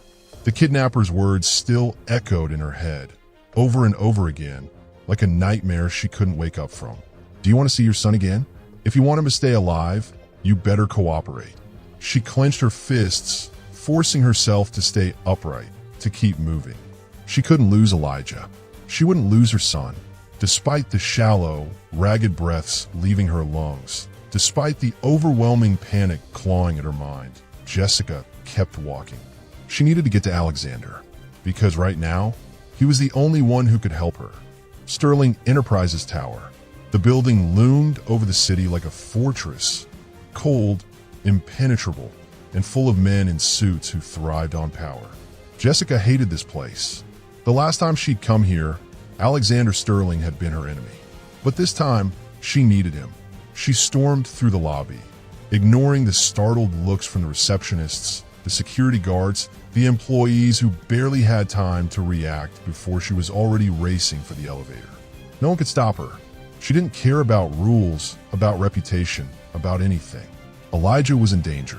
The kidnapper's words still echoed in her head, over and over again, like a nightmare she couldn't wake up from. "Do you want to see your son again? If you want him to stay alive, you better cooperate." She clenched her fists, forcing herself to stay upright, to keep moving. She couldn't lose Elijah. She wouldn't lose her son. Despite the shallow, ragged breaths leaving her lungs, despite the overwhelming panic clawing at her mind, Jessica kept walking. She needed to get to Alexander, because right now, he was the only one who could help her. Sterling Enterprises Tower. The building loomed over the city like a fortress, cold, impenetrable, and full of men in suits who thrived on power. Jessica hated this place. The last time she'd come here, Alexander Sterling had been her enemy. But this time, she needed him. She stormed through the lobby, ignoring the startled looks from the receptionists, the security guards, the employees who barely had time to react before she was already racing for the elevator. No one could stop her. She didn't care about rules, about reputation, about anything. Elijah was in danger,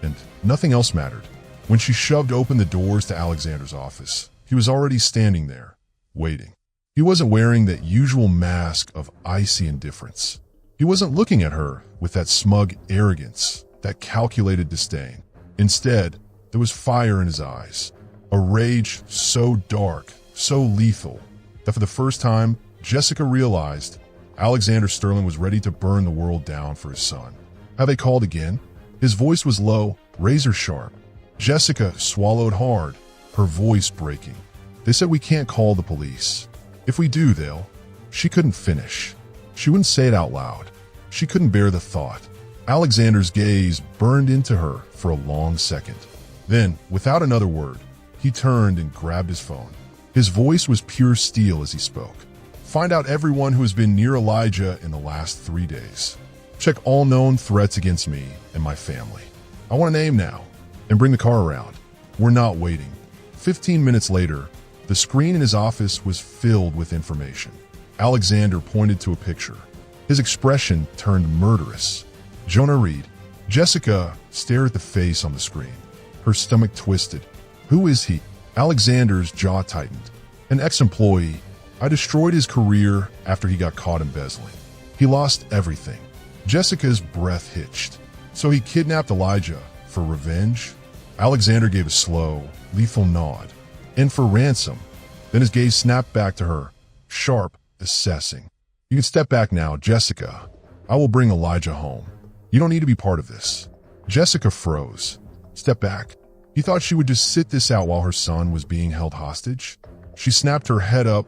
and nothing else mattered. When she shoved open the doors to Alexander's office, he was already standing there, waiting. He wasn't wearing that usual mask of icy indifference. He wasn't looking at her with that smug arrogance, that calculated disdain. Instead, there was fire in his eyes, a rage so dark, so lethal, that for the first time, Jessica realized Alexander Sterling was ready to burn the world down for his son. Have they called again? His voice was low, razor sharp. Jessica swallowed hard, her voice breaking. They said we can't call the police. If we do, they'll... She couldn't finish. She wouldn't say it out loud. She couldn't bear the thought. Alexander's gaze burned into her for a long second. Then, without another word, he turned and grabbed his phone. His voice was pure steel as he spoke. Find out everyone who has been near Elijah in the last 3 days. Check all known threats against me and my family. I want a name now. And bring the car around. We're not waiting. 15 minutes later, the screen in his office was filled with information. Alexander pointed to a picture. His expression turned murderous. Jonah Reed. Jessica stared at the face on the screen. Her stomach twisted. Who is he? Alexander's jaw tightened. An ex-employee. I destroyed his career after he got caught embezzling. He lost everything. Jessica's breath hitched. So he kidnapped Elijah for revenge? Alexander gave a slow, lethal nod. And for ransom. Then his gaze snapped back to her, sharp, assessing. You can step back now, Jessica. I will bring Elijah home. You don't need to be part of this. Jessica froze. Step back. He thought she would just sit this out while her son was being held hostage. She snapped her head up,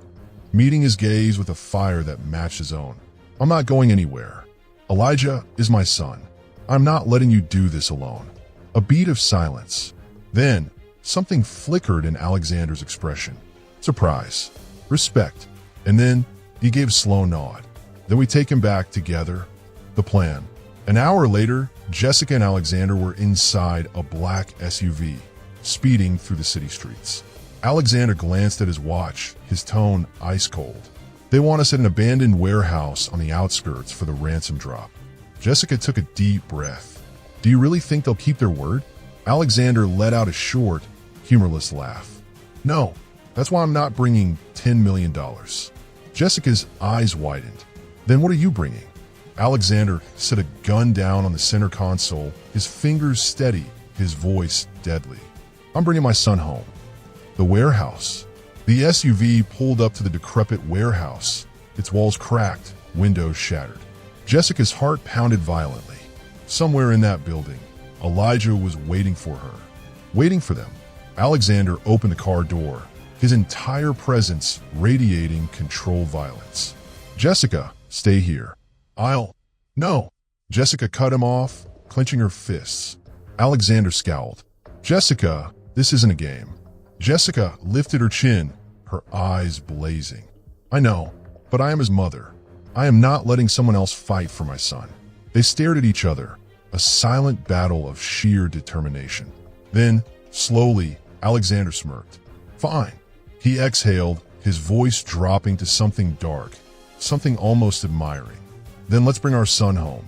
meeting his gaze with a fire that matched his own. I'm not going anywhere. Elijah is my son. I'm not letting you do this alone. A beat of silence. Then, something flickered in Alexander's expression. Surprise. Respect. And then, he gave a slow nod. Then we take him back together. The plan. An hour later, Jessica and Alexander were inside a black SUV, speeding through the city streets. Alexander glanced at his watch, his tone ice cold. They want us at an abandoned warehouse on the outskirts for the ransom drop. Jessica took a deep breath. Do you really think they'll keep their word? Alexander let out a short, humorless laugh. No, that's why I'm not bringing $10 million. Jessica's eyes widened. Then what are you bringing? Alexander set a gun down on the center console, his fingers steady, his voice deadly. I'm bringing my son home. The warehouse. The SUV pulled up to the decrepit warehouse, its walls cracked, windows shattered. Jessica's heart pounded violently. Somewhere in that building, Elijah was waiting for her. Waiting for them. Alexander opened the car door, his entire presence radiating controlled violence. Jessica, stay here. No. Jessica cut him off, clenching her fists. Alexander scowled. Jessica, this isn't a game. Jessica lifted her chin, her eyes blazing. I know, but I am his mother. I am not letting someone else fight for my son. They stared at each other, a silent battle of sheer determination. Then, slowly, Alexander smirked. Fine. He exhaled, his voice dropping to something dark, something almost admiring. Then let's bring our son home.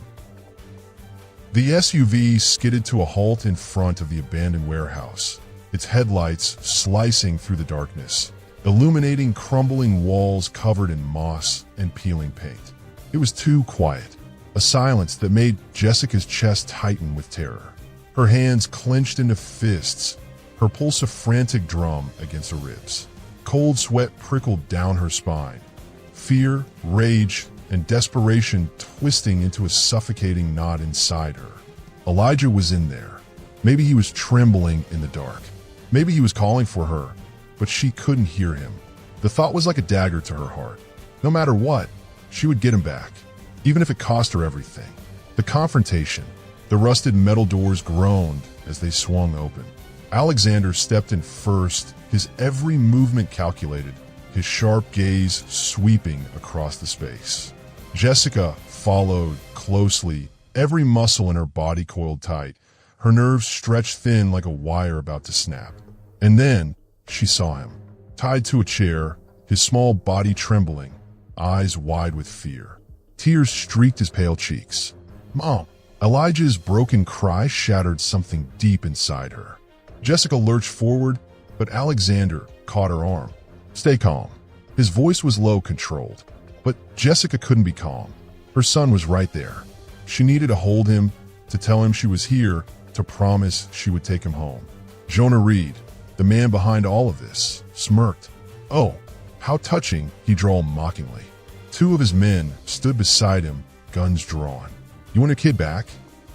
The SUV skidded to a halt in front of the abandoned warehouse, its headlights slicing through the darkness, illuminating crumbling walls covered in moss and peeling paint. It was too quiet, a silence that made Jessica's chest tighten with terror. Her hands clenched into fists, her pulse a frantic drum against her ribs. Cold sweat prickled down her spine. Fear, rage, and desperation twisting into a suffocating knot inside her. Elijah was in there. Maybe he was trembling in the dark. Maybe he was calling for her, but she couldn't hear him. The thought was like a dagger to her heart. No matter what, she would get him back, even if it cost her everything. The confrontation, the rusted metal doors groaned as they swung open. Alexander stepped in first, his every movement calculated, his sharp gaze sweeping across the space. Jessica followed closely, every muscle in her body coiled tight, her nerves stretched thin like a wire about to snap. And then she saw him, tied to a chair, his small body trembling, eyes wide with fear. Tears streaked his pale cheeks. Mom! Elijah's broken cry shattered something deep inside her. Jessica lurched forward, but Alexander caught her arm. Stay calm. His voice was low, controlled. But Jessica couldn't be calm. Her son was right there. She needed to hold him, to tell him she was here, to promise she would take him home. Jonah Reed, the man behind all of this, smirked. Oh, how touching, he drawled mockingly. Two of his men stood beside him, guns drawn. You want your kid back?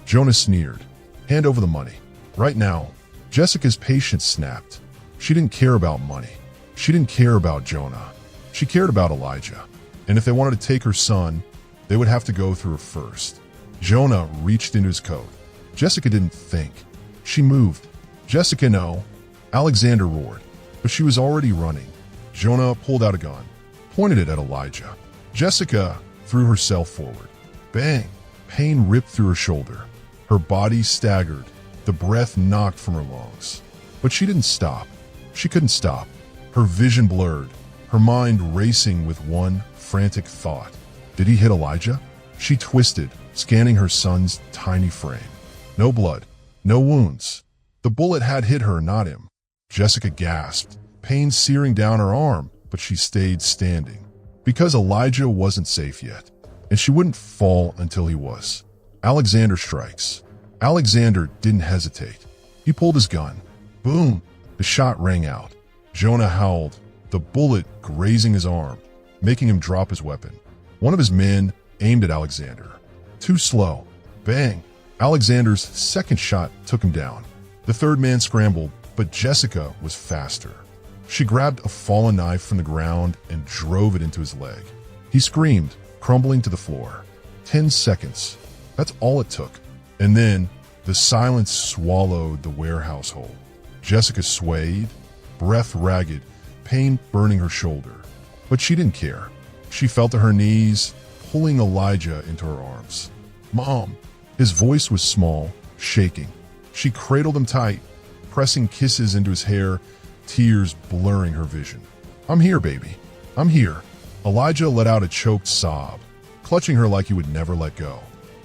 Jonah sneered. Hand over the money. Right now. Jessica's patience snapped. She didn't care about money. She didn't care about Jonah. She cared about Elijah. And if they wanted to take her son, they would have to go through her first. Jonah reached into his coat. Jessica didn't think. She moved. Jessica, no. Alexander roared, but she was already running. Jonah pulled out a gun, pointed it at Elijah. Jessica threw herself forward. Bang! Pain ripped through her shoulder. Her body staggered, the breath knocked from her lungs. But she didn't stop. She couldn't stop. Her vision blurred, her mind racing with one frantic thought. Did he hit Elijah? She twisted, scanning her son's tiny frame. No blood, no wounds. The bullet had hit her, not him. Jessica gasped, pain searing down her arm, but she stayed standing. Because Elijah wasn't safe yet, and she wouldn't fall until he was. Alexander strikes. Alexander didn't hesitate. He pulled his gun. Boom! The shot rang out. Jonah howled, the bullet grazing his arm, making him drop his weapon. One of his men aimed at Alexander. Too slow. Bang! Alexander's second shot took him down. The third man scrambled, but Jessica was faster. She grabbed a fallen knife from the ground and drove it into his leg. He screamed, crumbling to the floor. 10 seconds. That's all it took. And then, the silence swallowed the warehouse whole. Jessica swayed, breath ragged, pain burning her shoulder. But she didn't care. She fell to her knees, pulling Elijah into her arms. Mom! His voice was small, shaking. She cradled him tight, pressing kisses into his hair, tears blurring her vision. I'm here, baby. I'm here. Elijah let out a choked sob, clutching her like he would never let go.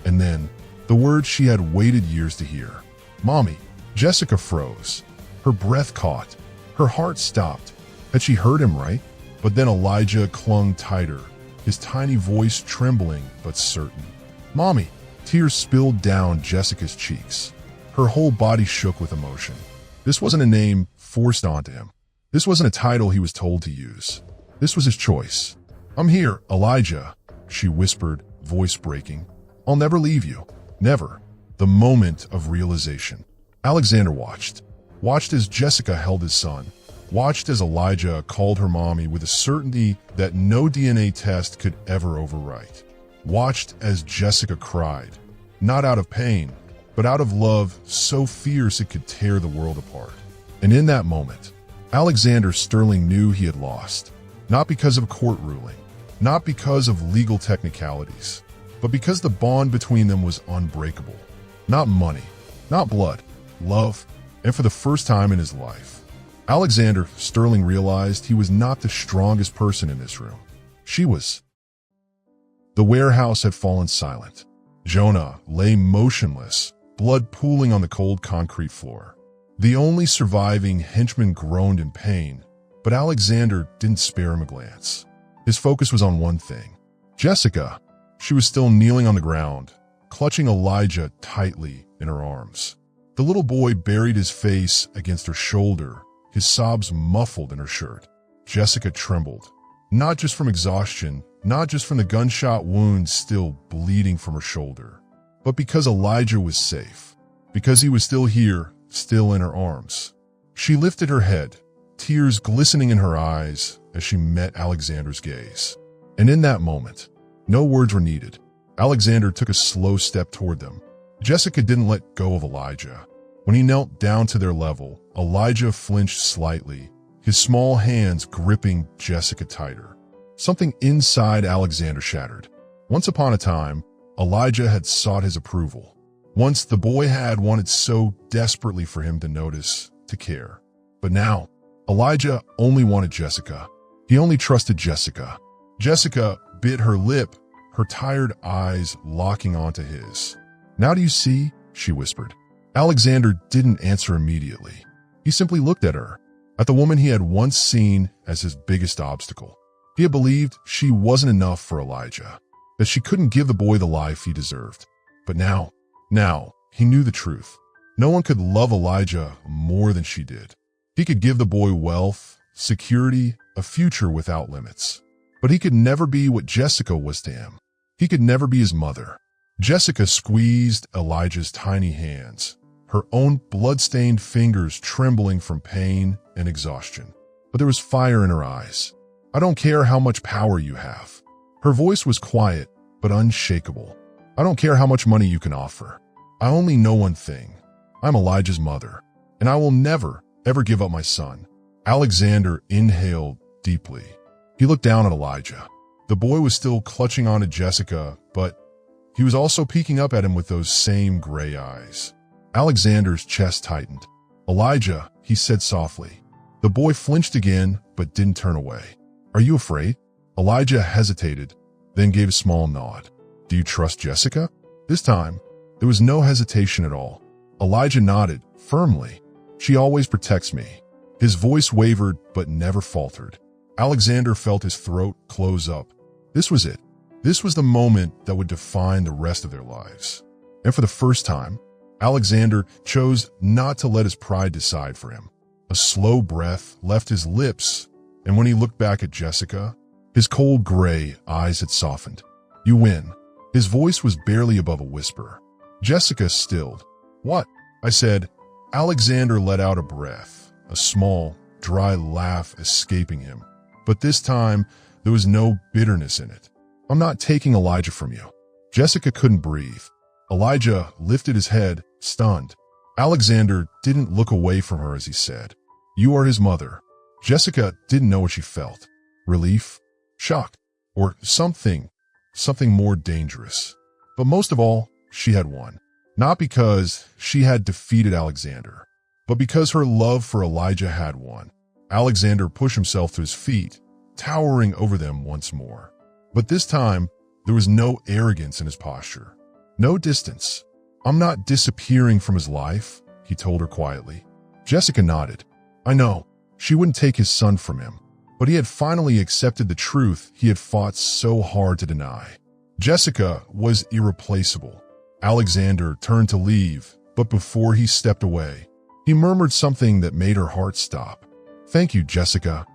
And then, the words she had waited years to hear. Mommy. Jessica froze. Her breath caught. Her heart stopped. Had she heard him right? But then Elijah clung tighter, his tiny voice trembling but certain. Mommy. Tears spilled down Jessica's cheeks. Her whole body shook with emotion. This wasn't a name forced onto him. This wasn't a title he was told to use. This was his choice. I'm here, Elijah, she whispered, voice breaking. I'll never leave you. Never. The moment of realization. Alexander watched. Watched as Jessica held his son. Watched as Elijah called her mommy with a certainty that no DNA test could ever overwrite. Watched as Jessica cried. Not out of pain, but out of love so fierce it could tear the world apart. And in that moment, Alexander Sterling knew he had lost. Not because of a court ruling, not because of legal technicalities, but because the bond between them was unbreakable. Not money, not blood, love, and for the first time in his life, Alexander Sterling realized he was not the strongest person in this room. She was. The warehouse had fallen silent. Jonah lay motionless, blood pooling on the cold concrete floor. The only surviving henchman groaned in pain, but Alexander didn't spare him a glance. His focus was on one thing. Jessica. She was still kneeling on the ground, clutching Elijah tightly in her arms. The little boy buried his face against her shoulder, his sobs muffled in her shirt. Jessica trembled, not just from exhaustion, not just from the gunshot wounds still bleeding from her shoulder, but because Elijah was safe, because he was still here, still in her arms. She lifted her head, tears glistening in her eyes as she met Alexander's gaze. And in that moment, no words were needed. Alexander took a slow step toward them. Jessica didn't let go of Elijah. When he knelt down to their level, Elijah flinched slightly, his small hands gripping Jessica tighter. Something inside Alexander shattered. Once upon a time, Elijah had sought his approval. Once the boy had wanted so desperately for him to notice, to care. But now, Elijah only wanted Jessica. He only trusted Jessica. Jessica bit her lip, her tired eyes locking onto his. Now do you see? She whispered. Alexander didn't answer immediately. He simply looked at her, at the woman he had once seen as his biggest obstacle. He had believed she wasn't enough for Elijah, that she couldn't give the boy the life he deserved. But now, he knew the truth. No one could love Elijah more than she did. He could give the boy wealth, security, a future without limits. But he could never be what Jessica was to him. He could never be his mother. Jessica squeezed Elijah's tiny hands, her own blood-stained fingers trembling from pain and exhaustion. But there was fire in her eyes. I don't care how much power you have. Her voice was quiet, but unshakable. I don't care how much money you can offer. I only know one thing. I'm Elijah's mother, and I will never, ever give up my son. Alexander inhaled deeply. He looked down at Elijah. The boy was still clutching onto Jessica, but he was also peeking up at him with those same gray eyes. Alexander's chest tightened. Elijah, he said softly. The boy flinched again, but didn't turn away. Are you afraid? Elijah hesitated, then gave a small nod. Do you trust Jessica? This time, there was no hesitation at all. Elijah nodded, firmly. She always protects me. His voice wavered, but never faltered. Alexander felt his throat close up. This was it. This was the moment that would define the rest of their lives. And for the first time, Alexander chose not to let his pride decide for him. A slow breath left his lips, and when he looked back at Jessica, his cold gray eyes had softened. You win. His voice was barely above a whisper. Jessica stilled. What? I said. Alexander let out a breath, a small, dry laugh escaping him. But this time, there was no bitterness in it. I'm not taking Elijah from you. Jessica couldn't breathe. Elijah lifted his head, stunned. Alexander didn't look away from her as he said, You are his mother. Jessica didn't know what she felt. Relief, shock, or something more dangerous. But most of all, she had won. Not because she had defeated Alexander, but because her love for Elijah had won. Alexander pushed himself to his feet, towering over them once more. But this time, there was no arrogance in his posture. No distance. I'm not disappearing from his life, he told her quietly. Jessica nodded. I know, she wouldn't take his son from him, but he had finally accepted the truth he had fought so hard to deny. Jessica was irreplaceable. Alexander turned to leave, but before he stepped away, he murmured something that made her heart stop. Thank you, Jessica.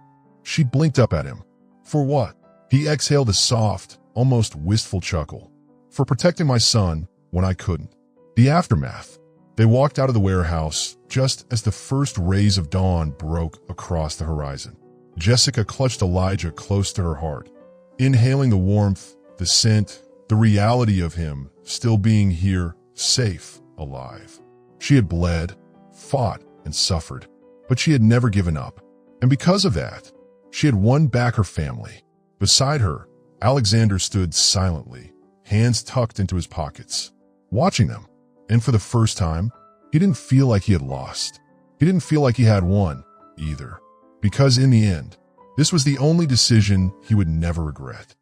She blinked up at him. For what? He exhaled a soft, almost wistful chuckle. For protecting my son when I couldn't. The aftermath. They walked out of the warehouse just as the first rays of dawn broke across the horizon. Jessica clutched Elijah close to her heart, inhaling the warmth, the scent, the reality of him still being here, safe, alive. She had bled, fought, and suffered, but she had never given up. And because of that, she had won back her family. Beside her, Alexander stood silently, hands tucked into his pockets, watching them. And for the first time, he didn't feel like he had lost. He didn't feel like he had won, either. Because in the end, this was the only decision he would never regret.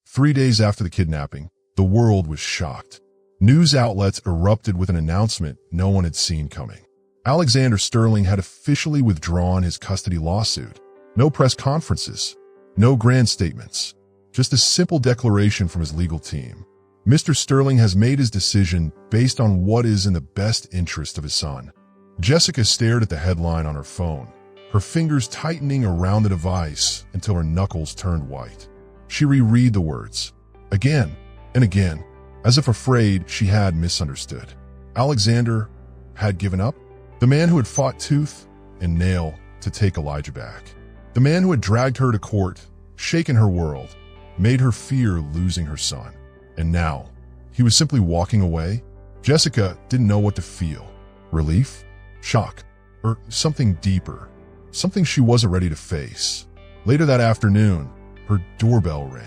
3 days after the kidnapping, the world was shocked. News outlets erupted with an announcement no one had seen coming. Alexander Sterling had officially withdrawn his custody lawsuit. No press conferences, no grand statements, just a simple declaration from his legal team. Mr. Sterling has made his decision based on what is in the best interest of his son. Jessica stared at the headline on her phone, her fingers tightening around the device until her knuckles turned white. She reread the words, again and again, as if afraid she had misunderstood. Alexander had given up? The man who had fought tooth and nail to take Elijah back. The man who had dragged her to court, shaken her world, made her fear losing her son. And now, he was simply walking away? Jessica didn't know what to feel. Relief? Shock? Or something deeper? Something she wasn't ready to face. Later that afternoon, her doorbell rang.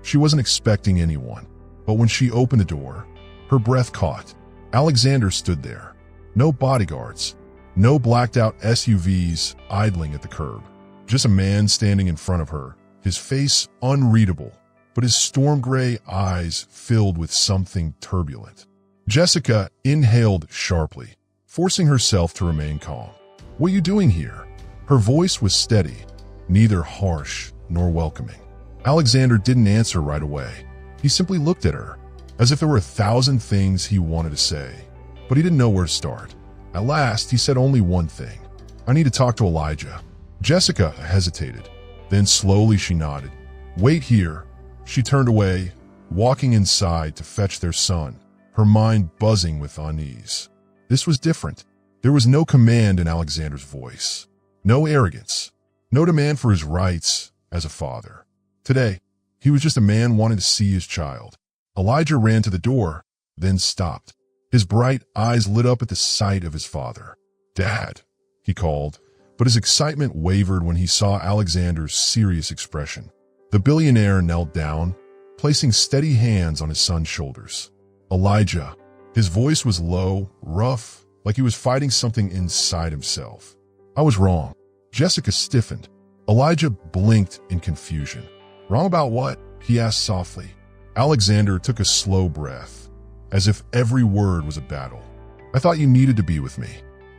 She wasn't expecting anyone, but when she opened the door, her breath caught. Alexander stood there. No bodyguards, no blacked-out SUVs idling at the curb. Just a man standing in front of her, his face unreadable, but his storm-gray eyes filled with something turbulent. Jessica inhaled sharply, forcing herself to remain calm. What are you doing here? Her voice was steady, neither harsh nor welcoming. Alexander didn't answer right away. He simply looked at her, as if there were 1,000 things he wanted to say, but he didn't know where to start. At last, he said only one thing. I need to talk to Elijah. Jessica hesitated. Then slowly she nodded. Wait here. She turned away, walking inside to fetch their son, her mind buzzing with unease. This was different. There was no command in Alexander's voice. No arrogance. No demand for his rights as a father. Today, he was just a man wanting to see his child. Elijah ran to the door, then stopped. His bright eyes lit up at the sight of his father. Dad, he called, but his excitement wavered when he saw Alexander's serious expression. The billionaire knelt down, placing steady hands on his son's shoulders. Elijah. His voice was low, rough, like he was fighting something inside himself. I was wrong. Jessica stiffened. Elijah blinked in confusion. Wrong about what? He asked softly. Alexander took a slow breath, as if every word was a battle. I thought you needed to be with me.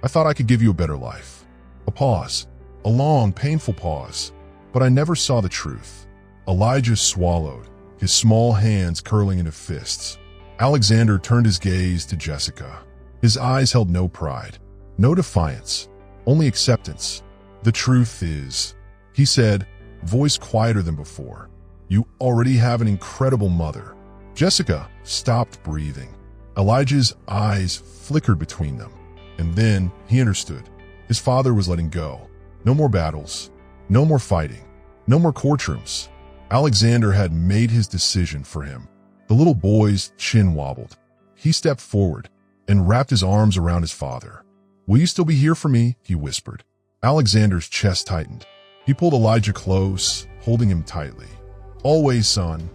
I thought I could give you a better life. A pause. A long, painful pause. But I never saw the truth. Elijah swallowed, his small hands curling into fists. Alexander turned his gaze to Jessica. His eyes held no pride, no defiance, only acceptance. The truth is, he said, voice quieter than before, you already have an incredible mother. Jessica stopped breathing. Elijah's eyes flickered between them. And then he understood. His father was letting go. No more battles. No more fighting. No more courtrooms. Alexander had made his decision for him. The little boy's chin wobbled. He stepped forward and wrapped his arms around his father. Will you still be here for me? He whispered. Alexander's chest tightened. He pulled Elijah close, holding him tightly. Always, son.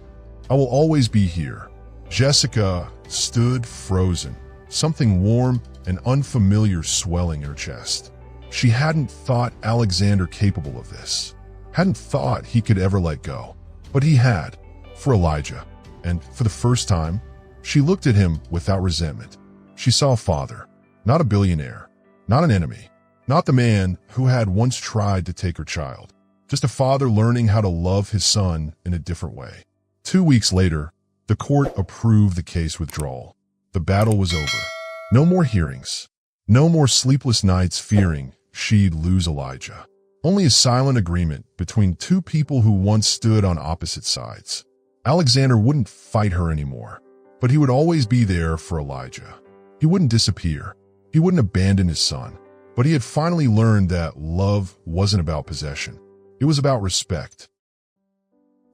I will always be here. Jessica stood frozen, something warm and unfamiliar swelling in her chest. She hadn't thought Alexander capable of this. Hadn't thought he could ever let go. But he had, for Elijah. And for the first time, she looked at him without resentment. She saw a father, not a billionaire, not an enemy, not the man who had once tried to take her child. Just a father learning how to love his son in a different way. 2 weeks later, the court approved the case withdrawal. The battle was over. No more hearings. No more sleepless nights fearing she'd lose Elijah. Only a silent agreement between two people who once stood on opposite sides. Alexander wouldn't fight her anymore, but he would always be there for Elijah. He wouldn't disappear. He wouldn't abandon his son. But he had finally learned that love wasn't about possession. It was about respect.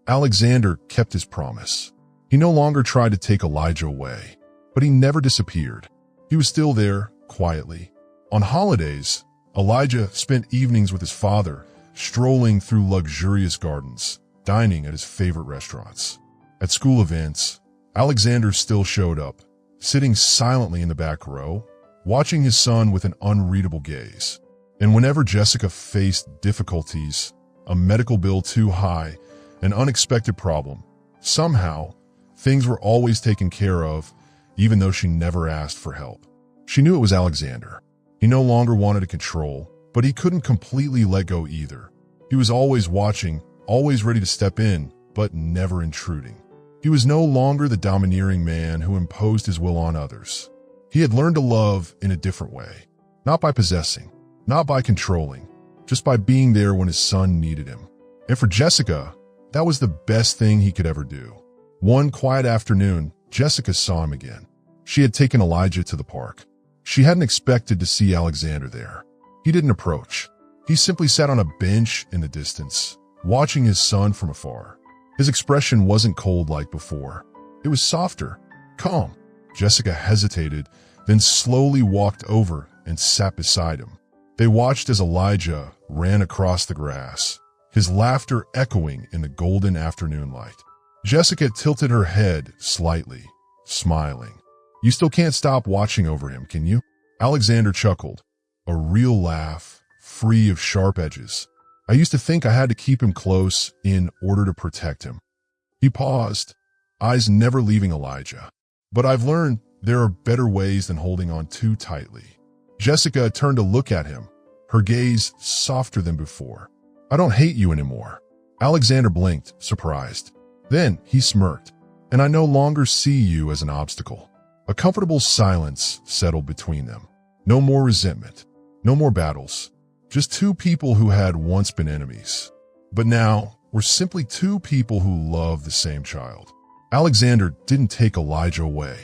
Alexander kept his promise. He no longer tried to take Elijah away, but he never disappeared. He was still there, quietly. On holidays, Elijah spent evenings with his father, strolling through luxurious gardens, dining at his favorite restaurants. At school events, Alexander still showed up, sitting silently in the back row, watching his son with an unreadable gaze. And whenever Jessica faced difficulties, a medical bill too high, an unexpected problem, somehow, things were always taken care of, even though she never asked for help. She knew it was Alexander. He no longer wanted to control, but he couldn't completely let go either. He was always watching, always ready to step in, but never intruding. He was no longer the domineering man who imposed his will on others. He had learned to love in a different way, not by possessing, not by controlling, just by being there when his son needed him. And for Jessica, that was the best thing he could ever do. One quiet afternoon, Jessica saw him again. She had taken Elijah to the park. She hadn't expected to see Alexander there. He didn't approach. He simply sat on a bench in the distance, watching his son from afar. His expression wasn't cold like before. It was softer, calm. Jessica hesitated, then slowly walked over and sat beside him. They watched as Elijah ran across the grass, his laughter echoing in the golden afternoon light. Jessica tilted her head slightly, smiling. You still can't stop watching over him, can you? Alexander chuckled, a real laugh, free of sharp edges. I used to think I had to keep him close in order to protect him. He paused, eyes never leaving Elijah. But I've learned there are better ways than holding on too tightly. Jessica turned to look at him, her gaze softer than before. I don't hate you anymore. Alexander blinked, surprised. Then he smirked. And I no longer see you as an obstacle. A comfortable silence settled between them. No more resentment. No more battles. Just two people who had once been enemies. But now, we're simply two people who love the same child. Alexander didn't take Elijah away.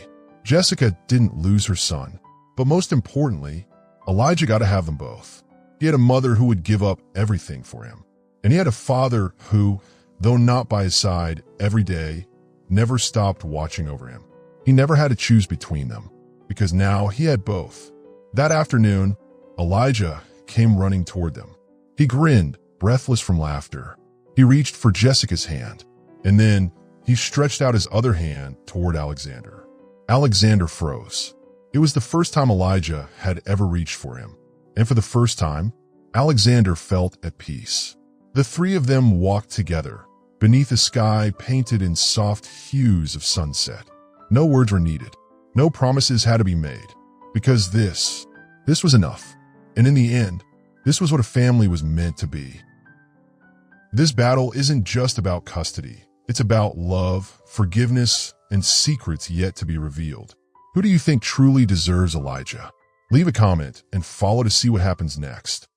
Jessica didn't lose her son. But most importantly, Elijah got to have them both. He had a mother who would give up everything for him. And he had a father who, though not by his side every day, never stopped watching over him. He never had to choose between them, because now he had both. That afternoon, Elijah came running toward them. He grinned, breathless from laughter. He reached for Jessica's hand, and then he stretched out his other hand toward Alexander. Alexander froze. It was the first time Elijah had ever reached for him, and for the first time, Alexander felt at peace. The three of them walked together, beneath a sky painted in soft hues of sunset. No words were needed. No promises had to be made. Because this was enough. And in the end, this was what a family was meant to be. This battle isn't just about custody. It's about love, forgiveness, and secrets yet to be revealed. Who do you think truly deserves Elijah? Leave a comment and follow to see what happens next.